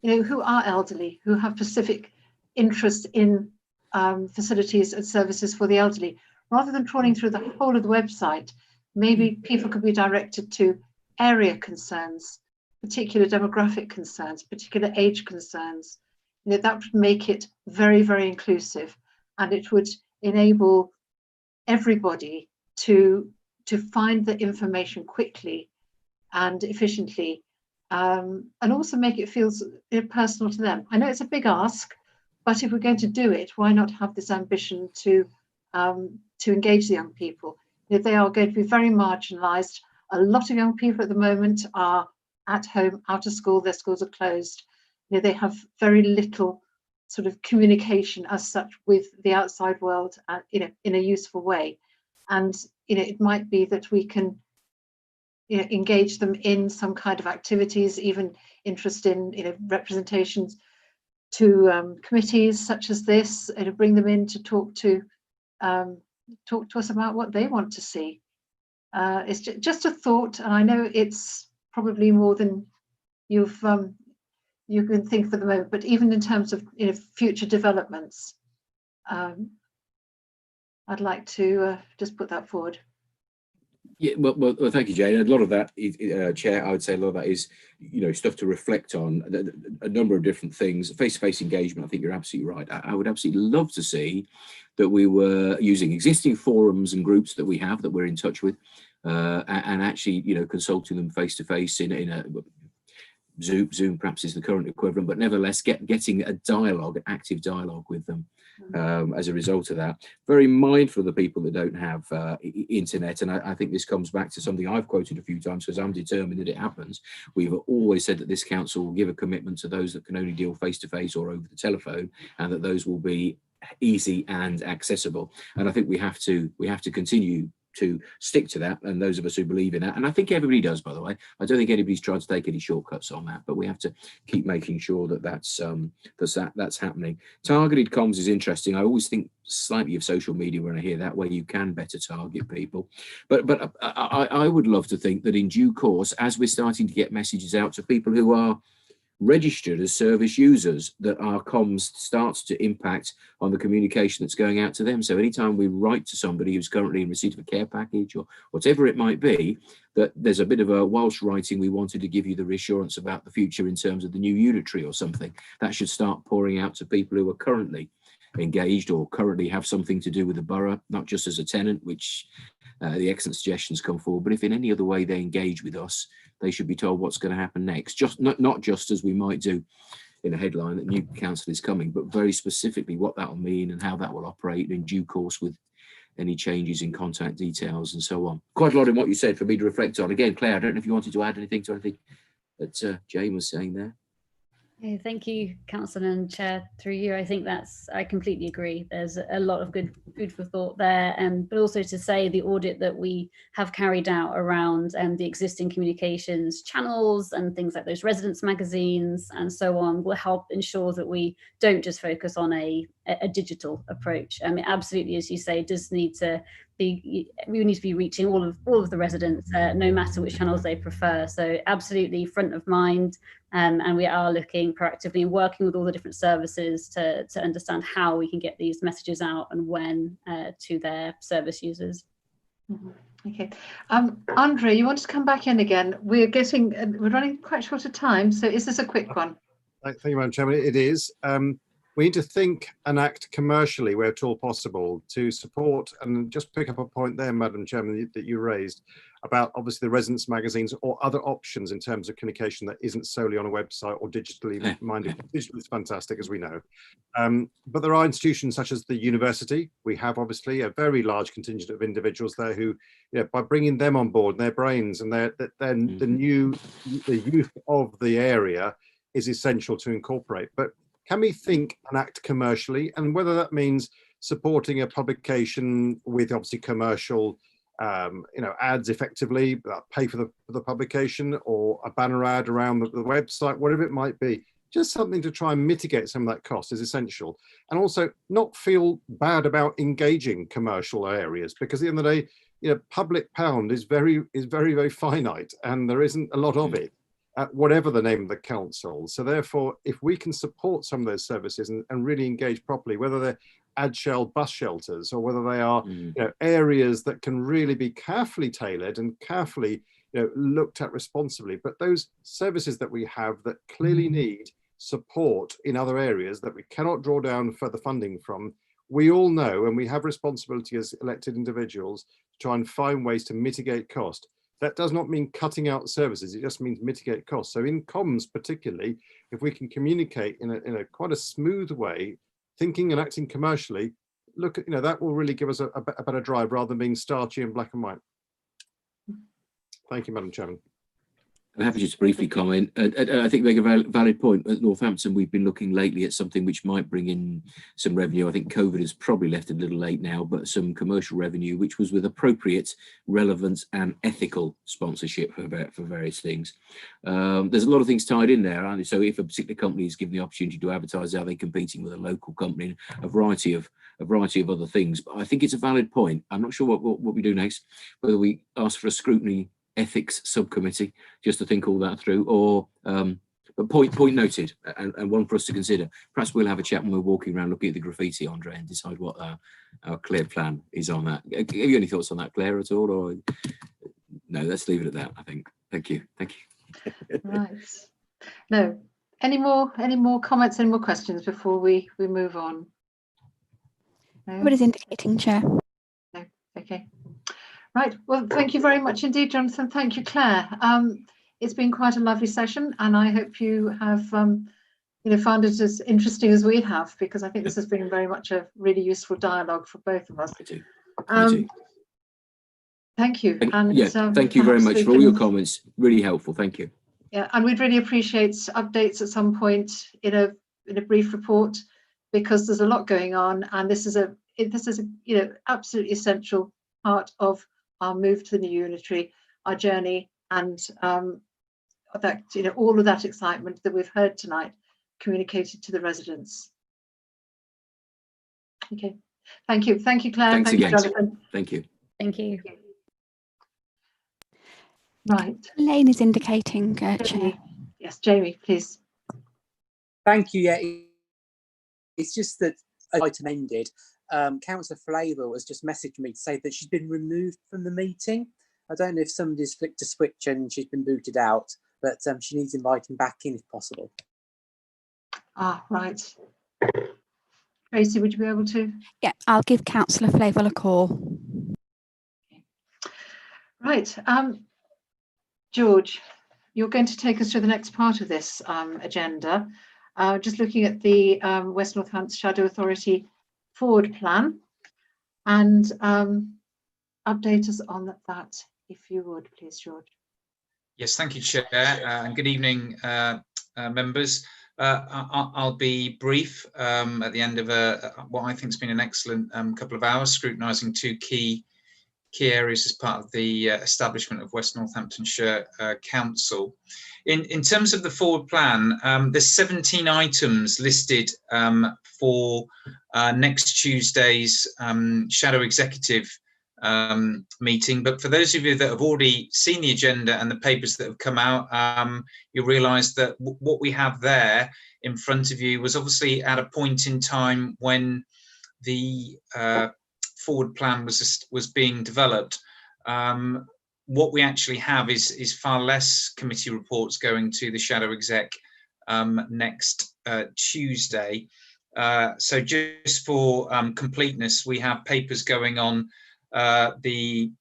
who are elderly, who have specific interest in facilities and services for the elderly? Rather than trawling through the whole of the website, maybe people could be directed to area concerns, particular demographic concerns, particular age concerns. That would make it very, very inclusive, and it would enable everybody to find the information quickly and efficiently, and also make it feel personal to them. I know it's a big ask, but if we're going to do it, why not have this ambition to engage the young people? They are going to be very marginalised. A lot of young people at the moment are at home, out of school, their schools are closed. They have very little sort of communication as such with the outside world, in a useful way. And it might be that we can engage them in some kind of activities, even interest in representations to committees such as this, bring them in to talk to us about what they want to see. It's just a thought, and I know it's probably more than you can think for the moment, but even in terms of future developments, I'd like to just put that forward. Yeah, well, thank you, Jane. A lot of that, Chair, I would say a lot of that is, stuff to reflect on, a number of different things. Face-to-face engagement, I think you're absolutely right. I would absolutely love to see that we were using existing forums and groups that we have that we're in touch with, and actually, consulting them face-to-face in a Zoom perhaps is the current equivalent, but nevertheless getting a dialogue, an active dialogue with them. As a result of that, very mindful of the people that don't have internet, and I think this comes back to something I've quoted a few times because I'm determined that it happens. We've always said that this council will give a commitment to those that can only deal face to face or over the telephone, and that those will be easy and accessible. And I think we have to continue to stick to that, and those of us who believe in that, and I think everybody does, by the way. I don't think anybody's trying to take any shortcuts on that, but we have to keep making sure that that's happening. Targeted comms is interesting. I always think slightly of social media when I hear that, where you can better target people, but I would love to think that in due course, as we're starting to get messages out to people who are registered as service users, that our comms starts to impact on the communication that's going out to them. So anytime we write to somebody who's currently in receipt of a care package or whatever it might be, that there's a bit of a, whilst writing, we wanted to give you the reassurance about the future in terms of the new unitary or something, that should start pouring out to people who are currently engaged or currently have something to do with the borough, not just as a tenant, which the excellent suggestions come forward, but if in any other way they engage with us, they should be told what's going to happen next. Just not just as we might do in a headline that new council is coming, but very specifically what that will mean and how that will operate in due course with any changes in contact details and so on. Quite a lot in what you said for me to reflect on. Again, Claire, I don't know if you wanted to add anything to anything that Jane was saying there. Yeah, thank you, Councillor and Chair. Through you, I think I completely agree. There's a lot of good food for thought there, but also to say the audit that we have carried out around the existing communications channels and things like those residents magazines and so on will help ensure that we don't just focus on a digital approach. I mean, absolutely, as you say, does need to be, we need to be reaching all of the residents, no matter which channels they prefer. So absolutely front of mind, And we are looking proactively and working with all the different services to understand how we can get these messages out and when to their service users. Okay, Andre, you want to come back in again? We're running quite short of time, so is this a quick one? Thank you, Madam Chairman. It is. We need to think and act commercially where at all possible to support, and just pick up a point there, Madam Chairman, that you raised about obviously the residence magazines or other options in terms of communication that isn't solely on a website or digitally minded. Digital is fantastic, as we know. But there are institutions such as the university. We have obviously a very large contingent of individuals there who, by bringing them on board, their brains and the youth of the area is essential to incorporate. But can we think and act commercially, and whether that means supporting a publication with obviously commercial ads effectively, pay for the publication, or a banner ad around the website, whatever it might be, just something to try and mitigate some of that cost is essential. And also not feel bad about engaging commercial areas, because at the end of the day, public pound is very, very finite, and there isn't a lot of it, whatever the name of the council. So therefore, if we can support some of those services and really engage properly, whether they're bus shelters, or whether they are areas that can really be carefully tailored and carefully looked at responsibly, but those services that we have that clearly need support in other areas that we cannot draw down further funding from, we all know, and we have responsibility as elected individuals to try and find ways to mitigate cost. That does not mean cutting out services, it just means mitigate costs. So in comms particularly, if we can communicate in a quite a smooth way, thinking and acting commercially, look at, that will really give us a better drive rather than being starchy and black and white. Thank you, Madam Chairman. I'm happy just to briefly comment. I think make a valid point. At Northampton, we've been looking lately at something which might bring in some revenue. I think COVID has probably left it a little late now, but some commercial revenue, which was with appropriate relevance and ethical sponsorship for various things. There's a lot of things tied in there, aren't there? So if a particular company is given the opportunity to advertise, are they competing with a local company? A variety of other things. But I think it's a valid point. I'm not sure what we do next, whether we ask for a scrutiny ethics subcommittee just to think all that through, or but point noted, and one for us to consider. Perhaps we'll have a chat when we're walking around looking at the graffiti, Andre, and decide what our clear plan is on that. Have you any thoughts on that, Claire, at all, or no? Let's leave it at that, I think. Thank you. Right. No, any more comments, any more questions before we move on? No? What is indicating, Chair? No. Okay. Right, well, thank you very much indeed, Jonathan. Thank you, Claire. It's been quite a lovely session, and I hope you have found it as interesting as we have, because I think this has been very much a really useful dialogue for both of us. Thank you. And thank you very much for all your comments. Really helpful. Thank you. Yeah, and we'd really appreciate updates at some point in a brief report, because there's a lot going on, and this is a absolutely essential part of our move to the new unitary, our journey, and that all of that excitement that we've heard tonight communicated to the residents. Okay, thank you, Claire. Thanks again. You, Jonathan. Thank you. Thank you. Right. Lane is indicating, Chair. Yes, Jamie, please. Thank you. Yeah, it's just that item ended. Councillor Flavor has just messaged me to say that she's been removed from the meeting. I don't know if somebody's flicked a switch and she's been booted out, but she needs inviting back in if possible. Ah, right. Tracy, would you be able to? Yeah, I'll give Councillor Flavor a call. Right. George, you're going to take us through the next part of this agenda. Just looking at the West Northampton Shadow Authority forward plan, and update us on that, if you would, please, George. Yes, thank you, Chair, and good evening, members. I'll be brief at the end of what I think has been an excellent couple of hours, scrutinising two key areas as part of the establishment of West Northamptonshire Council. In terms of the forward plan, there's 17 items listed for next Tuesday's shadow executive meeting. But for those of you that have already seen the agenda and the papers that have come out, you'll realise that what we have there in front of you was obviously at a point in time when the forward plan was being developed. What we actually have is far less committee reports going to the shadow exec next Tuesday. So just for completeness, we have papers going on the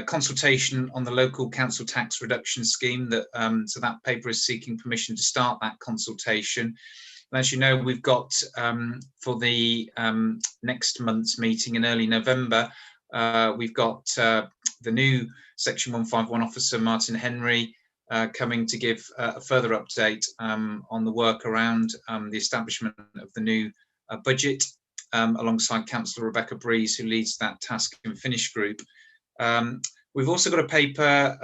consultation on the local council tax reduction scheme. So that paper is seeking permission to start that consultation. And as you know, we've got for the next month's meeting in early November, we've got the new Section 151 officer, Martin Henry, coming to give a further update on the work around the establishment of the new budget, alongside Councillor Rebecca Breeze, who leads that task and finish group. We've also got a paper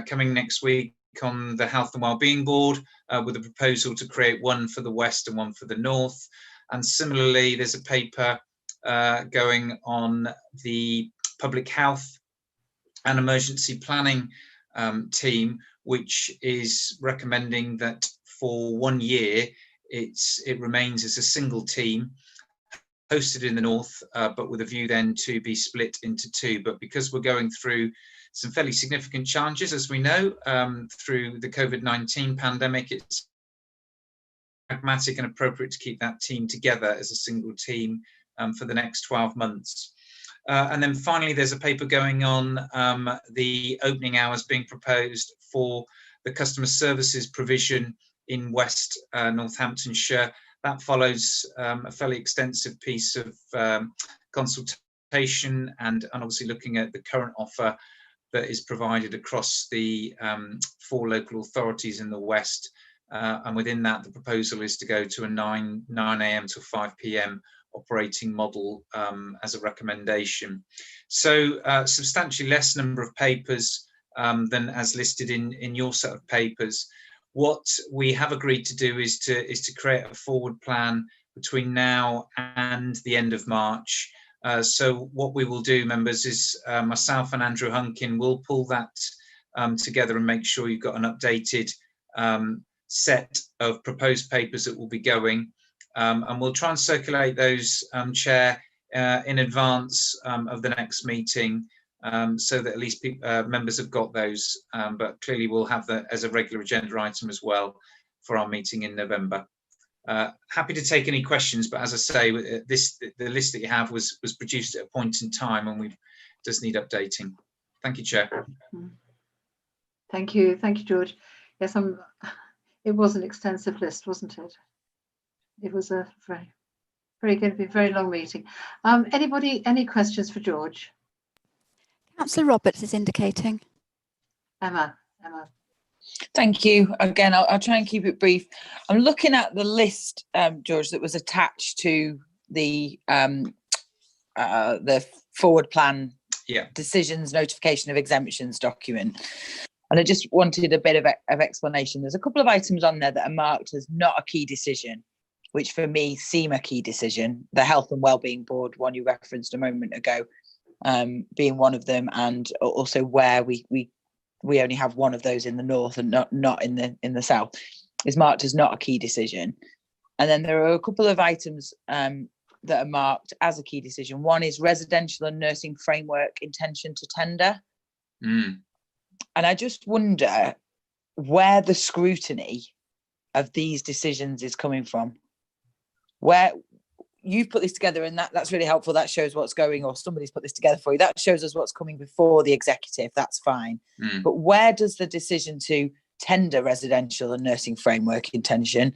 coming next week on the Health and Wellbeing Board, with a proposal to create one for the West and one for the North. And similarly, there's a paper going on the Public Health and Emergency Planning team, which is recommending that for 1 year it remains as a single team hosted in the North, but with a view then to be split into two. But because we're going through some fairly significant challenges, as we know, through the COVID-19 pandemic, it's pragmatic and appropriate to keep that team together as a single team for the next 12 months. And then finally, there's a paper going on the opening hours being proposed for the customer services provision in West Northamptonshire. That follows a fairly extensive piece of consultation and obviously looking at the current offer that is provided across the 4 local authorities in the West. And within that, the proposal is to go to a 9 a.m. to 5 p.m. operating model as a recommendation. So substantially less number of papers than as listed in your set of papers. What we have agreed to do is to create a forward plan between now and the end of March. So what we will do, members, is myself and Andrew Hunkin will pull that together and make sure you've got an updated set of proposed papers that will be going. And we'll try and circulate those, Chair, in advance of the next meeting, so that at least members have got those. But clearly we'll have that as a regular agenda item as well for our meeting in November. Happy to take any questions, but as I say, the list that you have was produced at a point in time and we just need updating. Thank you, Chair. Thank you, George. Yes, it was an extensive list, wasn't it? It was a going to be a very long meeting. Anybody, any questions for George? Councillor Roberts is indicating. Emma. Thank you. Again, I'll try and keep it brief. I'm looking at the list, George, that was attached to the forward plan decisions, notification of exemptions document. And I just wanted a bit of explanation. There's a couple of items on there that are marked as not a key decision, which for me seem a key decision. The Health and Wellbeing Board, one you referenced a moment ago, being one of them, and also where we only have one of those in the North and not in the South, is marked as not a key decision. And then there are a couple of items that are marked as a key decision. One is residential and nursing framework intention to tender. And I just wonder where the scrutiny of these decisions is coming from. Where you've put this together, and that's really helpful. That shows what's going, or somebody's put this together for you. That shows us what's coming before the executive. That's fine. But where does the decision to tender residential and nursing framework intention,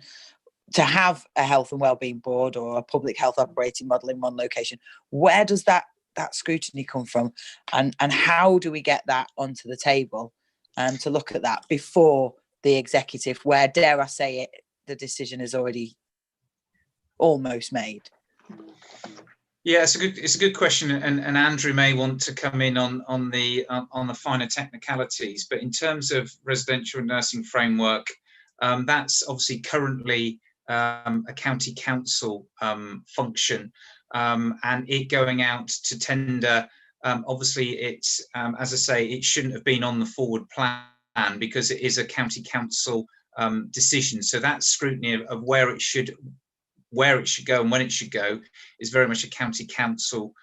to have a health and wellbeing board or a public health operating model in one location, where does that scrutiny come from, and how do we get that onto the table to look at that before the executive, where, dare I say it, the decision is already almost made? Yeah, it's a good question, and Andrew may want to come in on the finer technicalities. But in terms of residential and nursing framework, that's obviously currently a county council function, and it going out to tender obviously it's, as I say, it shouldn't have been on the forward plan because it is a county council decision. So that scrutiny of where it should go and when it should go is very much a county council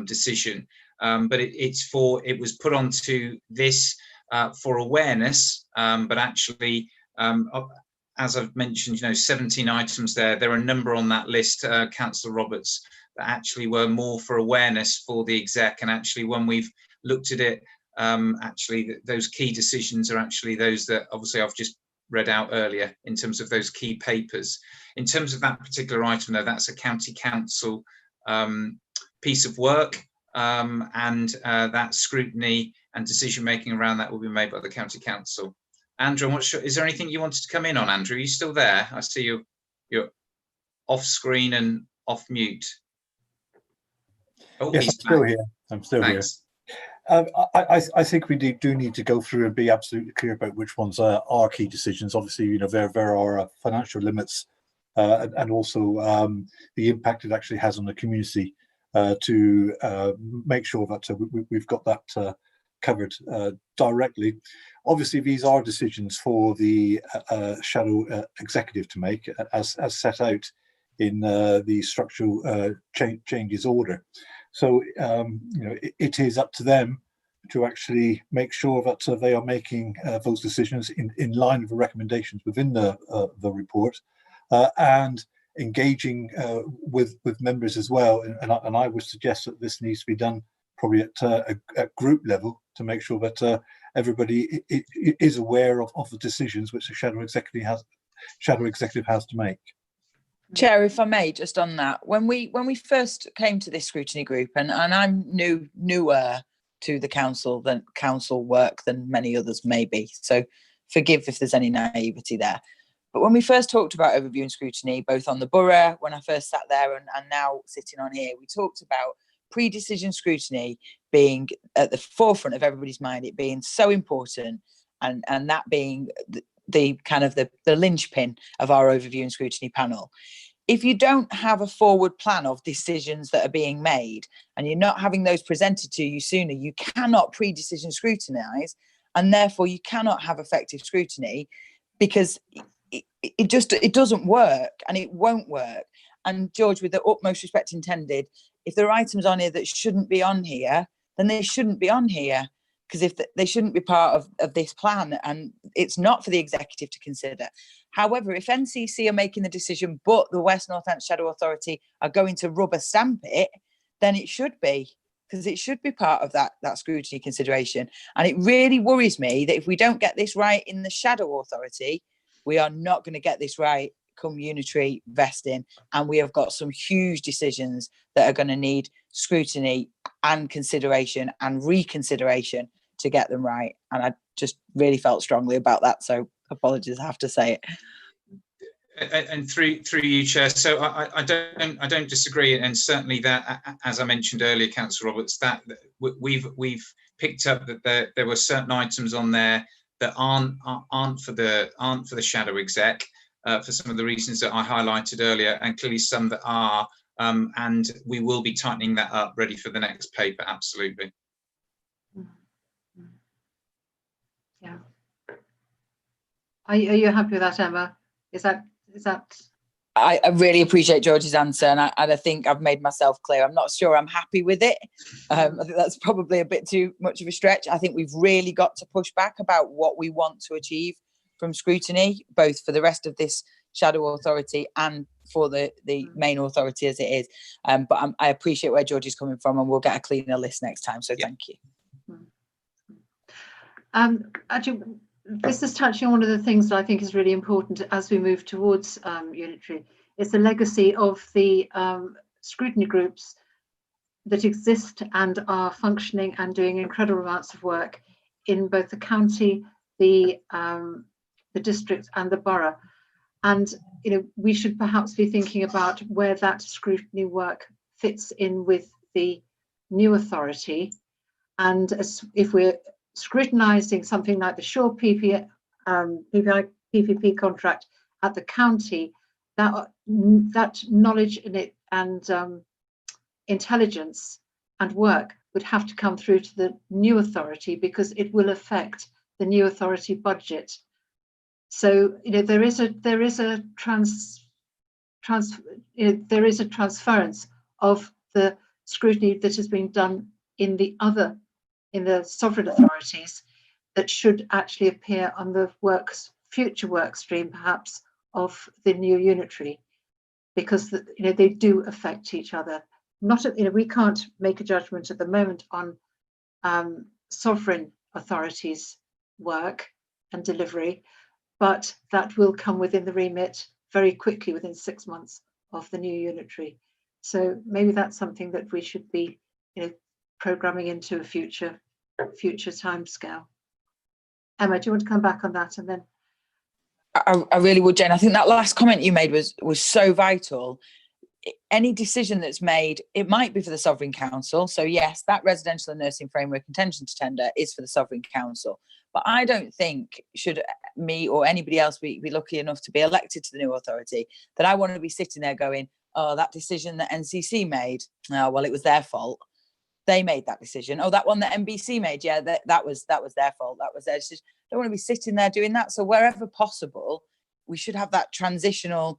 decision. But it was put onto this for awareness, but actually, as I've mentioned, 17 items there. There are a number on that list, Councillor Roberts, that actually were more for awareness for the exec. And actually, when we've looked at it, those key decisions are actually those that obviously I've just read out earlier in terms of those key papers. In terms of that particular item, though, that's a county council piece of work, and that scrutiny and decision making around that will be made by the county council. Andrew, is there anything you wanted to come in on, Andrew? Are you still there? I see you're off screen and off mute. Oh, yes, he's I'm still back. here. I'm still Thanks. here. I think we do need to go through and be absolutely clear about which ones are key decisions. Obviously, there are financial limits and also the impact it actually has on the community to make sure that we've got that covered directly. Obviously, these are decisions for the shadow executive to make, as set out in the structural changes order. So it is up to them to actually make sure that they are making those decisions in line with the recommendations within the report, and engaging with members as well. And I would suggest that this needs to be done probably at group level to make sure that everybody is aware of the decisions which the shadow executive has to make. Chair, if I may, just on that, when we first came to this scrutiny group, and I'm newer to the council work than many others may be, so forgive if there's any naivety there. But when we first talked about overview and scrutiny, both on the borough, when I first sat there, and now sitting on here, we talked about pre-decision scrutiny being at the forefront of everybody's mind, it being so important, and that being the kind of the linchpin of our overview and scrutiny panel. If you don't have a forward plan of decisions that are being made and you're not having those presented to you sooner, you cannot pre-decision scrutinise, and therefore you cannot have effective scrutiny, because it doesn't work and it won't work. And George, with the utmost respect intended, if there are items on here that shouldn't be on here, then they shouldn't be on here, because if they shouldn't be part of this plan, and it's not for the executive to consider. However, if NCC are making the decision, but the West Northampton Shadow Authority are going to rubber stamp it, then it should be, because it should be part of that scrutiny consideration. And it really worries me that if we don't get this right in the Shadow Authority, we are not going to get this right come unitary vesting, and we have got some huge decisions that are going to need scrutiny and consideration and reconsideration to get them right. And I just really felt strongly about that, so apologies, I have to say it. And through you, Chair. So I don't disagree, and certainly that, as I mentioned earlier, Councillor Roberts, that we've picked up that there were certain items on there that aren't for the shadow exec, for some of the reasons that I highlighted earlier, and clearly some that are, and we will be tightening that up, ready for the next paper. Absolutely. Yeah. Are you happy with that, Emma? Is that? I really appreciate George's answer, and I think I've made myself clear. I'm not sure I'm happy with it. I think that's probably a bit too much of a stretch. I think we've really got to push back about what we want to achieve from scrutiny, both for the rest of this shadow authority and for the main authority as it is. But I appreciate where George is coming from, and we'll get a cleaner list next time. So thank you. Actually, this is touching on one of the things that I think is really important as we move towards unitary. It's the legacy of the scrutiny groups that exist and are functioning and doing incredible amounts of work in both the county, the district and the borough. And we should perhaps be thinking about where that scrutiny work fits in with the new authority. And if we're scrutinising something like the Shaw PPP contract at the county, that knowledge in it and intelligence and work would have to come through to the new authority because it will affect the new authority budget. So there is a transference of the scrutiny that has been done in the sovereign authorities that should actually appear on the future work stream, perhaps, of the new unitary, because they do affect each other. We can't make a judgment at the moment on sovereign authorities' work and delivery, but that will come within the remit very quickly, within 6 months of the new unitary. So maybe that's something that we should be programming into a future timescale. Emma, do you want to come back on that? And then I really would, Jane. I think that last comment you made was so vital. Any decision that's made, it might be for the Sovereign Council. So yes, that residential and nursing framework intention to tender is for the Sovereign Council. But I don't think, should me or anybody else be lucky enough to be elected to the new authority, that I want to be sitting there going, oh, that decision that NCC made, oh, well, it was their fault. They made that decision. Oh, that one that NBC made, yeah, that was their fault. That was their decision. I don't want to be sitting there doing that. So wherever possible, we should have that transfer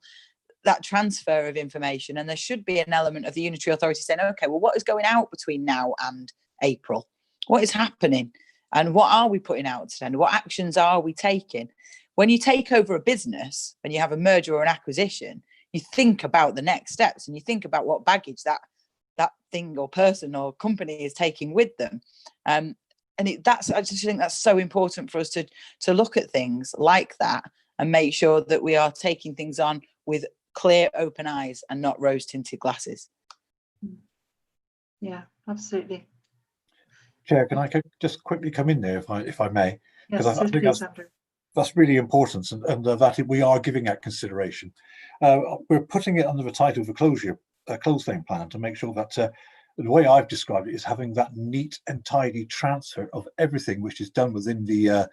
of information, and there should be an element of the unitary authority saying, okay, well, what is going out between now and April? What is happening? And what are we putting out to tender? What actions are we taking? When you take over a business, when you have a merger or an acquisition, you think about the next steps and you think about what baggage that thing or person or company is taking with them. I just think that's so important for us to look at things like that and make sure that we are taking things on with clear, open eyes and not rose-tinted glasses. Yeah, absolutely. Chair, can I just quickly come in there if I may? Yes, I think that's really important, and that we are giving that consideration. We're putting it under the title of a closed-down plan to make sure that the way I've described it is having that neat and tidy transfer of everything which is done within the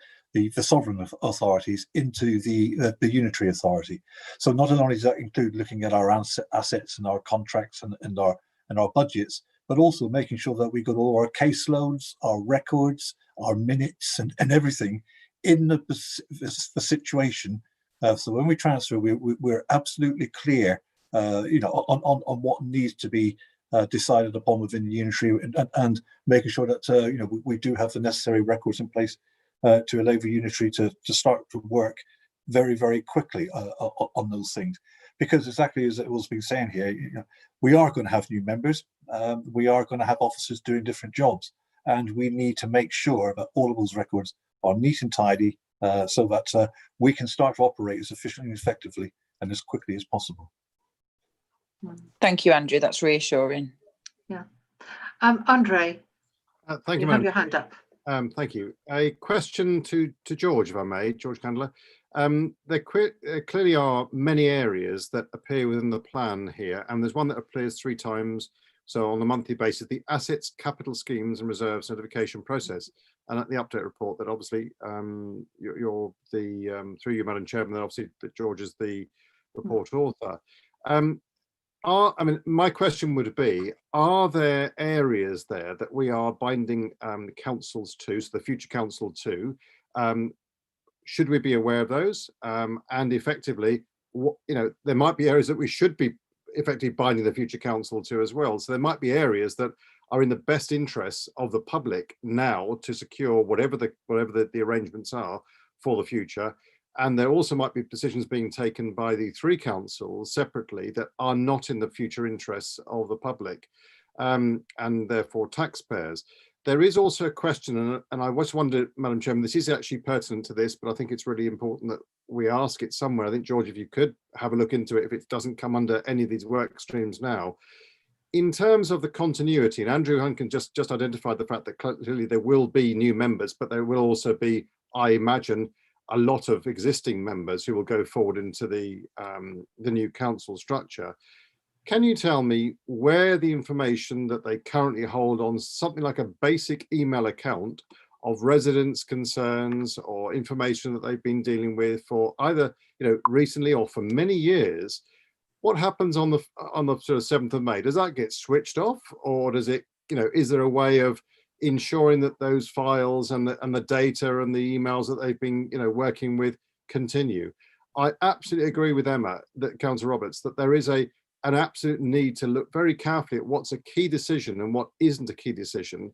sovereign authorities into the unitary authority. So not only does that include looking at our assets and our contracts and our budgets, but also making sure that we got all our caseloads, our records, our minutes, and everything in the situation. So when we transfer, we're absolutely clear, on what needs to be decided upon within the unitary, and making sure that we do have the necessary records in place to allow the unitary to start to work very, very quickly on those things. Because exactly as it was being saying here, we are going to have new members, we are going to have officers doing different jobs, and we need to make sure that all of those records are neat and tidy, so that we can start to operate as efficiently and effectively and as quickly as possible. Thank you, Andrew. That's reassuring. Yeah. Andre, thank you, have your hand up. Thank you. A question to George, if I may, George Candler. There clearly are many areas that appear within the plan here, and there's one that appears 3 times. So on a monthly basis, the assets, capital schemes and reserves certification process. And at the update report that obviously you're through you, Madam Chairman, that obviously that George is the report author. My question would be, are there areas there that we are binding councils to, so the future council to? Should we be aware of those? And effectively, there might be areas that we should be effectively binding the future council to as well. So there might be areas that are in the best interests of the public now to secure whatever the arrangements are for the future. And there also might be decisions being taken by the 3 councils separately that are not in the future interests of the public, and therefore taxpayers. There is also a question, and I just wondered, Madam Chairman, this is actually pertinent to this, but I think it's really important that we ask it somewhere. I think, George, if you could have a look into it, if it doesn't come under any of these work streams now. In terms of the continuity, and Andrew Huncan just identified the fact that clearly there will be new members, but there will also be, I imagine, a lot of existing members who will go forward into the new council structure. Can you tell me where the information that they currently hold on something like a basic email account of residents' concerns or information that they've been dealing with for either recently or for many years, what happens on the sort of 7th of May? Does that get switched off, or does it you know, is there a way of ensuring that those files and the data and the emails that they've been, you know, working with continue? I absolutely agree with Emma, that Councillor Roberts, that there is an absolute need to look very carefully at what's a key decision and what isn't a key decision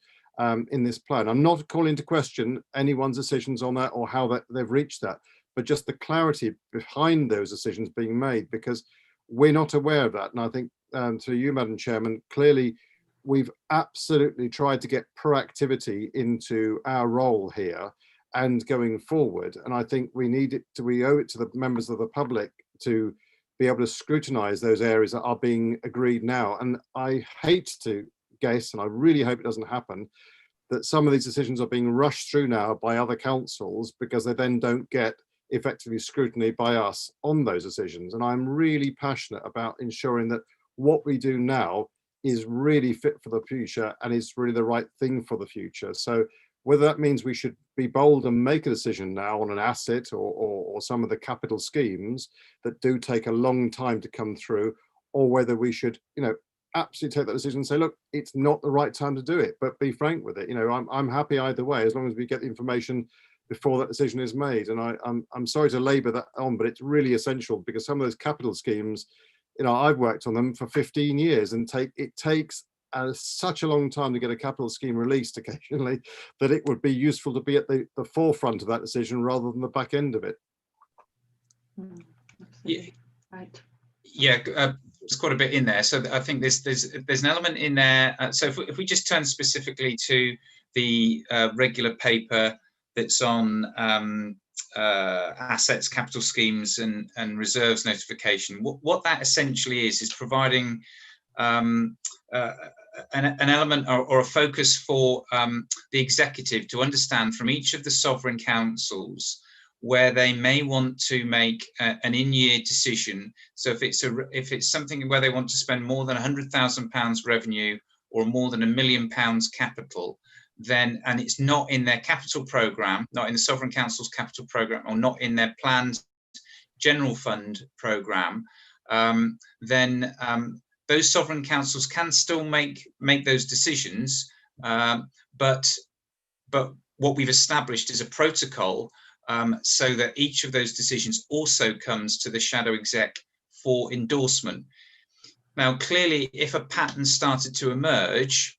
in this plan. I'm not calling into question anyone's decisions on that or how they've reached that, but just the clarity behind those decisions being made, because we're not aware of that. And I think to you, Madam Chairman, clearly we've absolutely tried to get proactivity into our role here and going forward. And I think we owe it to the members of the public to be able to scrutinise those areas that are being agreed now. And I hate to guess, and I really hope it doesn't happen, that some of these decisions are being rushed through now by other councils because they then don't get effectively scrutiny by us on those decisions. And I'm really passionate about ensuring that what we do now is really fit for the future and is really the right thing for the future. So whether that means we should be bold and make a decision now on an asset or some of the capital schemes that do take a long time to come through, or whether we should, you know, absolutely take that decision and say, look, it's not the right time to do it, but be frank with it. You know, I'm happy either way, as long as we get the information before that decision is made. And I'm sorry to labour that on, but it's really essential, because some of those capital schemes, you know, I've worked on them for 15 years and it takes such a long time to get a capital scheme released occasionally, that it would be useful to be at the forefront of that decision rather than the back end of it. Yeah. Right. Yeah, there's quite a bit in there. So I think there's an element in there. So if we just turn specifically to the regular paper that's on assets, capital schemes and reserves notification, what that essentially is providing an element or a focus for the executive to understand from each of the sovereign councils where they may want to make an in-year decision. So if it's something where they want to spend more than £100,000 revenue or more than £1 million capital, then, and it's not in their capital programme, not in the Sovereign Council's capital programme, or not in their planned general fund programme, then those sovereign councils can still make those decisions, but what we've established is a protocol so that each of those decisions also comes to the shadow exec for endorsement. Now, clearly, if a pattern started to emerge,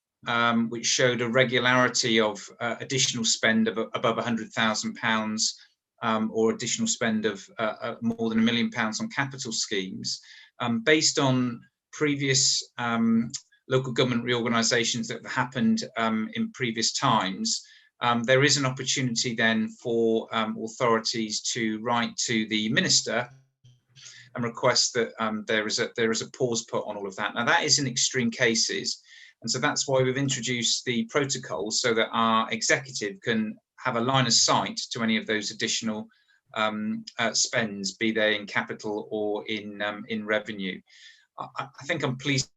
which showed a regularity of additional spend of above £100,000 or additional spend of more than £1 million on capital schemes, based on previous local government reorganisations that have happened in previous times, there is an opportunity then for authorities to write to the minister and request that there is a pause put on all of that. Now, that is in extreme cases, and so that's why we've introduced the protocol, so that our executive can have a line of sight to any of those additional spends, be they in capital or in revenue. I think I'm pleased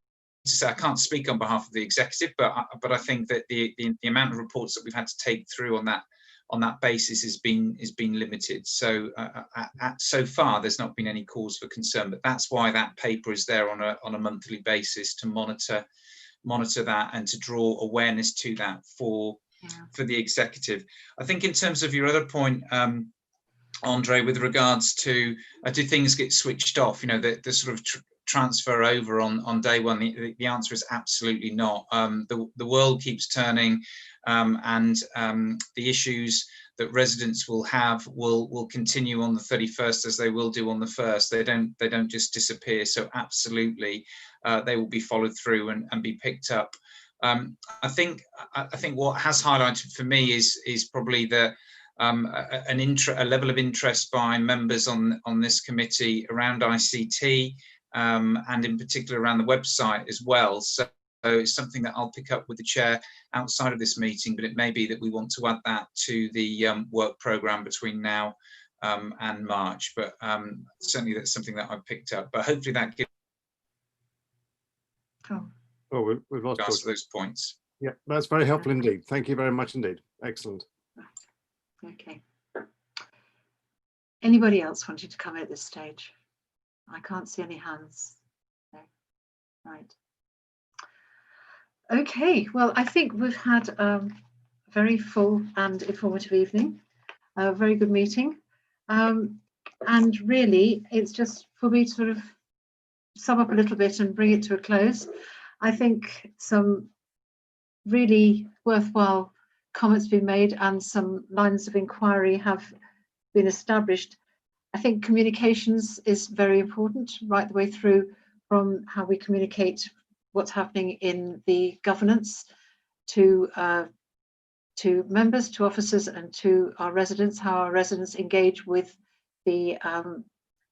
to say I can't speak on behalf of the executive, but I think that the amount of reports that we've had to take through on that basis has been limited. So so far there's not been any cause for concern, but that's why that paper is there on a monthly basis, to monitor that and to draw awareness to that for the executive. I think in terms of your other point, Andre, with regards to do things get switched off, you know, the sort of transfer over on day one, the answer is absolutely not. The world keeps turning, and the issues that residents will have will continue on the 31st as they will do on the 1st. They don't just disappear. So absolutely, they will be followed through and be picked up. I think what has highlighted for me is probably a level of interest by members on this committee around ICT, and in particular around the website as well. So it's something that I'll pick up with the chair outside of this meeting, but it may be that we want to add that to the work programme between now and March. But certainly that's something that I've picked up. But hopefully that gives we've lost those points. Yeah, that's very helpful indeed. Thank you very much indeed. Excellent. Okay. Anybody else wanting to come at this stage? I can't see any hands. No. Right. Okay, well, I think we've had a very full and informative evening, a very good meeting. And really, it's just for me to sort of sum up a little bit and bring it to a close. I think some really worthwhile comments been made and some lines of inquiry have been established. I think communications is very important right the way through, from how we communicate what's happening in the governance to members, to officers, and to our residents, how our residents engage with the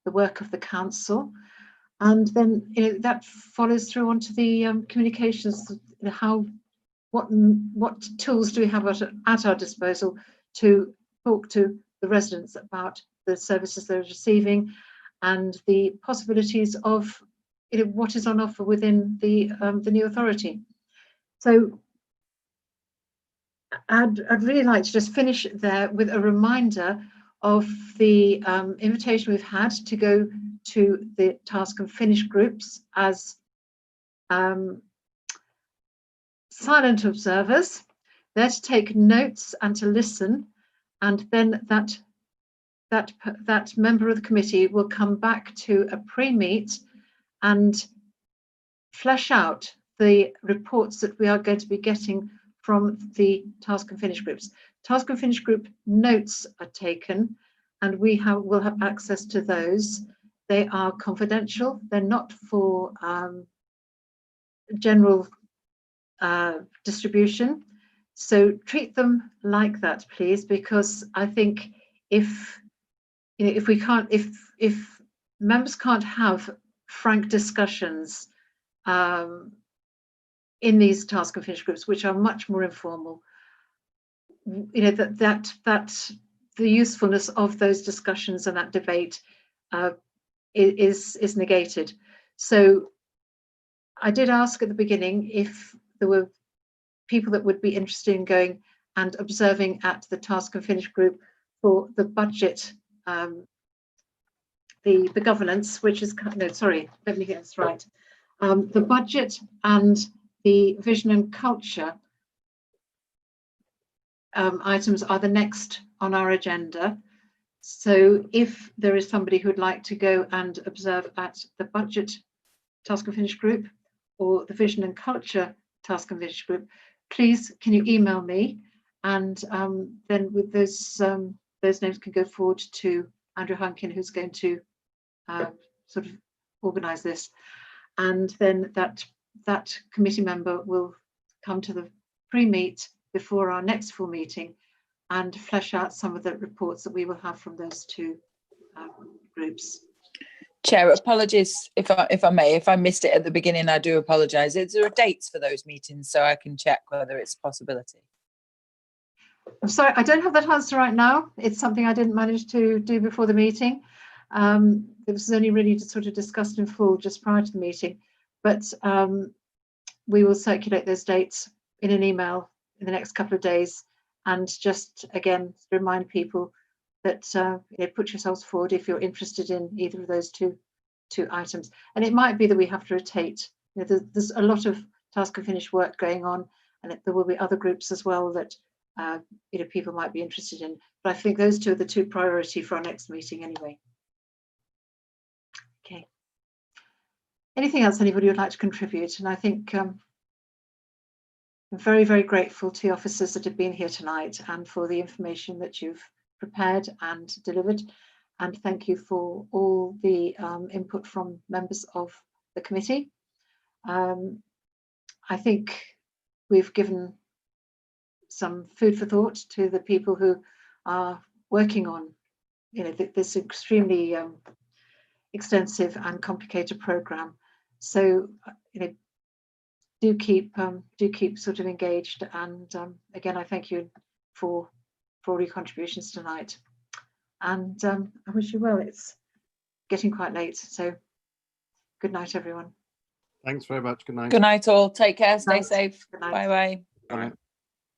work of the council. And then that follows through onto the communications, what tools do we have at our disposal to talk to the residents about the services they're receiving and the possibilities of what is on offer within the new authority. So I'd really like to just finish there with a reminder of the invitation we've had to go to the task and finish groups as silent observers. They're to take notes and to listen, and then that member of the committee will come back to a pre-meet and flesh out the reports that we are going to be getting from the task and finish groups. Task and finish group notes are taken, and we will have access to those. They are confidential. They're not for general distribution. So treat them like that, please, because I think if members can't have frank discussions in these task and finish groups, which are much more informal, that the usefulness of those discussions and that debate is negated. So I did ask at the beginning if there were people that would be interested in going and observing at the task and finish group for the budget, the governance, which is, no, sorry, let me get this right. The budget and the vision and culture items are the next on our agenda. So if there is somebody who would like to go and observe at the budget task and finish group or the vision and culture task and finish group, please can you email me, and then with those names can go forward to Andrew Hunkin, who's going to sort of organise this, and then that committee member will come to the pre-meet before our next full meeting and flesh out some of the reports that we will have from those two groups. Chair, apologies if I may, if I missed it at the beginning, I do apologise. Is there dates for those meetings so I can check whether it's a possibility? I'm sorry, I don't have that answer right now. It's something I didn't manage to do before the meeting. It was only really sort of discussed in full just prior to the meeting, but we will circulate those dates in an email in the next couple of days, and just again remind people that put yourselves forward if you're interested in either of those two items. And it might be that we have to rotate. There's a lot of task and finish work going on, and there will be other groups as well that people might be interested in. But I think those two are the two priority for our next meeting anyway. Okay. Anything else anybody would like to contribute? And I think I'm very, very grateful to the officers that have been here tonight and for the information that you've prepared and delivered, and thank you for all the input from members of the committee. I think we've given some food for thought to the people who are working on this extremely extensive and complicated program. So do keep sort of engaged, and again I thank you for all your contributions tonight, and I wish you well. It's getting quite late, so good night everyone. Thanks very much. Good night. Good night all. Take care. Stay Night. safe. Good night. Bye bye. Bye.